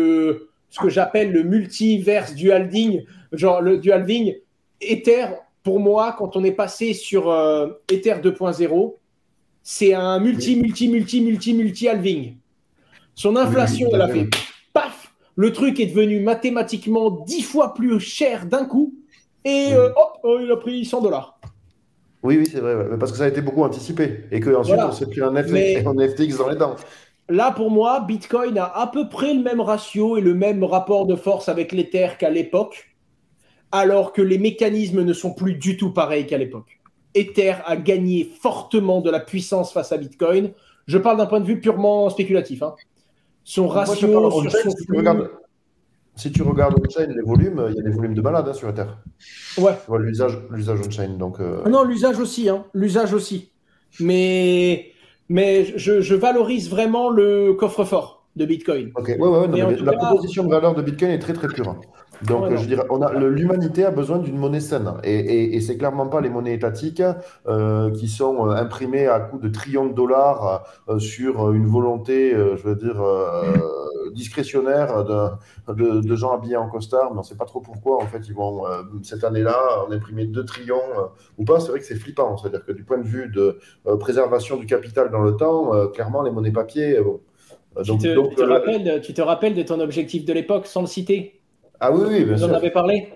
ce que j'appelle le multiverse du halving. Genre le du halving. Ether, pour moi, quand on est passé sur Ether 2.0, c'est un multi halving. Son inflation, elle a fait paf. Le truc est devenu mathématiquement 10 fois plus cher d'un coup. Et il a pris $100. Oui, c'est vrai, ouais. Parce que ça a été beaucoup anticipé et qu'ensuite on s'est pris un FTX dans les dents. Là, pour moi, Bitcoin a à peu près le même ratio et le même rapport de force avec l'Ether qu'à l'époque, alors que les mécanismes ne sont plus du tout pareils qu'à l'époque. Ether a gagné fortement de la puissance face à Bitcoin. Je parle d'un point de vue purement spéculatif. Son ratio sur son flux... Si tu regardes on-chain, les volumes, il y a des volumes de malade sur Ether. Ouais. Tu vois, l'usage on-chain. Donc, Non, l'usage aussi. L'usage aussi. Mais je valorise vraiment le coffre-fort de Bitcoin. Ok, la proposition de valeur de Bitcoin est très très pure. Donc, je dirais, l'humanité a besoin d'une monnaie saine. Et c'est clairement pas les monnaies étatiques qui sont imprimées à coups de trillions de dollars sur une volonté, discrétionnaire de gens habillés en costard. Mais on ne sait pas trop pourquoi. En fait, ils vont, cette année-là, en imprimer 2 trillions ou pas. C'est vrai que c'est flippant. C'est-à-dire que du point de vue de préservation du capital dans le temps, clairement, les monnaies papier... Tu te rappelles de ton objectif de l'époque sans le citer? Ah oui, bien sûr. Vous en avez parlé?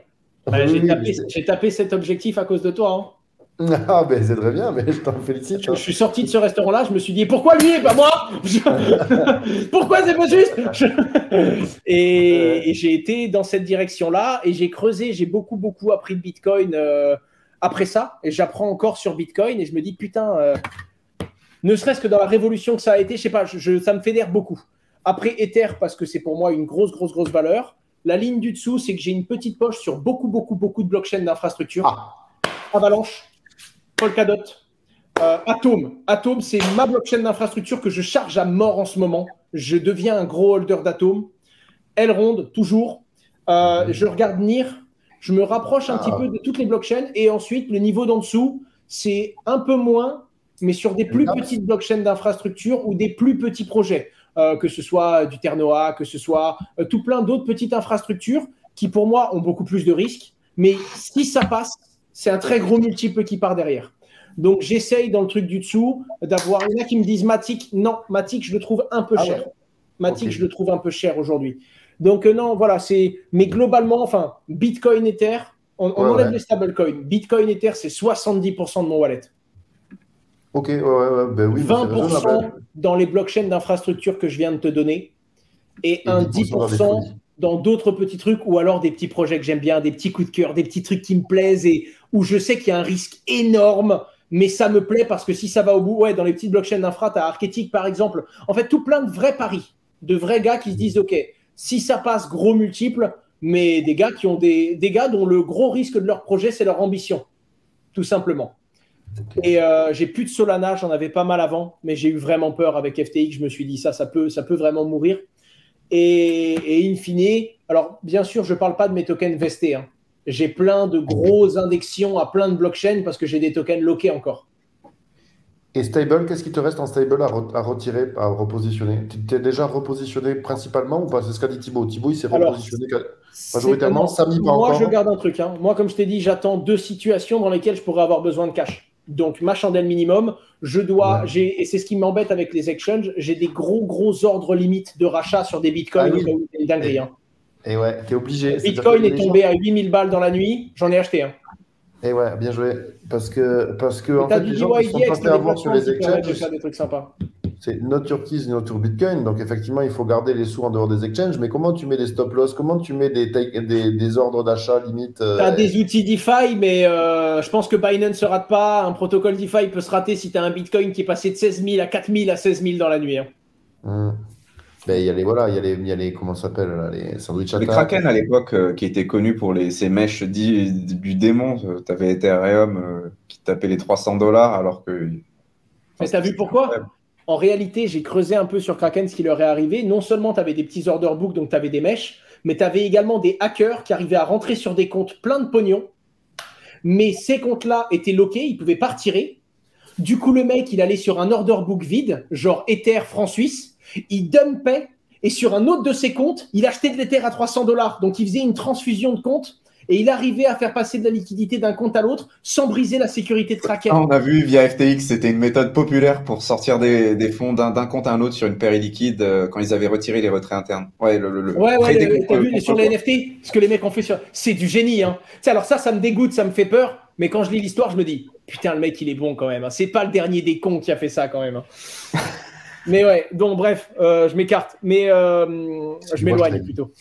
J'ai tapé cet objectif à cause de toi. Ah ben c'est très bien, mais je t'en félicite. Je suis sorti de ce restaurant-là, je me suis dit pourquoi lui et pas moi? Pourquoi c'est pas juste? Et j'ai été dans cette direction-là et j'ai creusé, j'ai beaucoup appris de Bitcoin après ça et j'apprends encore sur Bitcoin et je me dis putain, ne serait-ce que dans la révolution que ça a été, je sais pas, ça me fédère beaucoup. Après Ether parce que c'est pour moi une grosse valeur. La ligne du dessous, c'est que j'ai une petite poche sur beaucoup de blockchains d'infrastructure. Avalanche, Polkadot, Atom. Atom, c'est ma blockchain d'infrastructure que je charge à mort en ce moment. Je deviens un gros holder d'Atom. Elrond, toujours. Je regarde NIR. Je me rapproche un petit peu de toutes les blockchains. Et ensuite, le niveau d'en dessous, c'est un peu moins, mais sur des plus petites blockchains d'infrastructure ou des plus petits projets. Que ce soit du Ternoa, que ce soit tout plein d'autres petites infrastructures qui, pour moi, ont beaucoup plus de risques. Mais si ça passe, c'est un très gros multiple qui part derrière. Donc, j'essaye dans le truc du dessous d'avoir... Il y en a qui me disent Matic. Non, Matic, je le trouve un peu cher. Matic, je le trouve un peu cher aujourd'hui. Donc, non, voilà. Mais globalement, enfin, Bitcoin, Ether, on enlève les stablecoins. Bitcoin, Ether, c'est 70% de mon wallet. Ok, ben oui. 20% dans les blockchains d'infrastructure que je viens de te donner et un 10% dans d'autres petits trucs ou alors des petits projets que j'aime bien, des petits coups de cœur, des petits trucs qui me plaisent et où je sais qu'il y a un risque énorme, mais ça me plaît parce que si ça va au bout, dans les petites blockchains d'infra, tu as Archetic par exemple. En fait, tout plein de vrais paris, de vrais gars qui se disent ok, si ça passe, gros multiple, mais des gars qui ont des gars dont le gros risque de leur projet, c'est leur ambition, tout simplement. Et j'ai plus de Solana, j'en avais pas mal avant, mais j'ai eu vraiment peur avec FTX. Je me suis dit ça peut vraiment mourir. Et in fine, alors bien sûr, je parle pas de mes tokens vestés. J'ai plein de grosses indexions à plein de blockchains parce que j'ai des tokens loqués encore. Et stable, qu'est-ce qui te reste en stable à retirer, à repositionner? Tu t'es déjà repositionné principalement ou pas? C'est ce qu'a dit Thibaut. Thibaut, il s'est repositionné majoritairement. Samy, pas encore. Moi, je garde un truc. Moi, comme je t'ai dit, j'attends 2 situations dans lesquelles je pourrais avoir besoin de cash. Donc, ma chandelle minimum, et c'est ce qui m'embête avec les exchanges, j'ai des gros ordres limites de rachat sur des bitcoins. C'est une dinguerie. Et ouais, t'es obligé. Bitcoin est tombé à 8000 balles dans la nuit, j'en ai acheté un. Et ouais, bien joué. Parce que en fait, les gens qui sont passés à voir sur les exchanges, des trucs sympas. C'est not your keys, not your Bitcoin. Donc, effectivement, il faut garder les sous en dehors des exchanges. Mais comment tu mets des stop-loss? Comment tu mets des ordres d'achat limite Tu as des outils DeFi, mais je pense que Binance ne se rate pas. Un protocole DeFi peut se rater si tu as un Bitcoin qui est passé de 16 000 à 4 000 à 16 000 dans la nuit. Ben, il y a les comment ça s'appelle, les sandwich attack. Les Kraken à l'époque qui étaient connus pour ces mèches du démon. Tu avais Ethereum qui tapait les $300 alors que. Mais tu as vu pourquoi? En réalité, j'ai creusé un peu sur Kraken ce qui leur est arrivé. Non seulement tu avais des petits order books, donc tu avais des mèches, mais tu avais également des hackers qui arrivaient à rentrer sur des comptes pleins de pognon. Mais ces comptes-là étaient loqués, ils ne pouvaient pas retirer. Du coup, le mec, il allait sur un order book vide, genre Ether, franc suisse, il dumpait, et sur un autre de ses comptes, il achetait de l'Ether à 300 $. Donc, il faisait une transfusion de compte et il arrivait à faire passer de la liquidité d'un compte à l'autre sans briser la sécurité de Kraken. On a vu via FTX, c'était une méthode populaire pour sortir des fonds d'un compte à un autre sur une paire illiquide quand ils avaient retiré les retraits internes. Ouais, t'as vu sur les NFT, ce que les mecs ont fait sur. C'est du génie, hein. Alors ça me dégoûte, ça me fait peur, mais quand je lis l'histoire, je me dis, putain, le mec, il est bon quand même. Hein. C'est pas le dernier des cons qui a fait ça quand même. Hein. Mais ouais, donc bref, je m'écarte, mais je m'éloigne plutôt.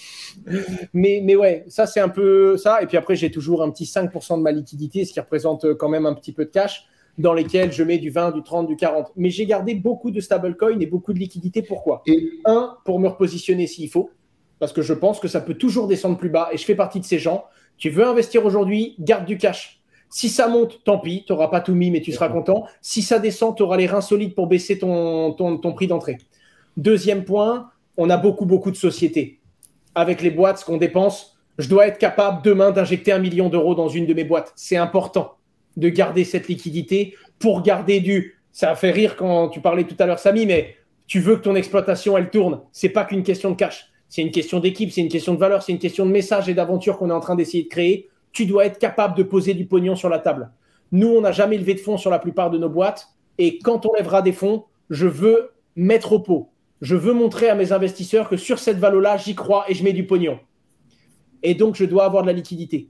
Mais ouais, ça c'est un peu ça. Et puis après, j'ai toujours un petit 5% de ma liquidité, ce qui représente quand même un petit peu de cash, dans lesquels je mets du 20, du 30, du 40. Mais j'ai gardé beaucoup de stablecoin et beaucoup de liquidité. Pourquoi ? Un, pour me repositionner s'il faut, parce que je pense que ça peut toujours descendre plus bas. Et je fais partie de ces gens. Tu veux investir aujourd'hui, garde du cash. Si ça monte, tant pis, tu n'auras pas tout mis, mais tu seras content. Si ça descend, tu auras les reins solides pour baisser ton prix d'entrée. Deuxième point, on a beaucoup de sociétés. Avec les boîtes, ce qu'on dépense, je dois être capable demain d'injecter 1 million d'euros dans une de mes boîtes. C'est important de garder cette liquidité pour garder du... Ça a fait rire quand tu parlais tout à l'heure, Samy, mais tu veux que ton exploitation, elle tourne. Ce n'est pas qu'une question de cash. C'est une question d'équipe, c'est une question de valeur, c'est une question de message et d'aventure qu'on est en train d'essayer de créer. Tu dois être capable de poser du pognon sur la table. Nous, on n'a jamais levé de fonds sur la plupart de nos boîtes. Et quand on lèvera des fonds, je veux mettre au pot. Je veux montrer à mes investisseurs que sur cette valeur-là, j'y crois et je mets du pognon. Et donc, je dois avoir de la liquidité.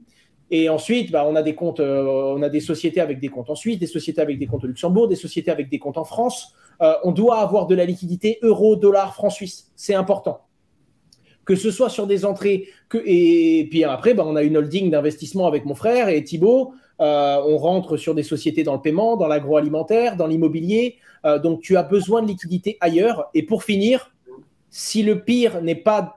Et ensuite, on a des comptes, on a des sociétés avec des comptes en Suisse, des sociétés avec des comptes au Luxembourg, des sociétés avec des comptes en France. On doit avoir de la liquidité euro, dollar, franc suisse. C'est important. Que ce soit sur des entrées, et puis après, on a une holding d'investissement avec mon frère et Thibaut. On rentre sur des sociétés dans le paiement, dans l'agroalimentaire, dans l'immobilier. Donc, tu as besoin de liquidité ailleurs. Et pour finir, si le pire n'est pas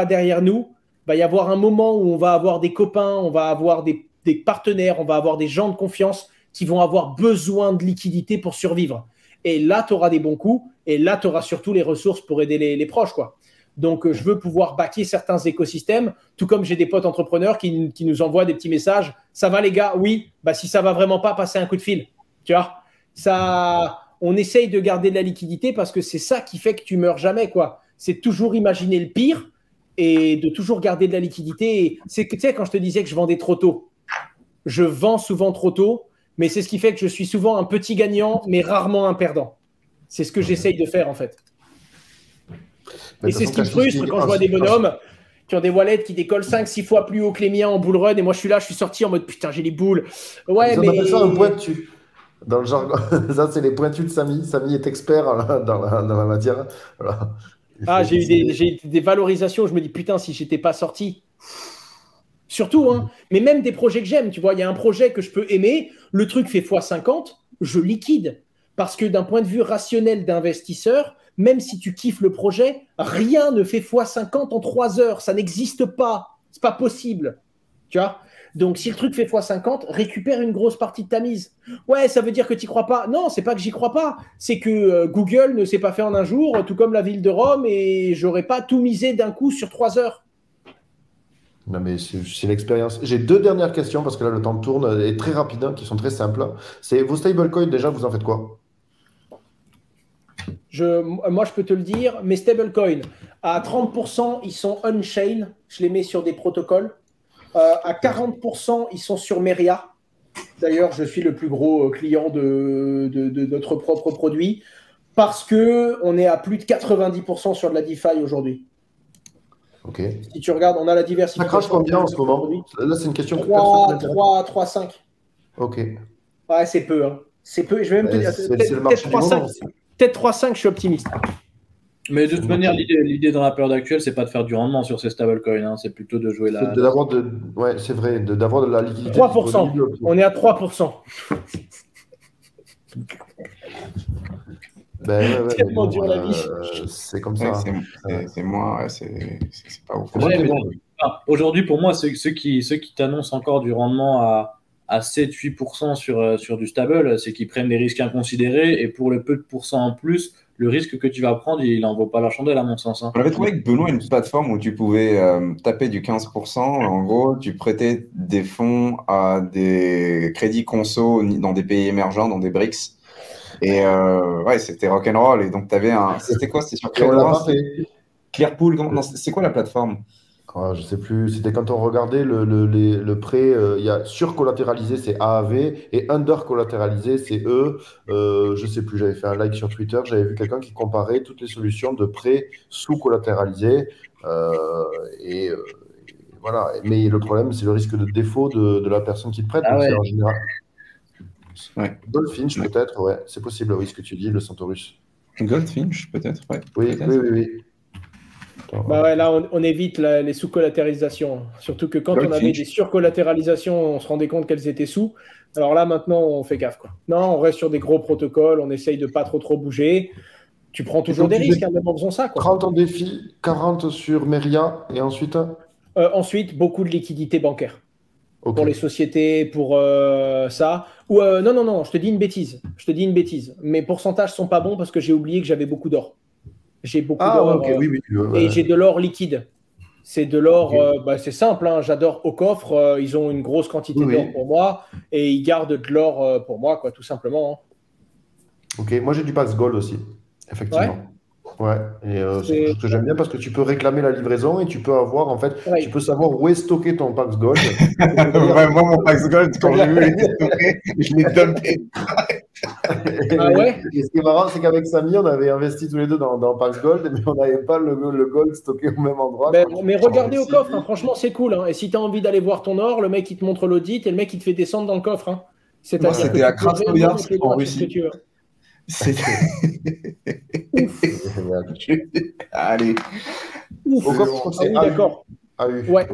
derrière nous, il va y avoir un moment où on va avoir des copains, on va avoir des partenaires, on va avoir des gens de confiance qui vont avoir besoin de liquidité pour survivre. Et là, tu auras des bons coups. Et là, tu auras surtout les ressources pour aider les proches, quoi. Donc, je veux pouvoir backer certains écosystèmes, tout comme j'ai des potes entrepreneurs qui nous envoient des petits messages. Ça va, les gars? Oui. Si ça va vraiment pas, passez un coup de fil. Tu vois, on essaye de garder de la liquidité parce que c'est ça qui fait que tu meurs jamais, quoi. C'est toujours imaginer le pire et de toujours garder de la liquidité. Et c'est que, tu sais, quand je te disais que je vendais trop tôt, je vends souvent trop tôt, mais c'est ce qui fait que je suis souvent un petit gagnant, mais rarement un perdant. C'est ce que j'essaye de faire, en fait. Et c'est ce qui me frustre quand je vois des bonhommes qui ont des wallets qui décollent 5-6 fois plus haut que les miens en bull run et moi je suis sorti en mode putain j'ai les boules. Ouais, on appelle ça un pointu dans le jargon. Ça c'est les pointus de Samy. Samy est expert dans la matière. Voilà. J'ai eu des valorisations, je me dis putain si j'étais pas sorti. Surtout, hein, mais même des projets que j'aime, tu vois, il y a un projet que je peux aimer, le truc fait x50, je liquide. Parce que d'un point de vue rationnel d'investisseur, même si tu kiffes le projet, rien ne fait x50 en 3 heures. Ça n'existe pas. C'est pas possible. Tu vois ? Donc, si le truc fait x50, récupère une grosse partie de ta mise. Ouais, ça veut dire que tu n'y crois pas. Non, c'est pas que j'y crois pas. C'est que Google ne s'est pas fait en un jour, tout comme la ville de Rome, et j'aurais pas tout misé d'un coup sur 3 heures. Non, mais c'est l'expérience. J'ai 2 dernières questions parce que là, le temps tourne et très rapide, qui sont très simples. C'est vos stablecoins, déjà, vous en faites quoi ? Moi, je peux te le dire, mes stablecoins, à 30%, ils sont on-chain. Je les mets sur des protocoles. À 40%, ils sont sur Meria. D'ailleurs, je suis le plus gros client de notre propre produit parce qu'on est à plus de 90% sur de la DeFi aujourd'hui. Ok. Si tu regardes, on a la diversification. Ça crache combien en ce moment? Là, c'est une question que 3,5. Ok. Ouais, c'est peu. Hein. C'est peu. Je vais même te dire. C'est le marché du moment. Peut-être 3,5, je suis optimiste. Mais de toute manière, l'idée dans la période actuelle, c'est pas de faire du rendement sur ces stablecoins, hein, c'est plutôt de jouer la. Ouais, c'est vrai, d'avoir de la liquidité. 3%. On est à 3%. Ben, ouais, tellement dur la vie. C'est comme ça. C'est moins, c'est pas ouf. Aujourd'hui, pour moi, ceux qui t'annoncent encore du rendement à 7-8% sur du stable, c'est qu'ils prennent des risques inconsidérés et pour le peu de pourcents en plus, le risque que tu vas prendre, il n'en vaut pas la chandelle, à mon sens. Hein. On avait trouvé avec Benoît une plateforme où tu pouvais taper du 15%. En gros, tu prêtais des fonds à des crédits conso dans des pays émergents, dans des BRICS. Et ouais, c'était rock'n'roll. Et donc, tu avais un. C'était quoi? C'était sur Clearpool. Non, c'est quoi la plateforme? Je sais plus, c'était quand on regardait le prêt, il y a surcollatéralisé, c'est AAV, et undercollatéralisé, c'est E. Je sais plus, j'avais fait un like sur Twitter, j'avais vu quelqu'un qui comparait toutes les solutions de prêt sous-collatéralisé. Et voilà. Mais le problème, c'est le risque de défaut de la personne qui te prête. Ah donc ouais. c'est en général. Ouais. Goldfinch, peut-être, ouais, c'est possible, oui, ce que tu dis, le Centaurus. Goldfinch, peut-être, ouais. Oui, peut-être. oui. Bah ouais, là, on évite les sous-collatéralisations. Surtout que quand on avait des surcollatéralisations, on se rendait compte qu'elles étaient sous. Alors là, maintenant, on fait gaffe, quoi. Non, on reste sur des gros protocoles, on essaye de pas trop bouger. Tu prends toujours des risques, même en faisant ça, quoi. 30 en défi, 40 sur Meria, et ensuite ensuite, beaucoup de liquidités bancaires. Ok. Pour les sociétés, pour ça. Ou non, je te dis une bêtise. Mes pourcentages sont pas bons parce que j'ai oublié que j'avais beaucoup d'or. J'ai beaucoup d'or. Ok, oui. Et j'ai de l'or liquide. C'est de l'or, c'est simple, hein, j'adore au coffre. Ils ont une grosse quantité d'or pour moi et ils gardent de l'or pour moi, quoi, tout simplement. Hein. Ok, moi j'ai du Pax Gold aussi, effectivement. Ouais, et c'est ce que j'aime bien parce que tu peux réclamer la livraison et tu peux avoir, en fait, tu peux savoir où est stocké ton Pax Gold. Moi, mon Pax Gold, quand j'ai vu les stocké, je l'ai dumpé. Et ce qui est marrant, c'est qu'avec Samy, on avait investi tous les deux dans Pax Gold, mais on n'avait pas le Gold stocké au même endroit. Mais regardez au coffre, hein, franchement, c'est cool. Hein. Et si tu as envie d'aller voir ton or, le mec, il te montre l'audit et le mec, il te fait descendre dans le coffre. Hein. C'est-à-dire c'était à Krasnoyarsk, en Russie. Allez. Au coffre, d'accord. Ouais.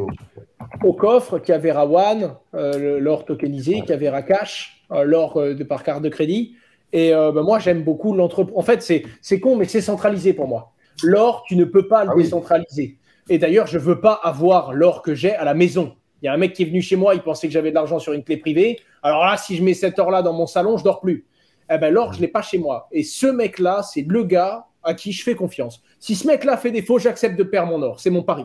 Au coffre, Cavera One, l'or tokenisé, Cavera Cash, l'or par carte de crédit. Et moi, j'aime beaucoup l'entreprise. En fait, c'est con, mais c'est centralisé pour moi. L'or, tu ne peux pas le décentraliser. Et d'ailleurs, je ne veux pas avoir l'or que j'ai à la maison. Il y a un mec qui est venu chez moi, il pensait que j'avais de l'argent sur une clé privée. Alors là, si je mets cet or-là dans mon salon, je ne dors plus. Eh ben, l'or, je ne l'ai pas chez moi. Et ce mec-là, c'est le gars à qui je fais confiance. Si ce mec-là fait défaut, j'accepte de perdre mon or. C'est mon pari.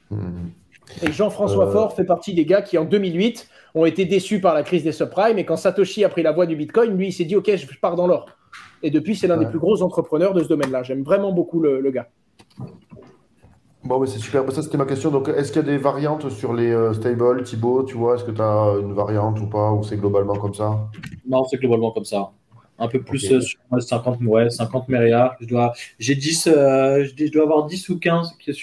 Et Jean-François Faure fait partie des gars qui, en 2008, ont été déçus par la crise des subprimes. Et quand Satoshi a pris la voie du Bitcoin, lui, il s'est dit « Ok, je pars dans l'or ». Et depuis, c'est l'un des plus gros entrepreneurs de ce domaine-là. J'aime vraiment beaucoup le gars. Bon, mais c'est super. Ça, c'était ma question. Donc, est-ce qu'il y a des variantes sur les stables, Thibaut, tu vois? Est-ce que tu as une variante ou pas? Ou c'est globalement comme ça? Non, c'est globalement comme ça. Un peu plus sur 50 Meria. Je dois avoir 10 ou 15 qui est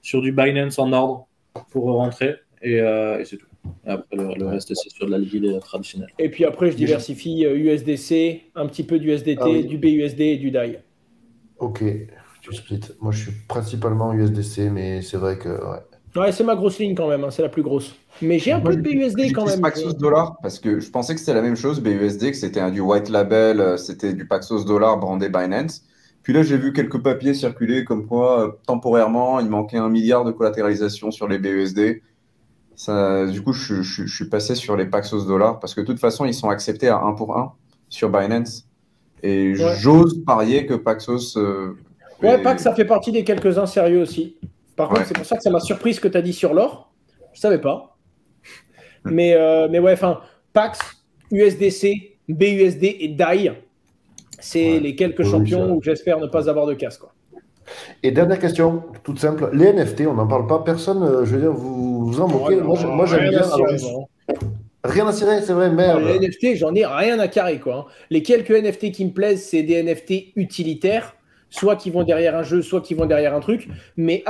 sur du Binance en ordre pour rentrer. Et c'est tout. Et après, le reste, c'est sur de la liquidité traditionnelle. Et puis après, je diversifie USDC, un petit peu d'USDT, du BUSD et du DAI. Ok. Tu split. Moi, je suis principalement USDC, mais c'est vrai que. Ouais, c'est ma grosse ligne quand même, hein, c'est la plus grosse. Mais j'ai un peu de BUSD quand même. Paxos dollar, parce que je pensais que c'était la même chose, BUSD, que c'était du white label, c'était du Paxos dollar brandé Binance. Puis là, j'ai vu quelques papiers circuler comme quoi, temporairement, il manquait 1 milliard de collatéralisation sur les BUSD. Ça, du coup, je suis passé sur les Paxos dollar, parce que de toute façon, ils sont acceptés à 1 pour 1 sur Binance. Et j'ose parier que Paxos. Pax, ça fait partie des quelques-uns sérieux aussi. Par contre, c'est pour ça que ça m'a surpris ce que tu as dit sur l'or. Je ne savais pas. Mais Pax, USDC, BUSD et DAI, c'est les quelques champions où j'espère ne pas avoir de casse. Quoi. Et dernière question, toute simple. Les NFT, on n'en parle pas. Personne, je veux dire, vous en moquez. Moi, j'aime bien. Rien à cirer, c'est vrai, merde. Les NFT, j'en ai rien à carrer. Quoi. Les quelques NFT qui me plaisent, c'est des NFT utilitaires. Soit qui vont derrière un jeu, soit qui vont derrière un truc. Mais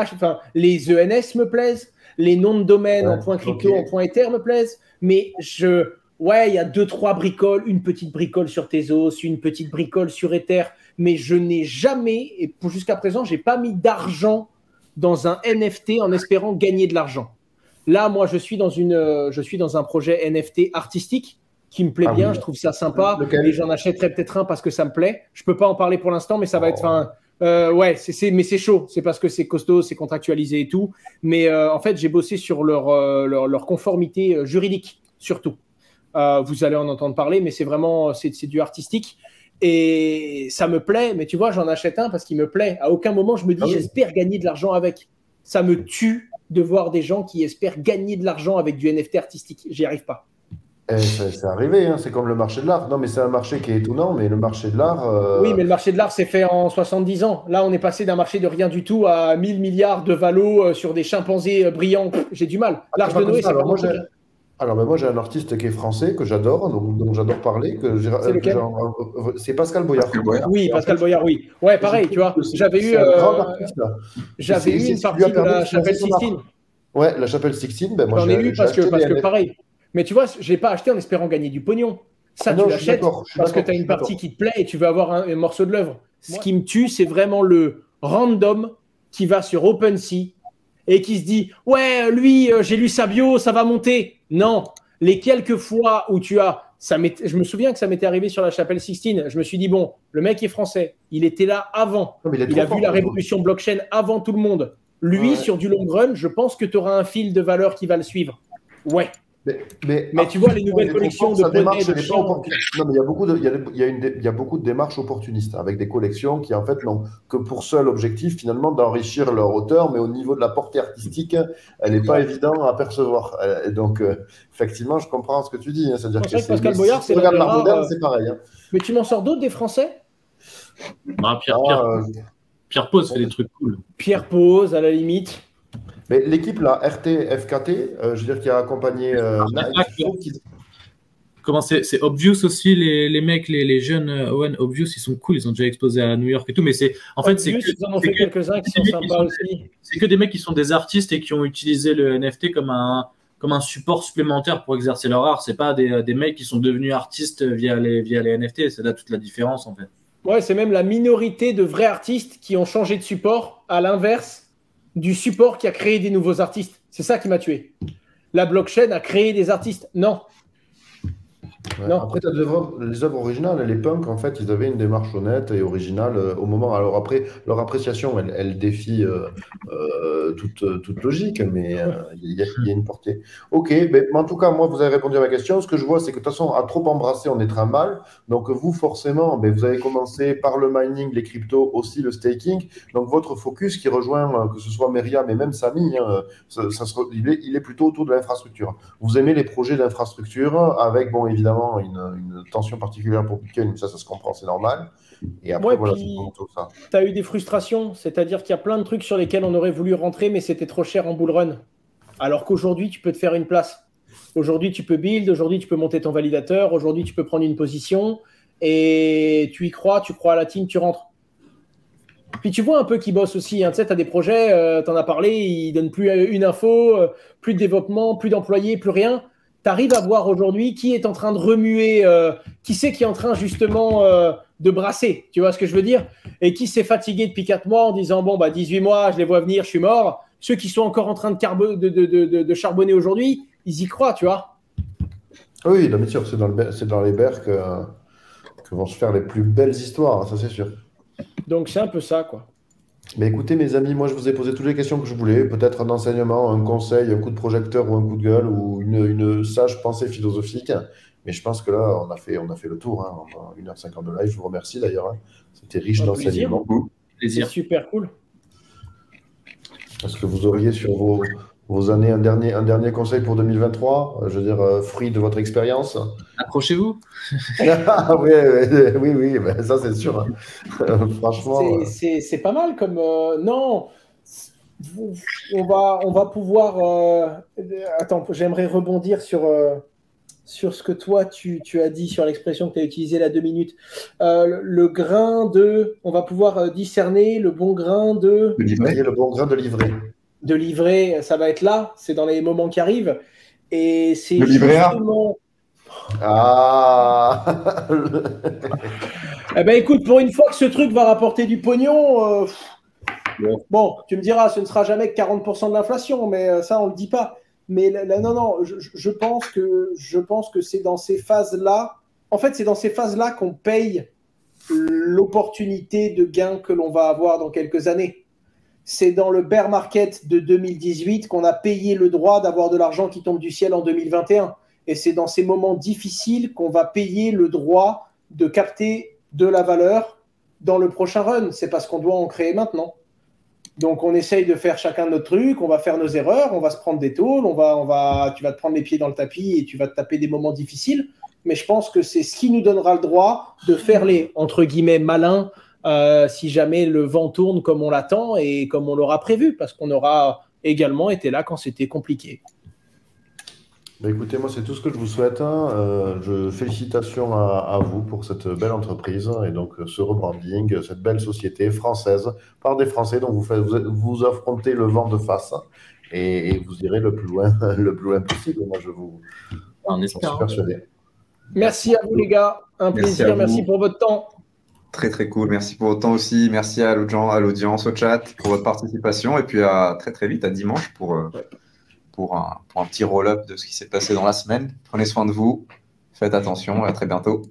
les ENS me plaisent, les noms de domaine en point crypto, en point Ether me plaisent. Mais il y a 2-3 bricoles, une petite bricole sur Tezos, une petite bricole sur Ether. Mais je n'ai jamais, et jusqu'à présent, je n'ai pas mis d'argent dans un NFT en espérant gagner de l'argent. Là, moi, je suis dans un projet NFT artistique qui me plaît bien, je trouve ça sympa, et j'en achèterai peut-être un parce que ça me plaît. Je peux pas en parler pour l'instant, mais ça va être... mais c'est chaud, c'est parce que c'est costaud, c'est contractualisé et tout. Mais en fait, j'ai bossé sur leur conformité juridique, surtout. Vous allez en entendre parler, mais c'est vraiment c'est du artistique. Et ça me plaît, mais tu vois, j'en achète un parce qu'il me plaît. À aucun moment, je me dis, j'espère gagner de l'argent avec. Ça me tue de voir des gens qui espèrent gagner de l'argent avec du NFT artistique. J'y arrive pas. C'est arrivé, hein, c'est comme le marché de l'art. Non, mais c'est un marché qui est étonnant, mais le marché de l'art. Oui, mais le marché de l'art s'est fait en 70 ans. Là, on est passé d'un marché de rien du tout à 1000 milliards de valos sur des chimpanzés brillants. J'ai du mal. L'Arche de Noé, c'est pas mon truc. Alors, ben moi, j'ai un artiste qui est français, que j'adore, dont j'adore parler. C'est lequel? C'est Pascal Boyard. Oui, Pascal Boyard, oui. Ouais, pareil, tu vois. J'avais eu une partie de la Chapelle Sixtine. Ouais, la Chapelle Sixtine, ben moi, j'en ai eu parce que pareil. Mais tu vois, je ne l'ai pas acheté en espérant gagner du pognon. Ça, tu l'achètes parce que tu as une partie qui te plaît et tu veux avoir un morceau de l'œuvre. Ce qui me tue, c'est vraiment le random qui va sur OpenSea et qui se dit « Ouais, lui, j'ai lu sa bio, ça va monter. » Non, les quelques fois où tu as… je me souviens que ça m'était arrivé sur la Chapelle Sixtine. Je me suis dit « Bon, le mec est français. Il était là avant. Il a vu la révolution blockchain avant tout le monde. Lui, sur du long run, je pense que tu auras un fil de valeur qui va le suivre. » Ouais. Mais tu vois, les nouvelles collections de démarche, non, mais il y a beaucoup de démarches opportunistes avec des collections qui, en fait, n'ont que pour seul objectif, finalement, d'enrichir leur auteur, mais au niveau de la portée artistique, elle n'est pas évidente à percevoir. Et donc, effectivement, je comprends ce que tu dis. Hein, c'est-à-dire que Pascal Boyard, c'est l'art moderne, c'est pareil. Hein. Mais tu m'en sors d'autres des Français? Pierre Pose fait des trucs cool. Pierre Pose, à la limite. Mais l'équipe, là, RTFKT, je veux dire, qui a accompagné Nike, comment c'est Obvious aussi, les mecs, les jeunes Owen Obvious, ils sont cool, ils ont déjà exposé à New York et tout, mais c'est en fait c'est ils en ont fait quelques-uns qui sont sympas aussi. C'est que des mecs qui sont des artistes et qui ont utilisé le NFT comme un support supplémentaire pour exercer leur art. C'est pas des mecs qui sont devenus artistes via les NFT. C'est là toute la différence en fait. Ouais, c'est même la minorité de vrais artistes qui ont changé de support, à l'inverse du support qui a créé des nouveaux artistes. C'est ça qui m'a tué. La blockchain a créé des artistes. Non. Ouais. Non. Après, tu as les œuvres originales, les punks, en fait, ils avaient une démarche honnête et originale au moment. Alors après, leur appréciation, elle défie toute logique, mais il y a une portée. Ok, mais en tout cas, moi, vous avez répondu à ma question. Ce que je vois, c'est que de toute façon, à trop embrasser, on est très mal. Donc vous, forcément, vous avez commencé par le mining, les cryptos, aussi le staking. Donc votre focus qui rejoint, que ce soit Myriam et même Samy, il est plutôt autour de l'infrastructure. Vous aimez les projets d'infrastructure avec, bon, évidemment, une tension particulière pour Bitcoin, mais ça se comprend, c'est normal. Et après, voilà, c'est tout ça. Tu as eu des frustrations, c'est-à-dire qu'il y a plein de trucs sur lesquels on aurait voulu rentrer, mais c'était trop cher en bull run. Alors qu'aujourd'hui, tu peux te faire une place. Aujourd'hui, tu peux build, aujourd'hui, tu peux monter ton validateur, aujourd'hui, tu peux prendre une position et tu y crois, tu crois à la team, tu rentres. Puis tu vois un peu qui bosse aussi. Hein. Tu sais, tu as des projets, tu en as parlé, ils ne donnent plus une info, plus de développement, plus d'employés, plus rien. Tu arrives à voir aujourd'hui qui est en train de remuer, qui c'est qui est en train justement de brasser, tu vois ce que je veux dire? Et qui s'est fatigué depuis 4 mois en disant, bon, 18 mois, je les vois venir, je suis mort. Ceux qui sont encore en train de charbonner aujourd'hui, ils y croient, tu vois? Oui, bien sûr, c'est dans les bercs que vont se faire les plus belles histoires, ça c'est sûr. Donc c'est un peu ça, quoi. Mais écoutez, mes amis, moi je vous ai posé toutes les questions que je voulais, peut-être un enseignement, un conseil, un coup de projecteur ou un coup de gueule ou une sage pensée philosophique. Mais je pense que là, on a fait le tour. Hein, en 1h50 de live. Je vous remercie d'ailleurs. Hein. C'était riche d'enseignements. C'est super cool. Est-ce que vous auriez sur vos années un dernier conseil pour 2023, je veux dire, fruit de votre expérience? Accrochez-vous. oui, ben, ça c'est sûr. Hein. Franchement. C'est pas mal comme. Non, on va pouvoir. Attends, j'aimerais rebondir sur ce que toi tu as dit, sur l'expression que tu as utilisée là 2 minutes. Le grain de. On va pouvoir discerner le bon grain de. Le bon grain de livret. De livret, ça va être là, c'est dans les moments qui arrivent. Et c'est le livret justement... Ah Eh ben écoute, pour une fois que ce truc va rapporter du pognon, bon, tu me diras, ce ne sera jamais que 40% de l'inflation, mais ça, on ne le dit pas. Mais là, non, je pense que c'est dans ces phases-là, en fait, c'est dans ces phases-là qu'on paye l'opportunité de gain que l'on va avoir dans quelques années. C'est dans le bear market de 2018 qu'on a payé le droit d'avoir de l'argent qui tombe du ciel en 2021. Et c'est dans ces moments difficiles qu'on va payer le droit de capter de la valeur dans le prochain run. C'est parce qu'on doit en créer maintenant. Donc, on essaye de faire chacun notre truc, on va faire nos erreurs, on va se prendre des tôles, tu vas te prendre les pieds dans le tapis et tu vas te taper des moments difficiles. Mais je pense que c'est ce qui nous donnera le droit de faire les, entre guillemets, malins si jamais le vent tourne comme on l'attend et comme on l'aura prévu, parce qu'on aura également été là quand c'était compliqué. Bah, écoutez, moi, c'est tout ce que je vous souhaite, hein. Félicitations à vous pour cette belle entreprise et donc ce rebranding, cette belle société française par des Français dont vous affrontez le vent de face et vous irez le plus loin, le plus loin possible. Moi, j'en suis persuadé. Merci à vous, les gars. Un plaisir. Merci pour votre temps. Très, très cool. Merci pour votre temps aussi. Merci à l'audience, au chat pour votre participation. Et puis à très, très vite, à dimanche pour un petit roll-up de ce qui s'est passé dans la semaine. Prenez soin de vous. Faites attention et à très bientôt.